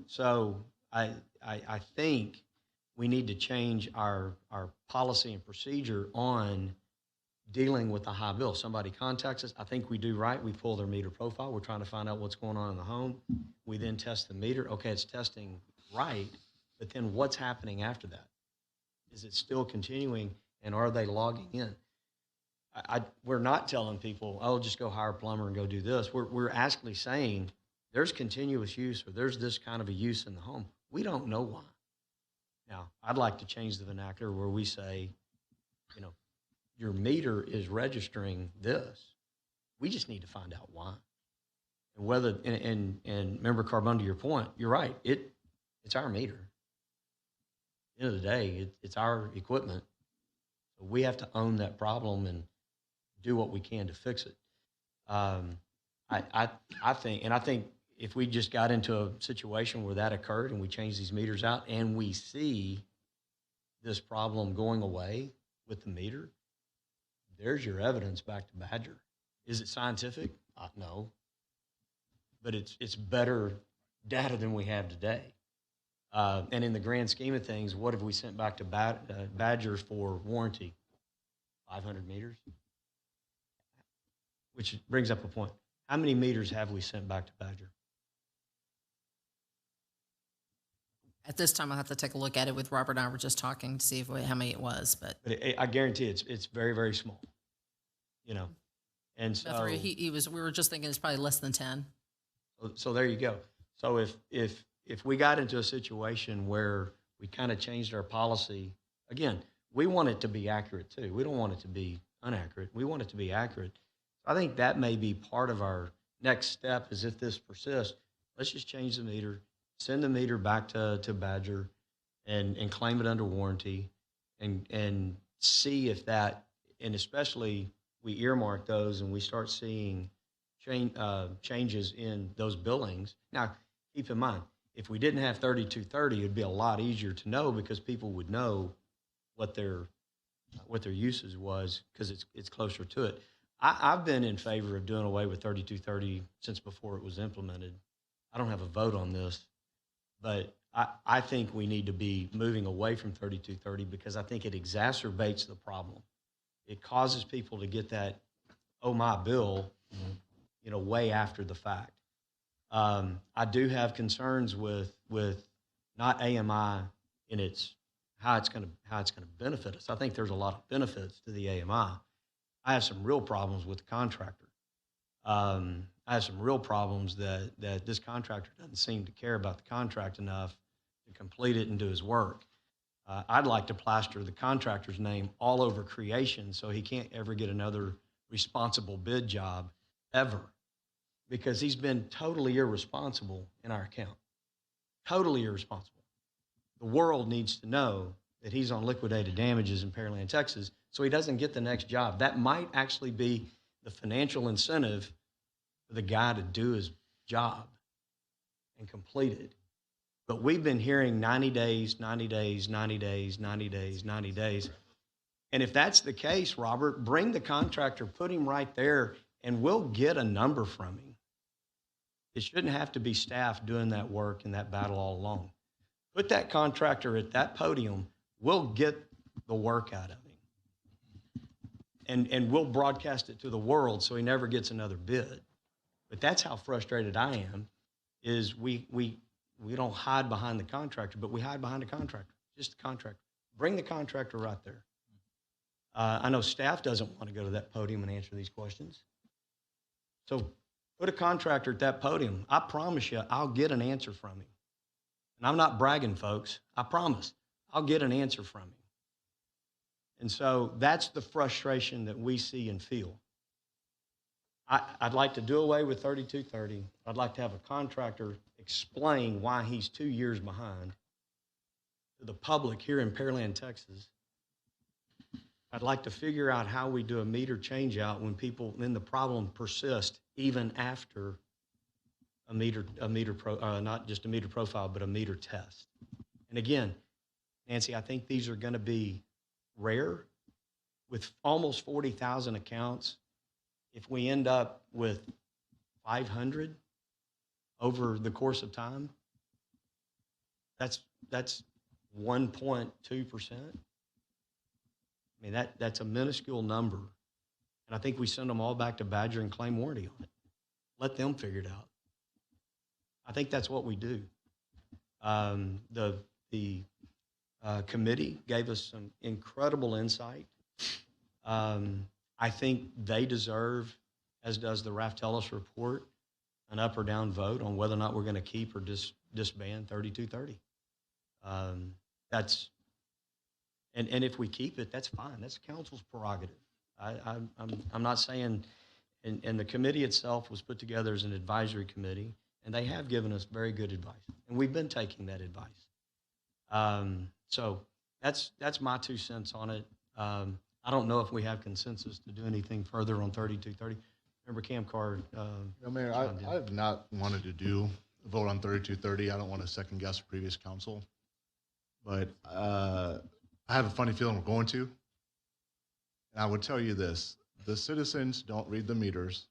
So I think we need to change our policy and procedure on dealing with the high bill. Somebody contacts us, I think we do right. We pull their meter profile. We're trying to find out what's going on in the home. We then test the meter. Okay, it's testing right, but then what's happening after that? Is it still continuing, and are they logging in? We're not telling people, oh, just go hire a plumber and go do this. We're actually saying there's continuous use or there's this kind of a use in the home. We don't know why. Now, I'd like to change the vernacular where we say, your meter is registering this. We just need to find out why. And whether, and Member Carbone, to your point, you're right. It's our meter. At the end of the day, it's our equipment. So we have to own that problem and do what we can to fix it. I think if we just got into a situation where that occurred and we changed these meters out and we see this problem going away with the meter, there's your evidence back to Badger. Is it scientific? No. But it's better data than we have today. And in the grand scheme of things, what have we sent back to Badger for warranty? 500 meters? Which brings up a point. How many meters have we sent back to Badger? At this time, I'll have to take a look at it with Robert and I were just talking to see how many it was. But I guarantee it's very, very small. And so we were just thinking it's probably less than 10. So there you go. So if we got into a situation where we kind of changed our policy, again, we want it to be accurate too. We don't want it to be inaccurate. We want it to be accurate. I think that may be part of our next step is if this persists, let's just change the meter, send the meter back to Badger and claim it under warranty and see if that, and especially we earmark those and we start seeing changes in those billings. Now, keep in mind, if we didn't have 3230, it'd be a lot easier to know because people would know what their usage was because it's closer to it. I've been in favor of doing away with 3230 since before it was implemented. I don't have a vote on this, but I think we need to be moving away from 3230 because I think it exacerbates the problem. It causes people to get that, oh my bill, way after the fact. I do have concerns with not AMI in its how it's going to benefit us. I think there's a lot of benefits to the AMI. I have some real problems with the contractor. I have some real problems that this contractor doesn't seem to care about the contract enough to complete it and do his work. I'd like to plaster the contractor's name all over creation so he can't ever get another responsible bid job ever because he's been totally irresponsible in our account. Totally irresponsible. The world needs to know that he's on liquidated damages in Pearland, Texas, so he doesn't get the next job. That might actually be the financial incentive for the guy to do his job and complete it. But we've been hearing 90 days, 90 days, 90 days, 90 days, 90 days. And if that's the case, Robert, bring the contractor, put him right there, and we'll get a number from him. It shouldn't have to be staff doing that work and that battle all along. Put that contractor at that podium, we'll get the work out of him. And we'll broadcast it to the world so he never gets another bid. But that's how frustrated I am, is we don't hide behind the contractor, but we hide behind the contractor, just the contractor. Bring the contractor right there. I know staff doesn't want to go to that podium and answer these questions. So put a contractor at that podium. I promise you, I'll get an answer from him. And I'm not bragging, folks. I promise. I'll get an answer from him. And so that's the frustration that we see and feel. I'd like to do away with 3230. I'd like to have a contractor explain why he's 2 years behind to the public here in Pearland, Texas. I'd like to figure out how we do a meter change out when the problem persists even after not just a meter profile, but a meter test. And again, Nancy, I think these are going to be rare with almost 40,000 accounts. If we end up with 500 over the course of time, that's 1.2%. I mean, that's a minuscule number. And I think we send them all back to Badger and claim warranty on it. Let them figure it out. I think that's what we do. The committee gave us some incredible insight. I think they deserve, as does the Raftelis report, an up or down vote on whether or not we're going to keep or disband 3230. And if we keep it, that's fine. That's council's prerogative. I'm not saying, and the committee itself was put together as an advisory committee, and they have given us very good advice, and we've been taking that advice. So that's my 2 cents on it. I don't know if we have consensus to do anything further on 3230. Remember, Cam Card. Mayor, I have not wanted to do a vote on 3230. I don't want to second guess previous council, but I have a funny feeling we're going to. And I would tell you this: the citizens don't read the meters.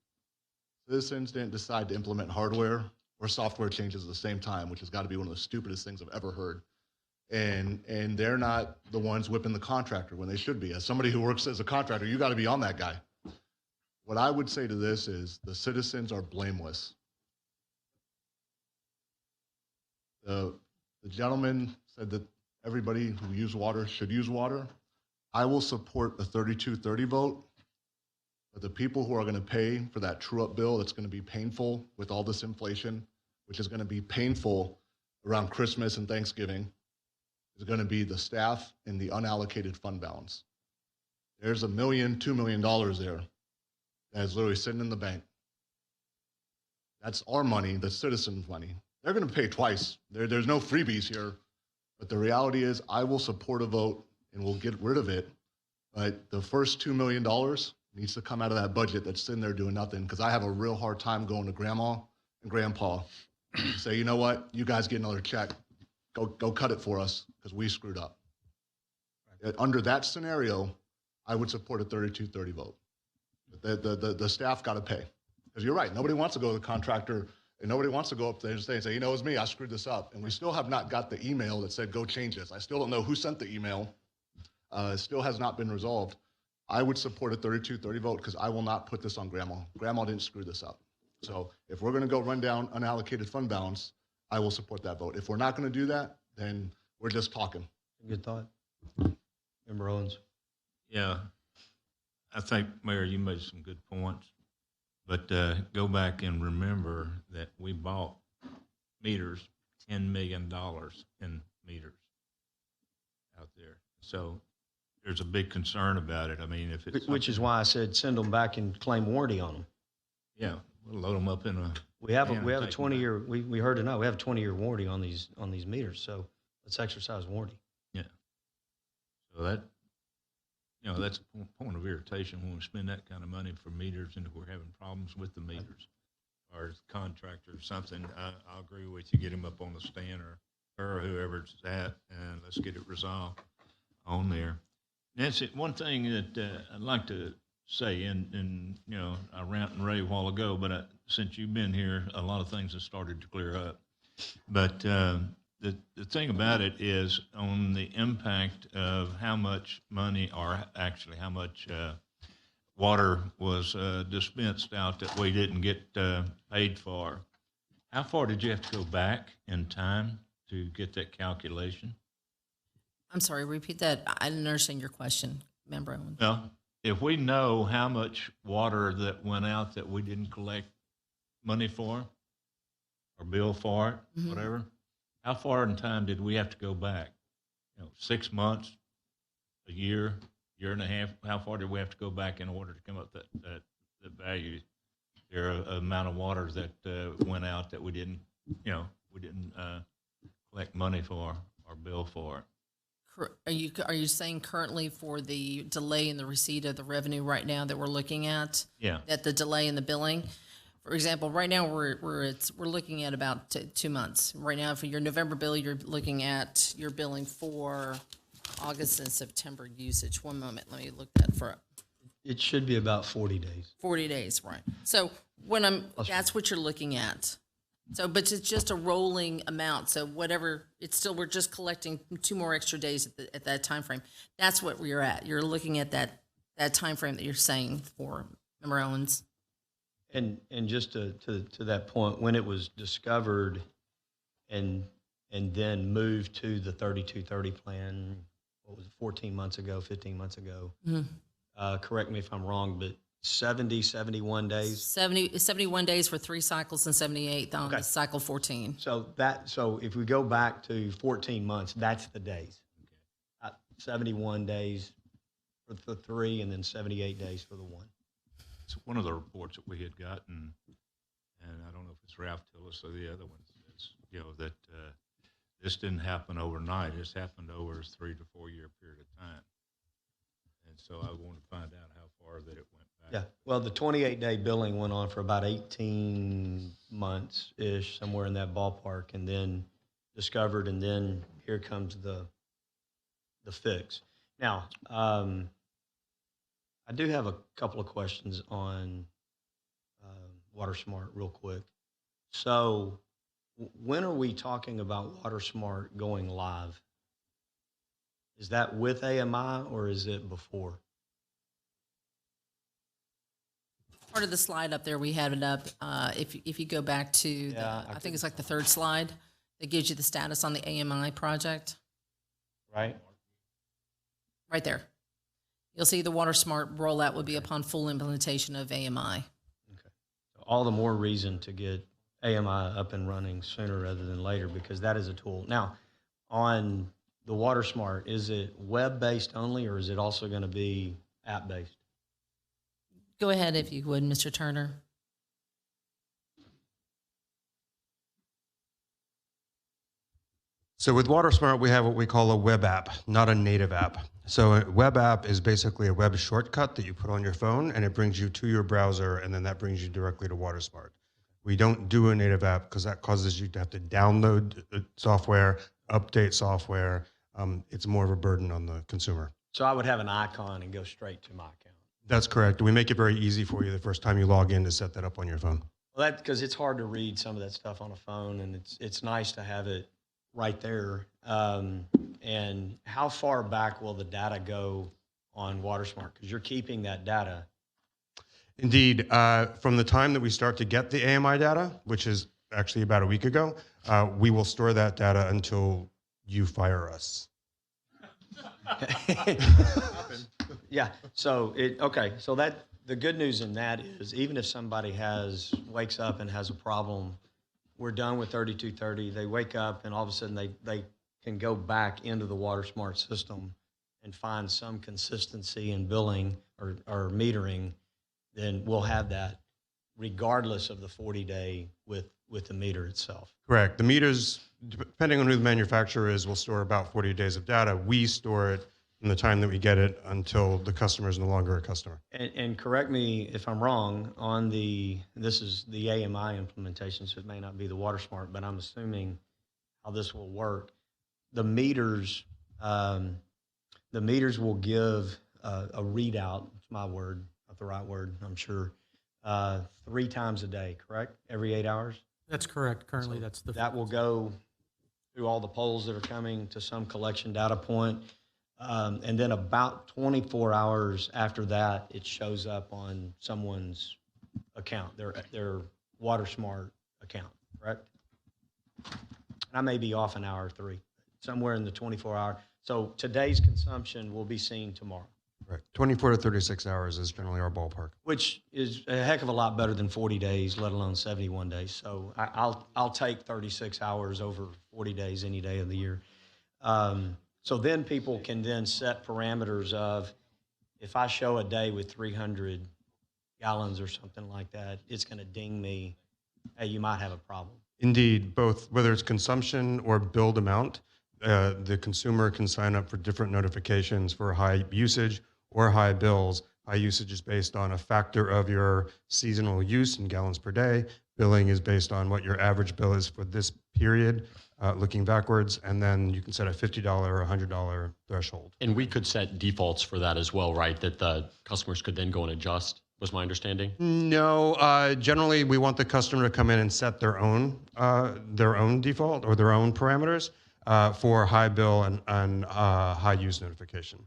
Citizens didn't decide to implement hardware or software changes at the same time, which has got to be one of the stupidest things I've ever heard. And they're not the ones whipping the contractor when they should be. As somebody who works as a contractor, you got to be on that guy. What I would say to this is the citizens are blameless. The gentleman said that everybody who uses water should use water. I will support the 3230 vote, but the people who are going to pay for that true-up bill that's going to be painful with all this inflation, which is going to be painful around Christmas and Thanksgiving, is going to be the staff and the unallocated fund balance. There's $1 million, $2 million there that is literally sitting in the bank. That's our money, the citizens' money. They're going to pay twice. There's no freebies here. But the reality is I will support a vote and we'll get rid of it. But the first $2 million needs to come out of that budget that's sitting there doing nothing, because I have a real hard time going to grandma and grandpa and say, you know what, you guys get another check. Go cut it for us because we screwed up. Under that scenario, I would support a 32-30 vote. But the staff got to pay. Because you're right, nobody wants to go to the contractor and nobody wants to go up there and say, you know, it's me, I screwed this up. And we still have not got the email that said, go change this. I still don't know who sent the email. It still has not been resolved. I would support a 32-30 vote because I will not put this on grandma. Grandma didn't screw this up. So if we're going to go run down unallocated fund balance, I will support that vote. If we're not going to do that, then we're just talking. Good thought. Member Owens. Yeah, I think, Mayor, you made some good points. But go back and remember that we bought meters, $10 million in meters out there. So there's a big concern about it. I mean, if it's Which is why I said send them back and claim warranty on them. Yeah, we'll load them up in a. We have a 20-year. We heard tonight. We have a 20-year warranty on these meters. So let's exercise warranty. Yeah. So that, you know, that's a point of irritation when we spend that kind of money for meters and if we're having problems with the meters, or contractor or something. I'll agree with you. Get him up on the stand or whoever it's at, and let's get it resolved on there. Nancy, one thing that I'd like to say, and you know, I rant and rave a while ago, but since you've been here, a lot of things have started to clear up. But the thing about it is on the impact of how much money, or actually how much water was dispensed out that we didn't get paid for. How far did you have to go back in time to get that calculation? I'm sorry, repeat that. I didn't understand your question, Member Owens. Well, if we know how much water that went out that we didn't collect money for or bill for it, whatever, how far in time did we have to go back? You know, 6 months, a year, year and a half? How far did we have to go back in order to come up that value, there amount of water that went out that we didn't collect money for or bill for? Are you saying currently for the delay in the receipt of the revenue right now that we're looking at? Yeah. That the delay in the billing? For example, right now we're looking at about 2 months. Right now, for your November bill, you're looking at your billing for August and September usage. One moment, let me look that for. It should be about 40 days. 40 days, right? So that's what you're looking at. So, but it's just a rolling amount. So whatever, we're just collecting 2 more extra days at that time frame. That's what we're at. You're looking at that time frame that you're saying for Member Owens. And just to that point, when it was discovered and then moved to the 32-30 plan, what was it, 14 months ago, 15 months ago? Correct me if I'm wrong, but 71 days? 71 days for 3 cycles and 78 on cycle 14. So if we go back to 14 months, that's the days. 71 days for the 3 and then 78 days for the 1. It's one of the reports that we had gotten, and I don't know if it's Ralph Tillis or the other ones, that this didn't happen overnight. This happened over a 3 to 4 year period of time. And so I wanted to find out how far that it went back. Yeah, well, the 28-day billing went on for about 18 months-ish, somewhere in that ballpark, and then discovered, and then here comes the fix. Now, I do have a couple of questions on WaterSmart real quick. So when are we talking about WaterSmart going live? Is that with AMI or is it before? Part of the slide up there, we have it up. If you go back to, I think it's like the 3rd slide, that gives you the status on the AMI project. Right. Right there. You'll see the WaterSmart rollout will be upon full implementation of AMI. Okay. So all the more reason to get AMI up and running sooner rather than later, because that is a tool. Now, on the WaterSmart, is it web-based only, or is it also going to be app-based? Go ahead if you would, Mr. Turner. So with WaterSmart, we have what we call a web app, not a native app. So a web app is basically a web shortcut that you put on your phone, and it brings you to your browser, and then that brings you directly to WaterSmart. We don't do a native app because that causes you to have to download software, update software. It's more of a burden on the consumer. So I would have an icon and go straight to my account. That's correct. We make it very easy for you the first time you log in to set that up on your phone. Well, that's because it's hard to read some of that stuff on a phone, and it's nice to have it right there. And how far back will the data go on WaterSmart? Because you're keeping that data. Indeed. From the time that we start to get the AMI data, which is actually about a week ago, we will store that data until you fire us. Yeah. So okay. So that the good news in that is, even if somebody wakes up and has a problem, we're done with 3230. They wake up and all of a sudden they can go back into the WaterSmart system and find some consistency in billing or metering. Then we'll have that regardless of the 40-day with the meter itself. Correct. The meters, depending on who the manufacturer is, will store about 40 days of data. We store it from the time that we get it until the customer is no longer a customer. And correct me if I'm wrong on this is the AMI implementation, so it may not be the WaterSmart, but I'm assuming how this will work. The meters will give a readout. It's my word, not the right word, I'm sure. 3 times a day, correct? Every 8 hours? That's correct. Currently, So that will go through all the polls that are coming to some collection data point. And then about 24 hours after that, it shows up on someone's account, their WaterSmart account, correct? I may be off an hour or 3, somewhere in the 24-hour. So today's consumption will be seen tomorrow. Right. 24 to 36 hours is generally our ballpark. Which is a heck of a lot better than 40 days, let alone 71 days. So I'll take 36 hours over 40 days any day of the year. So then people can then set parameters of, if I show a day with 300 gallons or something like that, it's going to ding me, hey, you might have a problem. Indeed, both, whether it's consumption or billed amount, the consumer can sign up for different notifications for high usage or high bills. High usage is based on a factor of your seasonal use in gallons per day. Billing is based on what your average bill is for this period, looking backwards, and then you can set a $50 or $100 threshold. And we could set defaults for that as well, right? That the customers could then go and adjust, was my understanding? No, generally we want the customer to come in and set their own default or their own parameters for high bill and high use notification.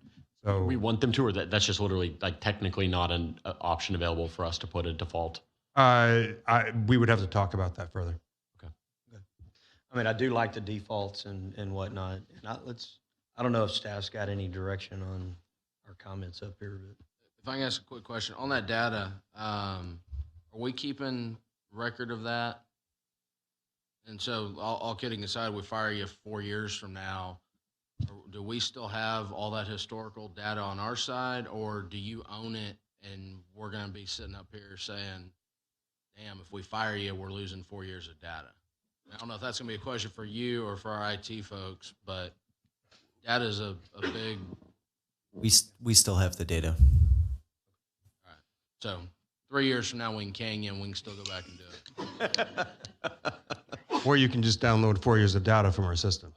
So we want them to, or that's just literally like technically not an option available for us to put a default? We would have to talk about that further. Okay. I mean, I do like the defaults and whatnot. And I don't know if staff's got any direction on our comments up here. But If I can ask a quick question on that data, are we keeping record of that? And so, all kidding aside, we fire you 4 years from now. Do we still have all that historical data on our side, or do you own it and we're going to be sitting up here saying, damn, if we fire you, we're losing 4 years of data? I don't know if that's going to be a question for you or for our IT folks, but data is a big... We still have the data. All right. So 3 years from now, we can can you and we can still go back and do it. Or you can just download 4 years of data from our system.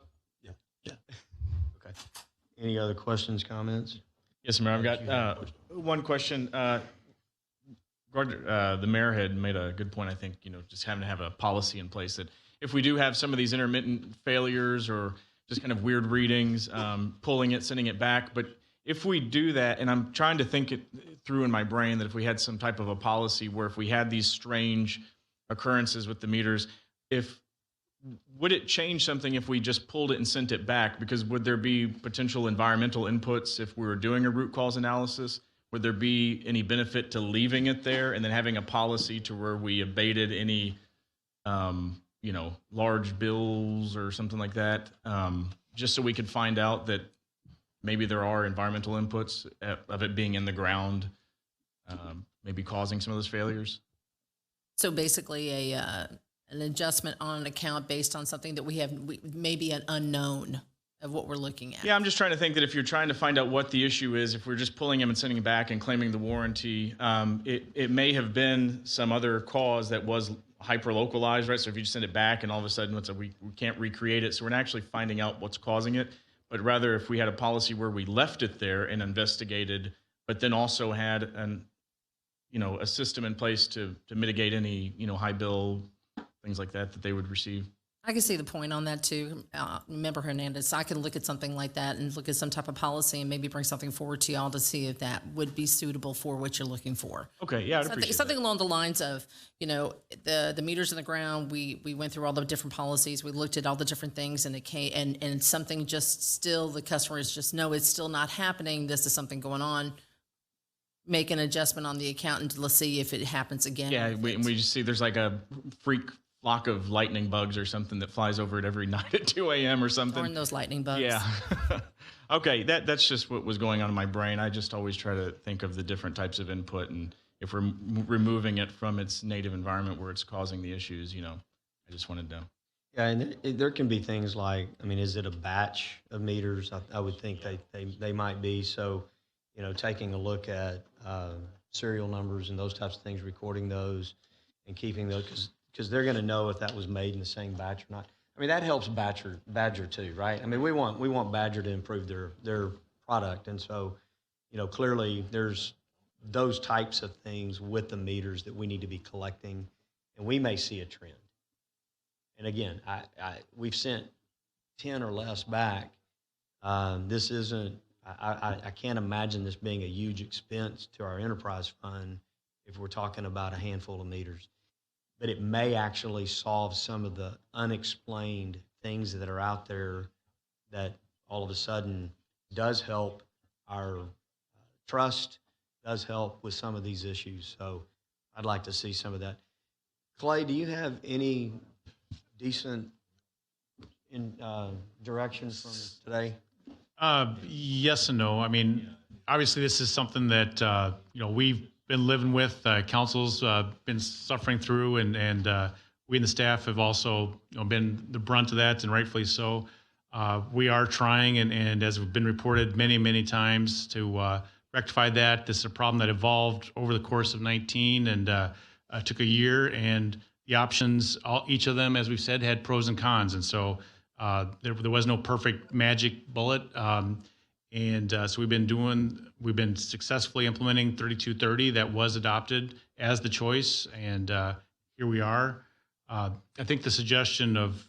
okay. Any other questions, comments? Yes, Mayor. I've got one question. The mayor had made a good point. I think, just having to have a policy in place that if we do have some of these intermittent failures or just kind of weird readings, pulling it, sending it back. But if we do that, and I'm trying to think it through in my brain, that if we had some type of a policy where if we had these strange occurrences with the meters, would it change something if we just pulled it and sent it back? Because would there be potential environmental inputs if we were doing a root cause analysis? Would there be any benefit to leaving it there and then having a policy to where we abated any large bills or something like that, just so we could find out that maybe there are environmental inputs of it being in the ground, maybe causing some of those failures. So basically an adjustment on an account based on something that we maybe an unknown of what we're looking at. Yeah, I'm just trying to think that if you're trying to find out what the issue is, if we're just pulling them and sending them back and claiming the warranty, it may have been some other cause that was hyper-localized, right? So if you just send it back and all of a sudden we can't recreate it, so we're not actually finding out what's causing it, but rather if we had a policy where we left it there and investigated, but then also had a system in place to mitigate any, high bill, things like that they would receive. I can see the point on that too. Member Hernandez, I can look at something like that and look at some type of policy and maybe bring something forward to y'all to see if that would be suitable for what you're looking for. Okay, yeah, I'd appreciate something along the lines of, the meters in the ground. We went through all the different policies. We looked at all the different things, and it came and something just still the customer is just no, it's still not happening. This is something going on. Make an adjustment on the account and let's see if it happens again. Yeah, we just see there's like a freak flock of lightning bugs or something that flies over it every night at 2 a.m. or something. Or in those lightning bugs. Yeah. Okay, that's just what was going on in my brain. I just always try to think of the different types of input, and if we're removing it from its native environment where it's causing the issues, I just wanted to. Yeah, and there can be things like, is it a batch of meters? I would think they might be. So, taking a look at serial numbers and those types of things, recording those and keeping those, because they're going to know if that was made in the same batch or not. That helps Badger too, right? We want Badger to improve their product, and so, clearly there's those types of things with the meters that we need to be collecting, and we may see a trend. And again, we've sent 10 or less back. This isn't. I can't imagine this being a huge expense to our enterprise fund if we're talking about a handful of meters. But it may actually solve some of the unexplained things that are out there that all of a sudden does help our trust, does help with some of these issues. So I'd like to see some of that. Clay, do you have any decent direction from today? Yes and no. Obviously, this is something that we've been living with. Council's been suffering through, and we and the staff have also been the brunt of that, and rightfully so. We are trying, and as have been reported many times, to rectify that. This is a problem that evolved over the course of 19 and took a year, and the options, each of them, as we've said, had pros and cons, and so there was no perfect magic bullet. So we've been successfully implementing 3230 that was adopted as the choice, and here we are. I think the suggestion of,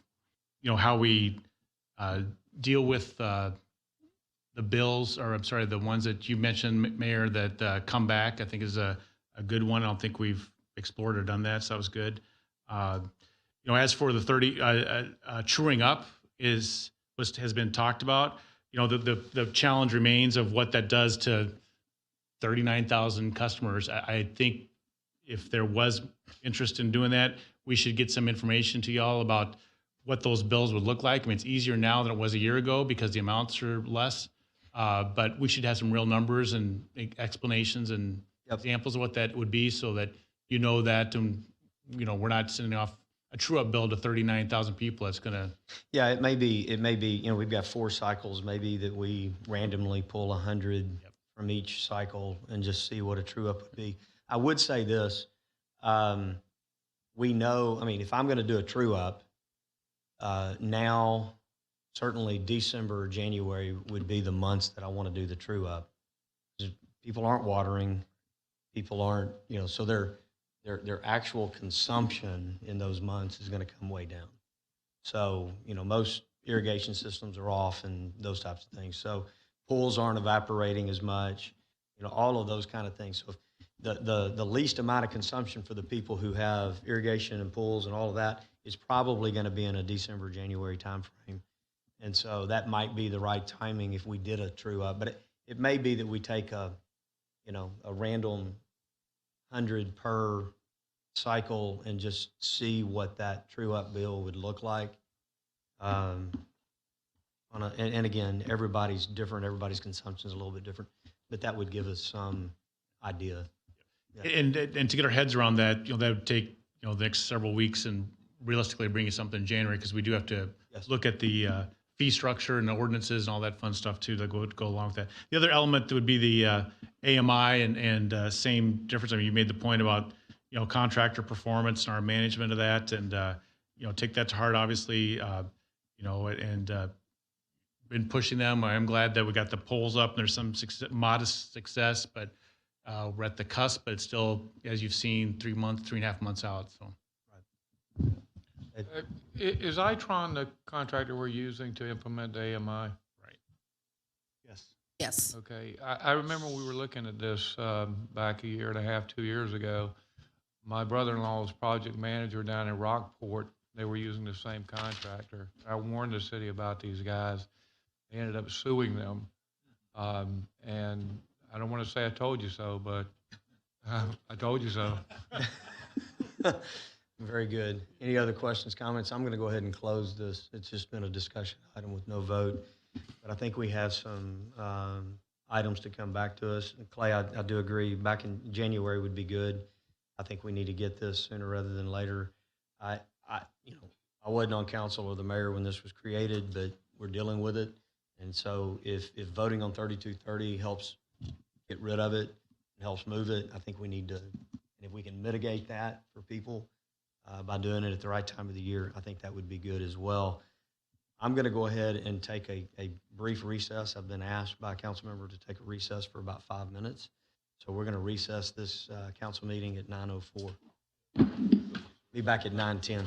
how we deal with the bills, or the ones that you mentioned, Mayor, that come back, I think is a good one. I don't think we've explored or done that, so that was good. As for the truing up has been talked about. The challenge remains of what that does to 39,000 customers. I think if there was interest in doing that, we should get some information to y'all about what those bills would look like. It's easier now than it was a year ago because the amounts are less, but we should have some real numbers and explanations and examples of what that would be, so that that, and we're not sending off a true-up bill to 39,000 people. That's going to... Yeah, it may be, we've got 4 cycles, maybe that we randomly pull 100 from each cycle and just see what a true-up would be. I would say this, we know, if I'm going to do a true-up, now certainly December or January would be the months that I want to do the true-up. People aren't watering, people aren't, so their actual consumption in those months is going to come way down. So, most irrigation systems are off and those types of things. So pools aren't evaporating as much, all of those kind of things. So the least amount of consumption for the people who have irrigation and pools and all of that is probably going to be in a December, January timeframe. And so that might be the right timing if we did a true up, but it may be that we take a random 100 per cycle and just see what that true-up bill would look like. And again, everybody's different, everybody's consumption is a little bit different, but that would give us some idea. Yeah. And to get our heads around that, that would take, the next several weeks and realistically bring you something in January, because we do have to look at the fee structure and the ordinances and all that fun stuff too that go along with that. The other element would be the AMI and same difference. I mean, you made the point about, contractor performance and our management of that, and, take that to heart, obviously, and been pushing them. I'm glad that we got the polls up and there's some modest success, but we're at the cusp, but it's still, as you've seen, 3.5 months out. So, Is Itron the contractor we're using to implement the AMI? Right. Yes. Yes. Okay. I remember we were looking at this back a year and a half, 2 years ago. My brother-in-law was project manager down in Rockport. They were using the same contractor. I warned the city about these guys. They ended up suing them. And I don't want to say I told you so, but I told you so. Very good. Any other questions, comments? I'm going to go ahead and close this. It's just been a discussion item with no vote, but I think we have some items to come back to us. And Clay, I do agree. Back in January would be good. I think we need to get this sooner rather than later. I wasn't on council or the mayor when this was created, but we're dealing with it. And so if voting on 3230 helps get rid of it and helps move it, I think we need to, and if we can mitigate that for people by doing it at the right time of the year, I think that would be good as well. I'm going to go ahead and take a brief recess. I've been asked by a council member to take a recess for about 5 minutes. So we're going to recess this council meeting at 9:04. Be back at 9:10.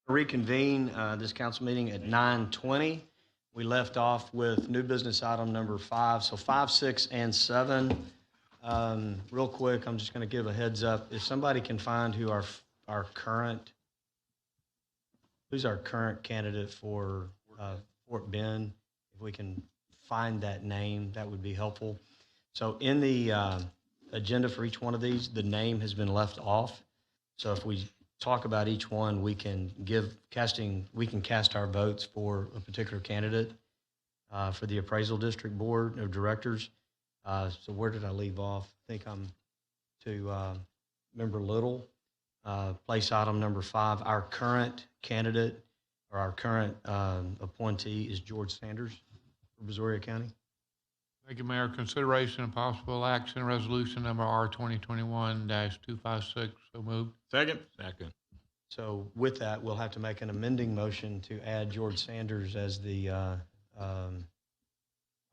Reconvene this council meeting at 9:20. We left off with new business item number 5. So 5, 6, and 7. Real quick, I'm just going to give a heads up. If somebody can find who our current, who's our current candidate for Fort Bend, if we can find that name, that would be helpful. So in the agenda for each one of these, the name has been left off. So if we talk about each one, we can cast our votes for a particular candidate for the Appraisal District Board of Directors. So where did I leave off? I think I'm to Member Little. Place item number 5. Our current candidate or our current appointee is George Sanders for Brazoria County. Thank you, Mayor. Consideration and possible action, resolution number R 2021-256. So moved. Second. Second. So with that, we'll have to make an amending motion to add George Sanders as the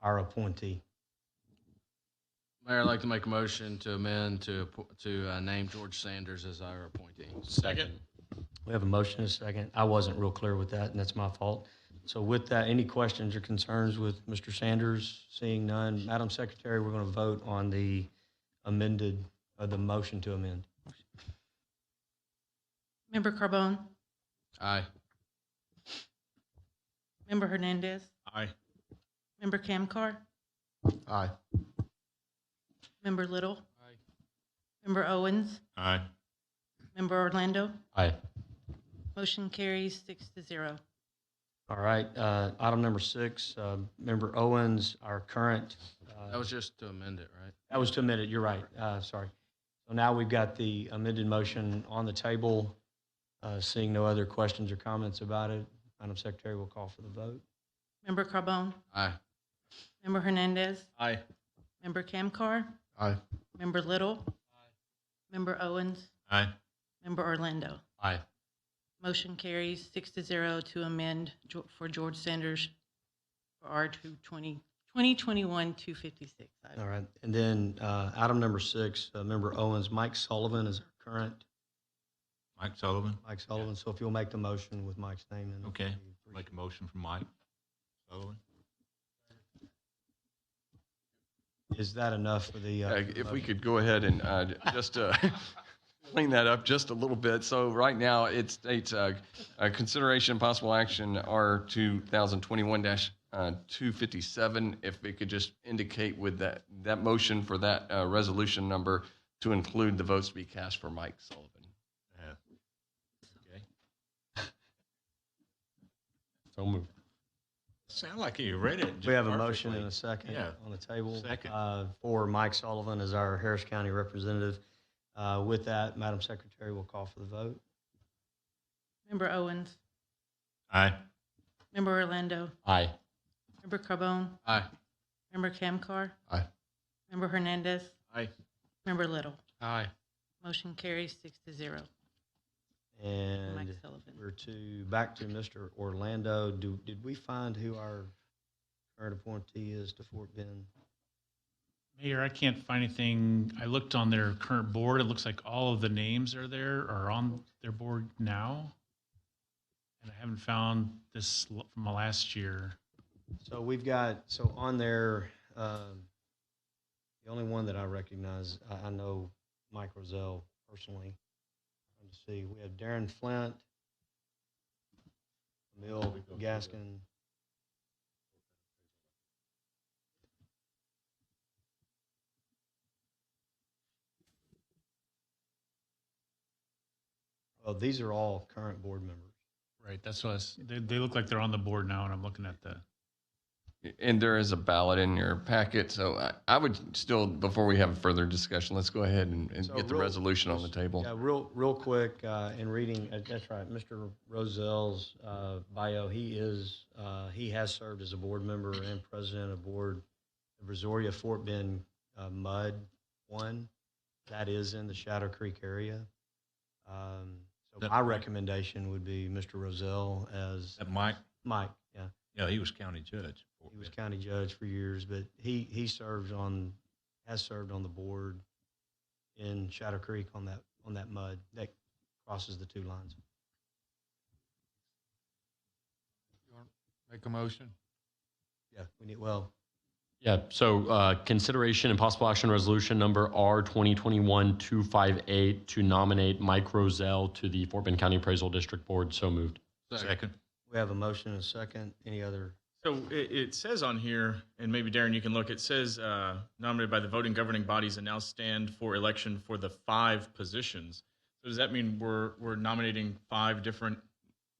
our appointee. Mayor, I'd like to make a motion to amend to name George Sanders as our appointee. Second. We have a motion and a second. I wasn't real clear with that, and that's my fault. So with that, any questions or concerns with Mr. Sanders? Seeing none, Madam Secretary, we're going to vote on the amended, the motion to amend. Member Carbone? Aye. Member Hernandez? Aye. Member Camcar? Aye. Member Little? Aye. Member Owens? Aye. Member Orlando? Aye. Motion carries 6-0. All right, item number 6, Member Owens, our current. That was just to amend it, right? That was to amend it, you're right, sorry. So now we've got the amended motion on the table. Seeing no other questions or comments about it, Madam Secretary will call for the vote. Member Carbone? Aye. Member Hernandez? Aye. Member Camcar? Aye. Member Little? Aye. Member Owens? Aye. Member Orlando? Aye. Motion carries 6-0 to amend for George Sanders for R 2021-256. All right, and then item number 6, Member Owens, Mike Sullivan is our current. Mike Sullivan. Mike Sullivan, so if you'll make the motion with Mike's name in. Okay. Make a motion for Mike Sullivan. Is that enough for the? If we could go ahead and just clean that up just a little bit. So right now it states consideration possible action R 2021-257. If we could just indicate with that motion for that resolution number to include the votes to be cast for Mike Sullivan. Okay. So moved. Sound like you read it. We have a motion and a second on the table. Second. For Mike Sullivan as our Harris County representative. With that, Madam Secretary will call for the vote. Member Owens? Aye. Member Orlando? Aye. Member Carbone? Aye. Member Camcar? Aye. Member Hernandez? Aye. Member Little? Aye. Motion carries 6-0. And Mike Sullivan. we're back to Mr. Orlando. Did we find who our current appointee is to Fort Bend? Mayor, I can't find anything. I looked on their current board. It looks like all of the names are on their board now. And I haven't found this from last year. So we've got, on there, the only one that I recognize, I know Mike Rozelle personally. Let's see, we have Darren Flint, Emil Gaskin. Well, these are all current board members. Right, that's what they look like they're on the board now, and I'm looking at the. And there is a ballot in your packet, so I would still, before we have further discussion, let's go ahead and get the resolution on the table. Yeah, real quick, in reading, that's right, Mr. Roselle's bio, he has served as a board member and president of board of Brazoria Fort Bend MUD 1. That is in the Shadow Creek area. So my recommendation would be Mr. Roselle as Mike. Mike, yeah. Yeah, he was county judge. He was county judge for years, but he has served on the board in Shadow Creek on that MUD that crosses the two lines. Make a motion. Yeah, we need, well, Yeah, so consideration and possible action resolution number R 2021-258 to nominate Mike Rozelle to the Fort Bend County Appraisal District Board. So moved. Second. we have a motion and a second. Any other? So it says on here, and maybe Darren, you can look, it says nominated by the voting governing bodies and now stand for election for the 5 positions. So does that mean we're nominating 5 different?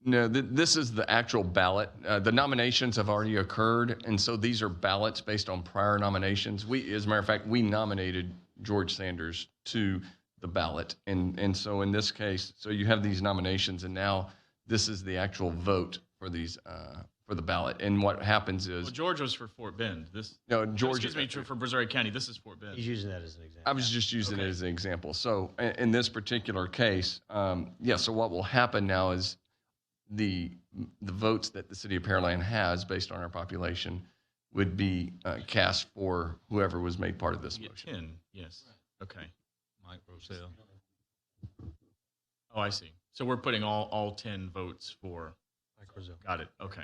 No, this is the actual ballot. The nominations have already occurred, and so these are ballots based on prior nominations. As a matter of fact, we nominated George Sanders to the ballot, and so in this case, so you have these nominations, and now this is the actual vote for these for the ballot. And what happens is, Well, George was for Fort Bend. George. Excuse me, for Brazoria County. This is Fort Bend. He's using that as an example. I was just using it as an example. So in this particular case, so what will happen now is the votes that the city of Pearland has based on our population would be cast for whoever was made part of this motion. 10, yes. Okay. Mike Rozelle. Oh, I see. So we're putting all 10 votes for. Mike Rozelle. Got it. Okay.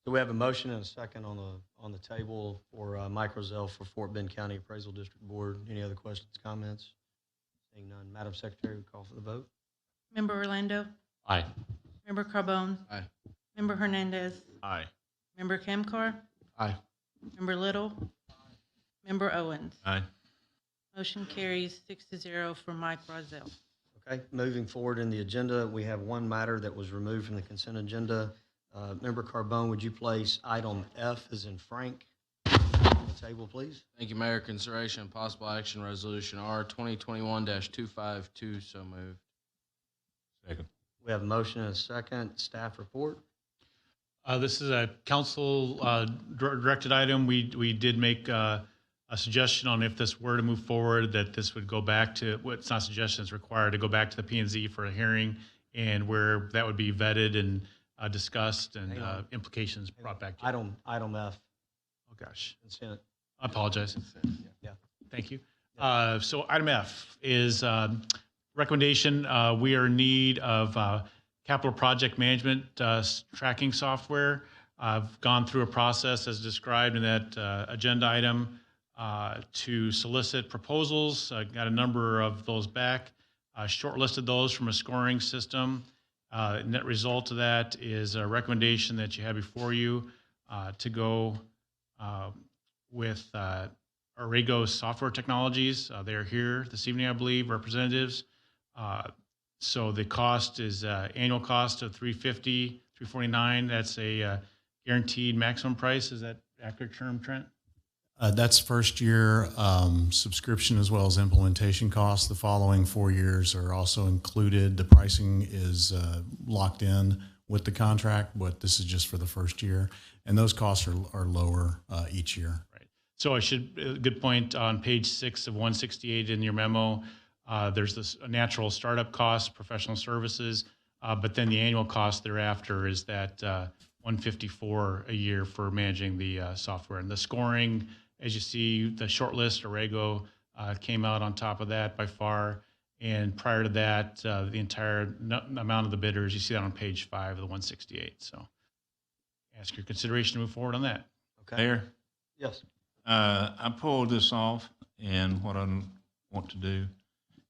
So we have a motion and a second on the table for Mike Rozelle for Fort Bend County Appraisal District Board. Any other questions, comments? Seeing none, Madam Secretary, we call for the vote. Member Orlando? Aye. Member Carbone? Aye. Member Hernandez? Aye. Member Camcar? Aye. Member Little? Member Owens? Aye. Motion carries 6-0 for Mike Rozelle. Okay, moving forward in the agenda, we have one matter that was removed from the consent agenda. Member Carbone, would you place item F as in Frank on the table, please? Thank you, Mayor. Consideration and possible action resolution R 2021-252. So moved. Second. We have a motion and a second. Staff report. This is a council directed item. We did make a suggestion on if this were to move forward, that this would go back to, well, it's not a suggestion, it's required to go back to the P&Z for a hearing, and where that would be vetted and discussed and implications brought back to you. Item F. Oh, gosh. Consent. I apologize. Yeah. Thank you. So item F is recommendation. We are in need of capital project management tracking software. I've gone through a process as described in that agenda item to solicit proposals. Got a number of those back. Shortlisted those from a scoring system. Net result of that is a recommendation that you have before you to go with Arrigo Software Technologies. They are here this evening, I believe, representatives. So the cost is annual cost of $350, $349. That's a guaranteed maximum price. Is that accurate term, Trent? That's first year subscription as well as implementation costs. The following 4 years are also included. The pricing is locked in with the contract, but this is just for the first year. And those costs are lower each year. Right. So I should, good point, on page 6 of 168 in your memo, there's this natural startup cost, professional services, but then the annual cost thereafter is that $154 a year for managing the software. And the scoring, as you see, the shortlist, Arrigo, came out on top of that by far. And prior to that, the entire amount of the bidders, you see that on page 5 of the 168. So ask your consideration to move forward on that. Okay. Mayor? Yes. I pulled this off, and what I want to do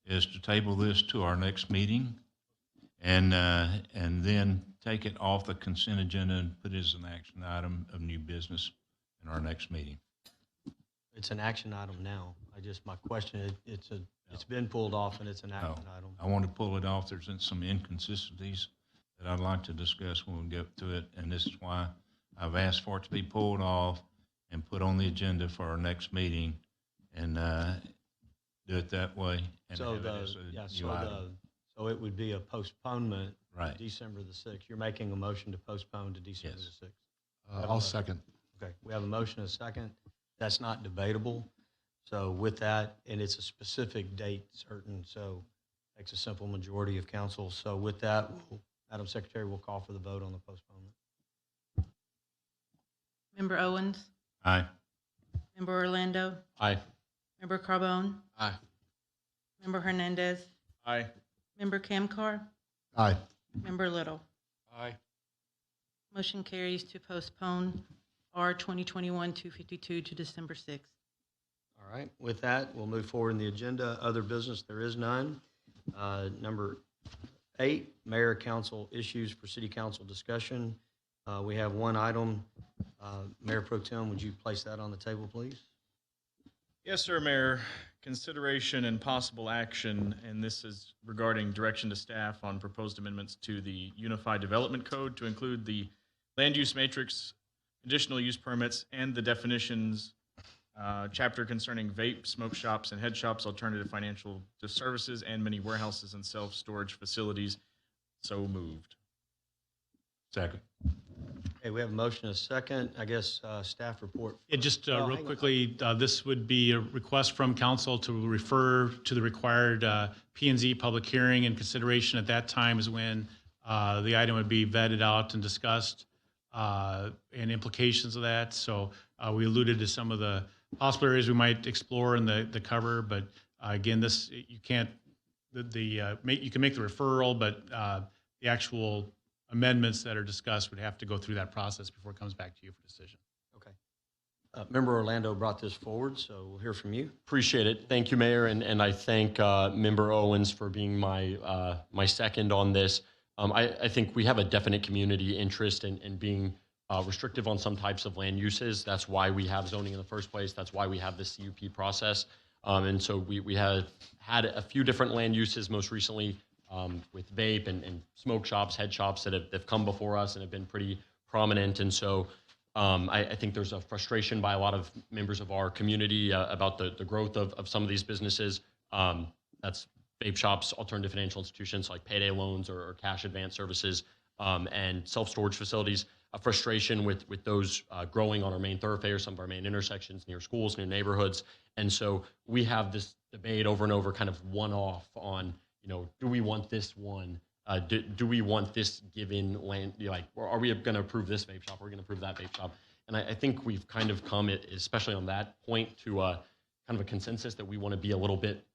is to table this to our next meeting and then take it off the consent agenda and put it as an action item of new business in our next meeting. It's an action item now. My question, it's been pulled off and it's an action item. I want to pull it off. There's some inconsistencies that I'd like to discuss when we get to it, and this is why I've asked for it to be pulled off and put on the agenda for our next meeting, and do it that way. And So have it as a new item. so it would be a postponement Right. to December the 6th. You're making a motion to postpone to December the 6th. I'll second. Okay, we have a motion and a second. That's not debatable. So with that, and it's a specific date certain, so takes a simple majority of council. So with that, Madam Secretary, we'll call for the vote on the postponement. Member Owens? Aye. Member Orlando? Aye. Member Carbone? Aye. Member Hernandez? Aye. Member Camcar? Aye. Member Little? Aye. Motion carries to postpone R 2021-252 to December 6th. All right, with that, we'll move forward in the agenda. Other business, there is none. Number 8, Mayor Council issues for City Council discussion. We have one item. Mayor Pro Tem, would you place that on the table, please? Yes, sir, Mayor. Consideration and possible action, and this is regarding direction to staff on proposed amendments to the Unified Development Code to include the land use matrix, conditional use permits, and the definitions chapter concerning vape, smoke shops, and head shops, alternative financial services, and many warehouses and self-storage facilities. So moved. Second. Okay, we have a motion and a second. I guess staff report. Yeah, just Oh, real hang on. quickly, this would be a request from council to refer to the required P&Z public hearing, and consideration at that time is when the item would be vetted out and discussed, and implications of that. So we alluded to some of the possible areas we might explore in the cover, but again, this, you can't, you can make the referral, but the actual amendments that are discussed would have to go through that process before it comes back to you for decision. Okay. Member Orlando brought this forward, so we'll hear from you. Appreciate it. Thank you, Mayor, and I thank Member Owens for being my my second on this. I think we have a definite community interest in being restrictive on some types of land uses. That's why we have zoning in the first place. That's why we have the CUP process. And so we have had a few different land uses, most recently with vape and smoke shops, head shops that have come before us and have been pretty prominent. And so I think there's a frustration by a lot of members of our community about the growth of some of these businesses. That's vape shops, alternative financial institutions like payday loans or cash advance services, and self-storage facilities. A frustration with those growing on our main thoroughfares, some of our main intersections, near schools, near neighborhoods. And so we have this debate over and over, kind of one-off on, do we want this one? Do we want this given land? Are we going to approve this vape shop? Are we going to approve that vape shop? And I think we've kind of come, especially on that point, to kind of a consensus that we want to be a little bit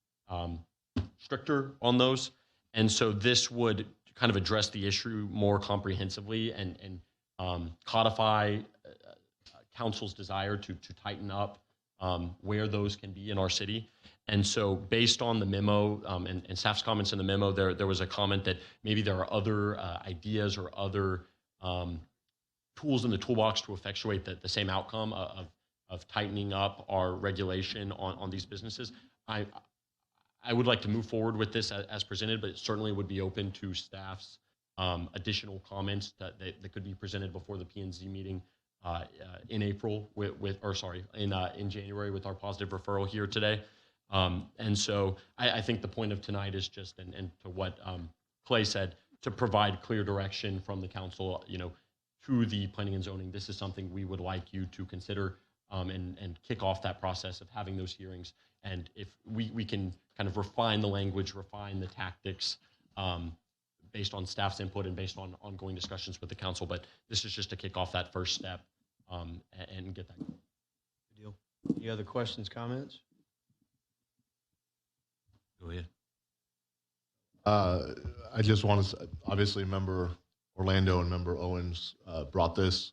stricter on those. And so this would kind of address the issue more comprehensively and codify council's desire to tighten up where those can be in our city. And so based on the memo and staff's comments in the memo, there was a comment that maybe there are other ideas or other tools in the toolbox to effectuate the same outcome of tightening up our regulation on these businesses. I would like to move forward with this as presented, but it certainly would be open to staff's additional comments that could be presented before the P&Z meeting in April in January with our positive referral here today. And so I think the point of tonight is just, and to what Clay said, to provide clear direction from the council, to the planning and zoning. This is something we would like you to consider and kick off that process of having those hearings. And if we can kind of refine the language, refine the tactics based on staff's input and based on ongoing discussions with the council. But this is just to kick off that first step and get that going. Good deal. Any other questions, comments? Go ahead. I just want to, obviously, Member Orlando and Member Owens brought this.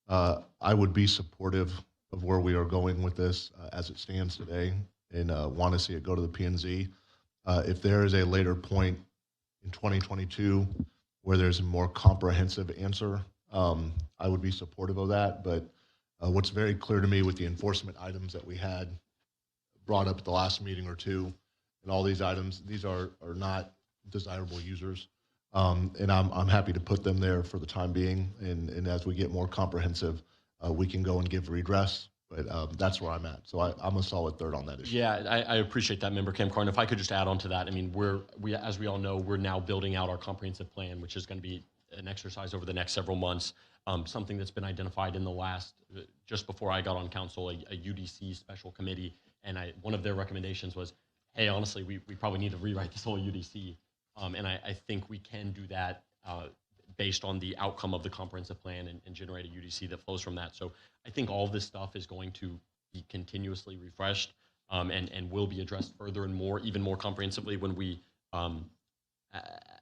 I would be supportive of where we are going with this as it stands today, and want to see it go to the P&Z. If there is a later point in 2022 where there's a more comprehensive answer, I would be supportive of that. But what's very clear to me with the enforcement items that we had brought up at the last meeting or two, and all these items, these are not desirable users. And I'm happy to put them there for the time being. And as we get more comprehensive, we can go and give redress. But that's where I'm at. So I'm a solid third on that issue. Yeah, I appreciate that, Member Camcarn. If I could just add on to that, I mean, as we all know, we're now building out our comprehensive plan, which is going to be an exercise over the next several months. Something that's been identified in the last, just before I got on council, a UDC special committee. And one of their recommendations was, hey, honestly, we probably need to rewrite this whole UDC. And I think we can do that based on the outcome of the comprehensive plan and generate a UDC that flows from that. So I think all of this stuff is going to be continuously refreshed and will be addressed further and more, even more comprehensively when we,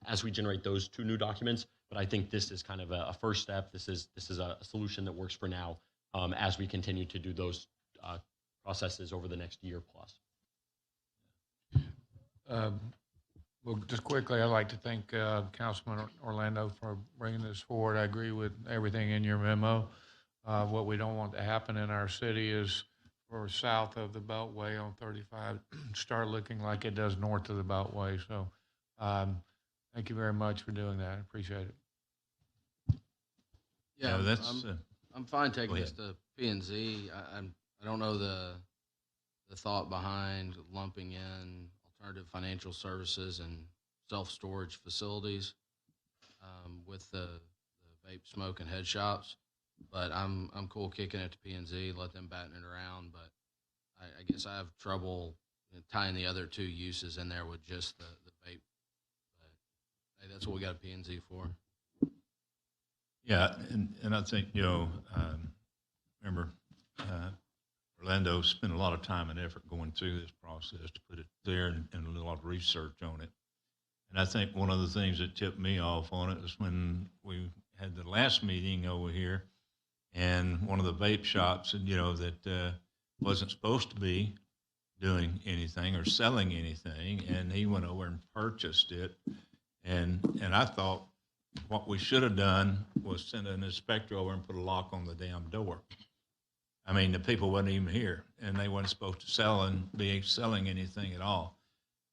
as we generate those two new documents. But I think this is kind of a first step. This is a solution that works for now as we continue to do those processes over the next year plus. Well, just quickly, I'd like to thank Councilman Orlando for bringing this forward. I agree with everything in your memo. What we don't want to happen in our city is for south of the Beltway on 35 start looking like it does north of the Beltway. So thank you very much for doing that. I appreciate it. Yeah, No, that's, I'm fine taking go this to P&Z. I don't know the thought behind lumping in alternative financial services and self-storage facilities with the vape, smoke, and head shops. But I'm cool kicking it to P&Z, let them batten it around. But I guess I have trouble tying the other two uses in there with just the vape. But hey, that's what we got a P&Z for. Yeah, and I think, remember, Orlando spent a lot of time and effort going through this process to put it there and a lot of research on it. And I think one of the things that tipped me off on it was when we had the last meeting over here, and one of the vape shops, that wasn't supposed to be doing anything or selling anything, and he went over and purchased it. And I thought what we should have done was send an inspector over and put a lock on the damn door. I mean, the people wasn't even here, and they weren't supposed to be selling anything at all.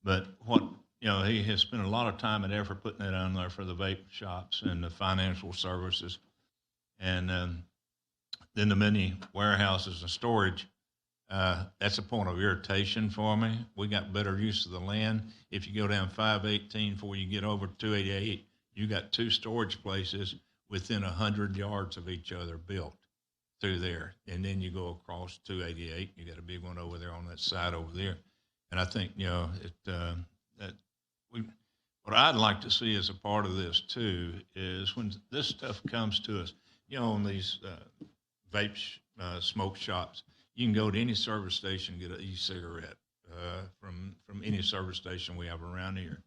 But he has spent a lot of time and effort putting that on there for the vape shops and the financial services. And then the many warehouses and storage, that's a point of irritation for me. We got better use of the land. If you go down 518 before you get over 288, you got two storage places within 100 yards of each other built through there. And then you go across 288, you got a big one over there on that side over there. And I think, what I'd like to see as a part of this too is when this stuff comes to us, on these vape smoke shops, you can go to any service station and get an e-cigarette from any service station we have around here.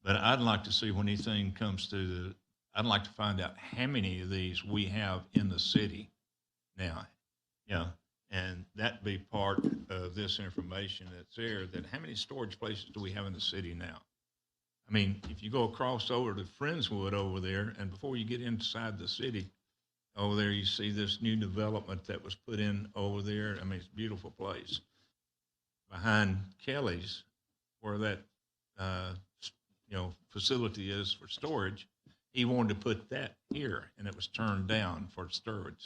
But I'd like to see when anything comes to I'd like to find out how many of these we have in the city now, and that be part of this information that's there, that how many storage places do we have in the city now? I mean, if you go across over to Friendswood over there, and before you get inside the city over there, you see this new development that was put in over there. I mean, it's a beautiful place. Behind Kelly's, where that, facility is for storage, he wanted to put that here, and it was turned down for storage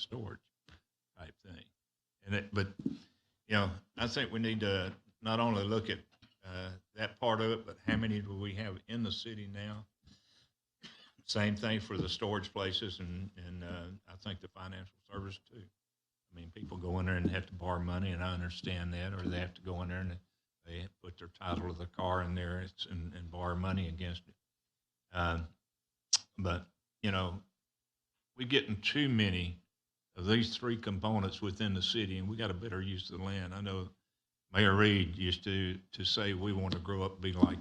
type thing. But I think we need to not only look at that part of it, but how many do we have in the city now? Same thing for the storage places, and I think the financial service too. I mean, people go in there and have to borrow money, and I understand that, or they have to go in there and they put their title of the car in there and borrow money against it. But we're getting too many of these three components within the city, and we got a better use of the land. I know Mayor Reed used to say we want to grow up and be like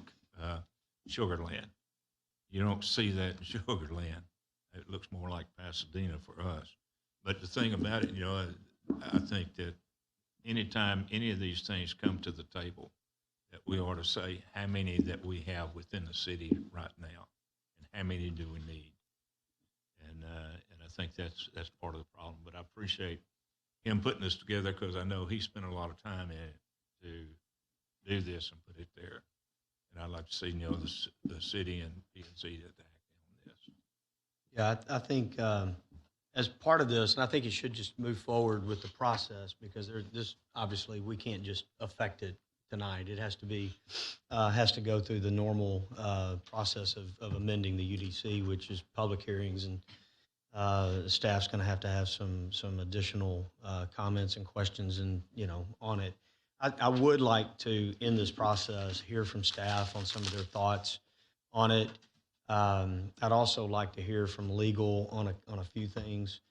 Sugar Land. You don't see that in Sugar Land. It looks more like Pasadena for us. But the thing about it, I think that anytime any of these things come to the table, that we ought to say how many that we have within the city right now, and how many do we need. And I think that's part of the problem. But I appreciate him putting this together, because I know he spent a lot of time in it to do this and put it there. And I'd like to see, the city and P&Z to act on this. Yeah, I think as part of this, and I think it should just move forward with the process, because this obviously we can't just affect it tonight. It has to go through the normal process of amending the UDC, which is public hearings, and the staff's going to have some additional comments and questions on it. I would like to, in this process, hear from staff on some of their thoughts on it. I'd also like to hear from legal on a few things.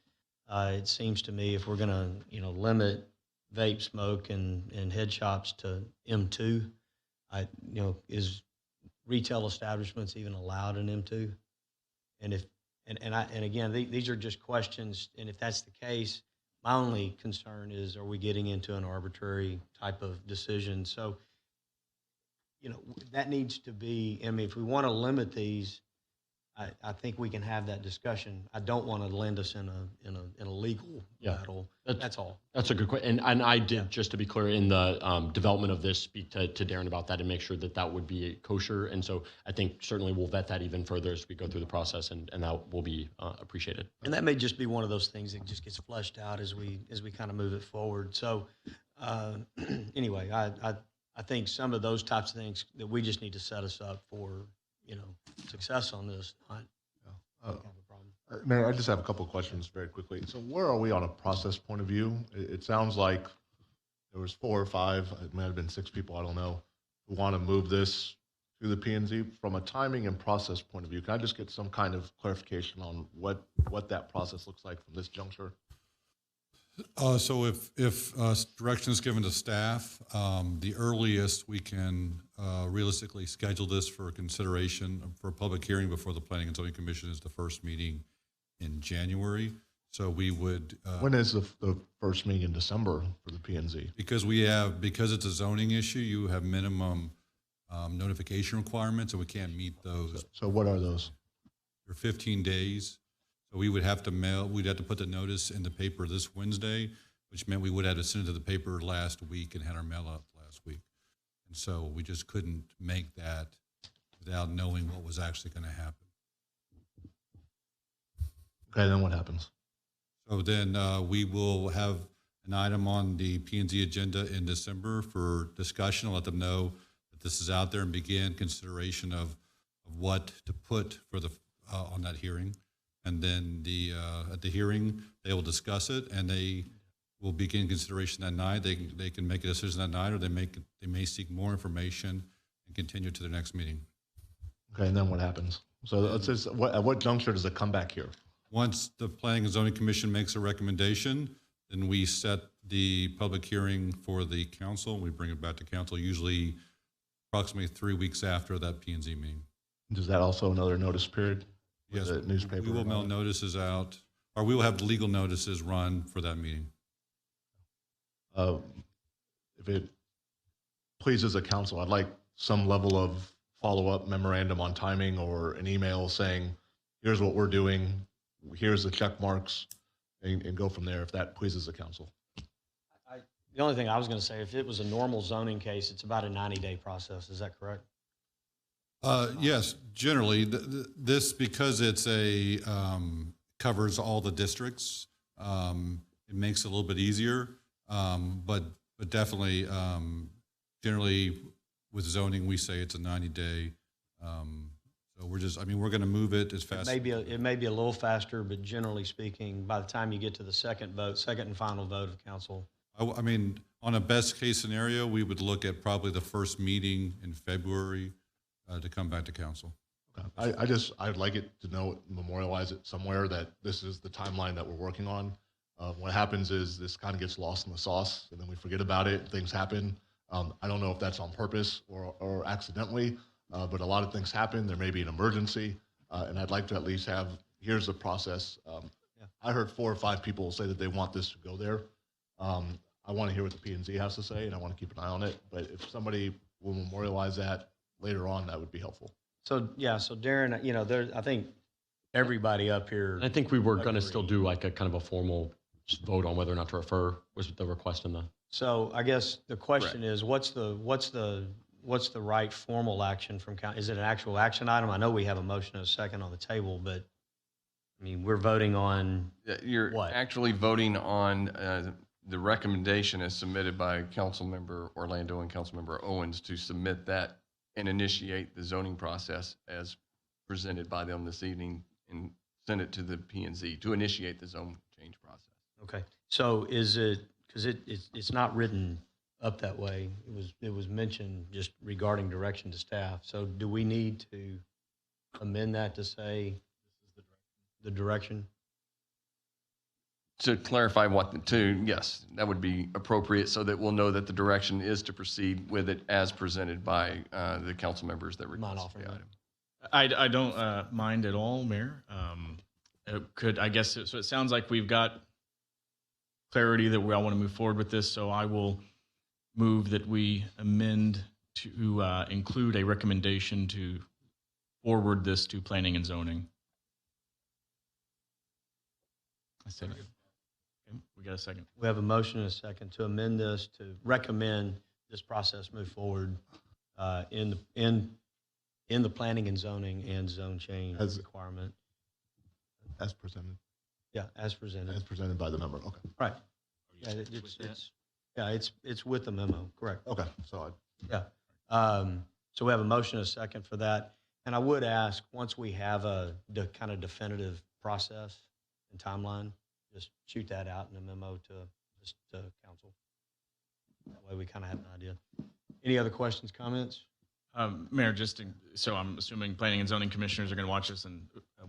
It seems to me if we're going to limit vape, smoke, and head shops to M2, is retail establishments even allowed in M2? and again, these are just questions, and if that's the case, my only concern is, are we getting into an arbitrary type of decision? So, that needs to be, I mean, if we want to limit these, I think we can have that discussion. I don't want to land us in a legal battle. That's all. That's a good question. And I did, just to be clear, in the development of this, speak to Darren about that and make sure that that would be kosher. And so I think certainly we'll vet that even further as we go through the process, and that will be appreciated. And that may just be one of those things that just gets fleshed out as we kind of move it forward. So anyway, I think some of those types of things that we just need to set us up for, success on this. Mayor, I just have a couple of questions very quickly. So where are we on a process point of view? It sounds like there was 4 or 5, it might have been 6 people, I don't know, who want to move this to the P&Z. From a timing and process point of view, can I just get some kind of clarification on what that process looks like from this juncture? So if direction is given to staff, the earliest we can realistically schedule this for consideration for a public hearing before the Planning and Zoning Commission is the first meeting in January. So we would. When is the first meeting in December for the P&Z? Because it's a zoning issue, you have minimum notification requirements, and we can't meet those. So what are those? They're 15 days. So we'd have to put the notice in the paper this Wednesday, which meant we would have to send it to the paper last week and had our mail out last week. And so we just couldn't make that without knowing what was actually going to happen. Okay, then what happens? So then we will have an item on the P&Z agenda in December for discussion. I'll let them know that this is out there and begin consideration of what to put for the on that hearing. And then at the hearing, they will discuss it, and they will begin consideration that night. They can make a decision that night, or they may seek more information and continue to the next meeting. Okay, and then what happens? So at what juncture does it come back here? Once the Planning and Zoning Commission makes a recommendation, then we set the public hearing for the council. We bring it back to council, usually approximately 3 weeks after that P&Z meeting. Does that also another notice period? Yes, the newspaper. We will mail notices out, or we will have legal notices run for that meeting. If it pleases the council, I'd like some level of follow-up memorandum on timing or an email saying, here's what we're doing, here's the check marks, and go from there if that pleases the council. The only thing I was going to say, if it was a normal zoning case, it's about a 90-day process. Is that correct? Yes, generally, this, because it's covers all the districts, it makes it a little bit easier, but definitely, generally with zoning, we say it's a 90-day. So we're going to move it as fast. It may be a little faster, but generally speaking, by the time you get to the second and final vote of council. I mean, on a best case scenario, we would look at probably the first meeting in February to come back to council. Okay. I'd like it to know, memorialize it somewhere that this is the timeline that we're working on. What happens is this kind of gets lost in the sauce, and then we forget about it. Things happen. I don't know if that's on purpose or accidentally, but a lot of things happen. There may be an emergency, and I'd like to at least have, here's the process. I heard 4 or 5 people say that they want this to go there. I want to hear what the P&Z has to say, and I want to keep an eye on it. But if somebody will memorialize that later on, that would be helpful. So Darren, I think everybody up here. And I think we were going to still do like a kind of a formal vote on whether or not to refer was the request in the. So I guess the question is, what's the right formal action from council? Is it an actual action item? I know we have a motion and a second on the table, but I mean, we're voting on You're what? actually voting on the recommendation as submitted by Councilmember Orlando and Councilmember Owens to submit that and initiate the zoning process as presented by them this evening and send it to the P&Z to initiate the zone change process. Okay. So is it, because it's not written up that way. It was mentioned just regarding direction to staff. So do we need to amend that to say this is the direction? To clarify yes, that would be appropriate so that we'll know that the direction is to proceed with it as presented by the council members that requested the item. I don't mind at all, Mayor. So it sounds like we've got clarity that we all want to move forward with this, so I will move that we amend to include a recommendation to forward this to planning and zoning. I said, okay, we got a second. We have a motion and a second to amend this to recommend this process move forward in the planning and zoning and zone change requirement. As presented. Yeah, as presented. As presented by the member. Okay. Right. Yeah, it's with the memo. Correct. Okay. So so we have a motion and a second for that. And I would ask, once we have a kind of definitive process and timeline, just shoot that out in a memo to council. That way we kind of have an idea. Any other questions, comments? Mayor, so I'm assuming planning and zoning commissioners are going to watch this and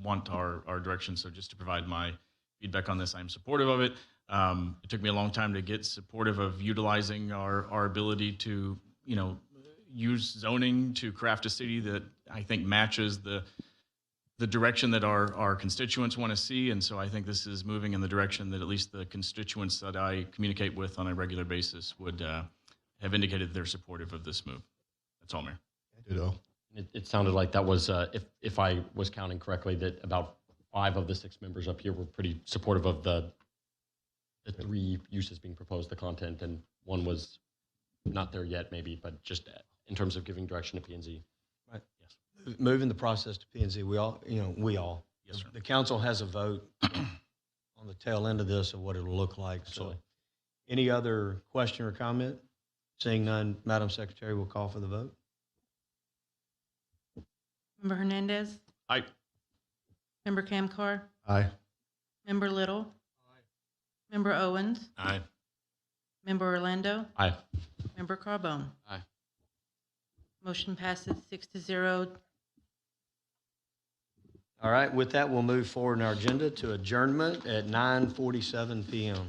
want our direction. So just to provide my feedback on this, I'm supportive of it. It took me a long time to get supportive of utilizing our ability to, use zoning to craft a city that I think matches the direction that our constituents want to see. And so I think this is moving in the direction that at least the constituents that I communicate with on a regular basis would have indicated they're supportive of this move. That's all, Mayor. It sounded like that was, if I was counting correctly, that about 5 of the 6 members up here were pretty supportive of the 3 uses being proposed, the content, and 1 was not there yet, maybe, but just in terms of giving direction to P&Z. Right. Yes. Moving the process to P&Z, we all. Yes, sir. The council has a vote on the tail end of this of what it'll look like. Absolutely. So, any other question or comment? Seeing none, Madam Secretary will call for the vote. Member Hernandez? Aye. Member Kamkar? Aye. Member Little? Aye. Member Owens? Aye. Member Orlando? Aye. Member Carbone? Aye. Motion passes 6-0. All right, with that, we'll move forward in our agenda to adjournment at 9:47 p.m.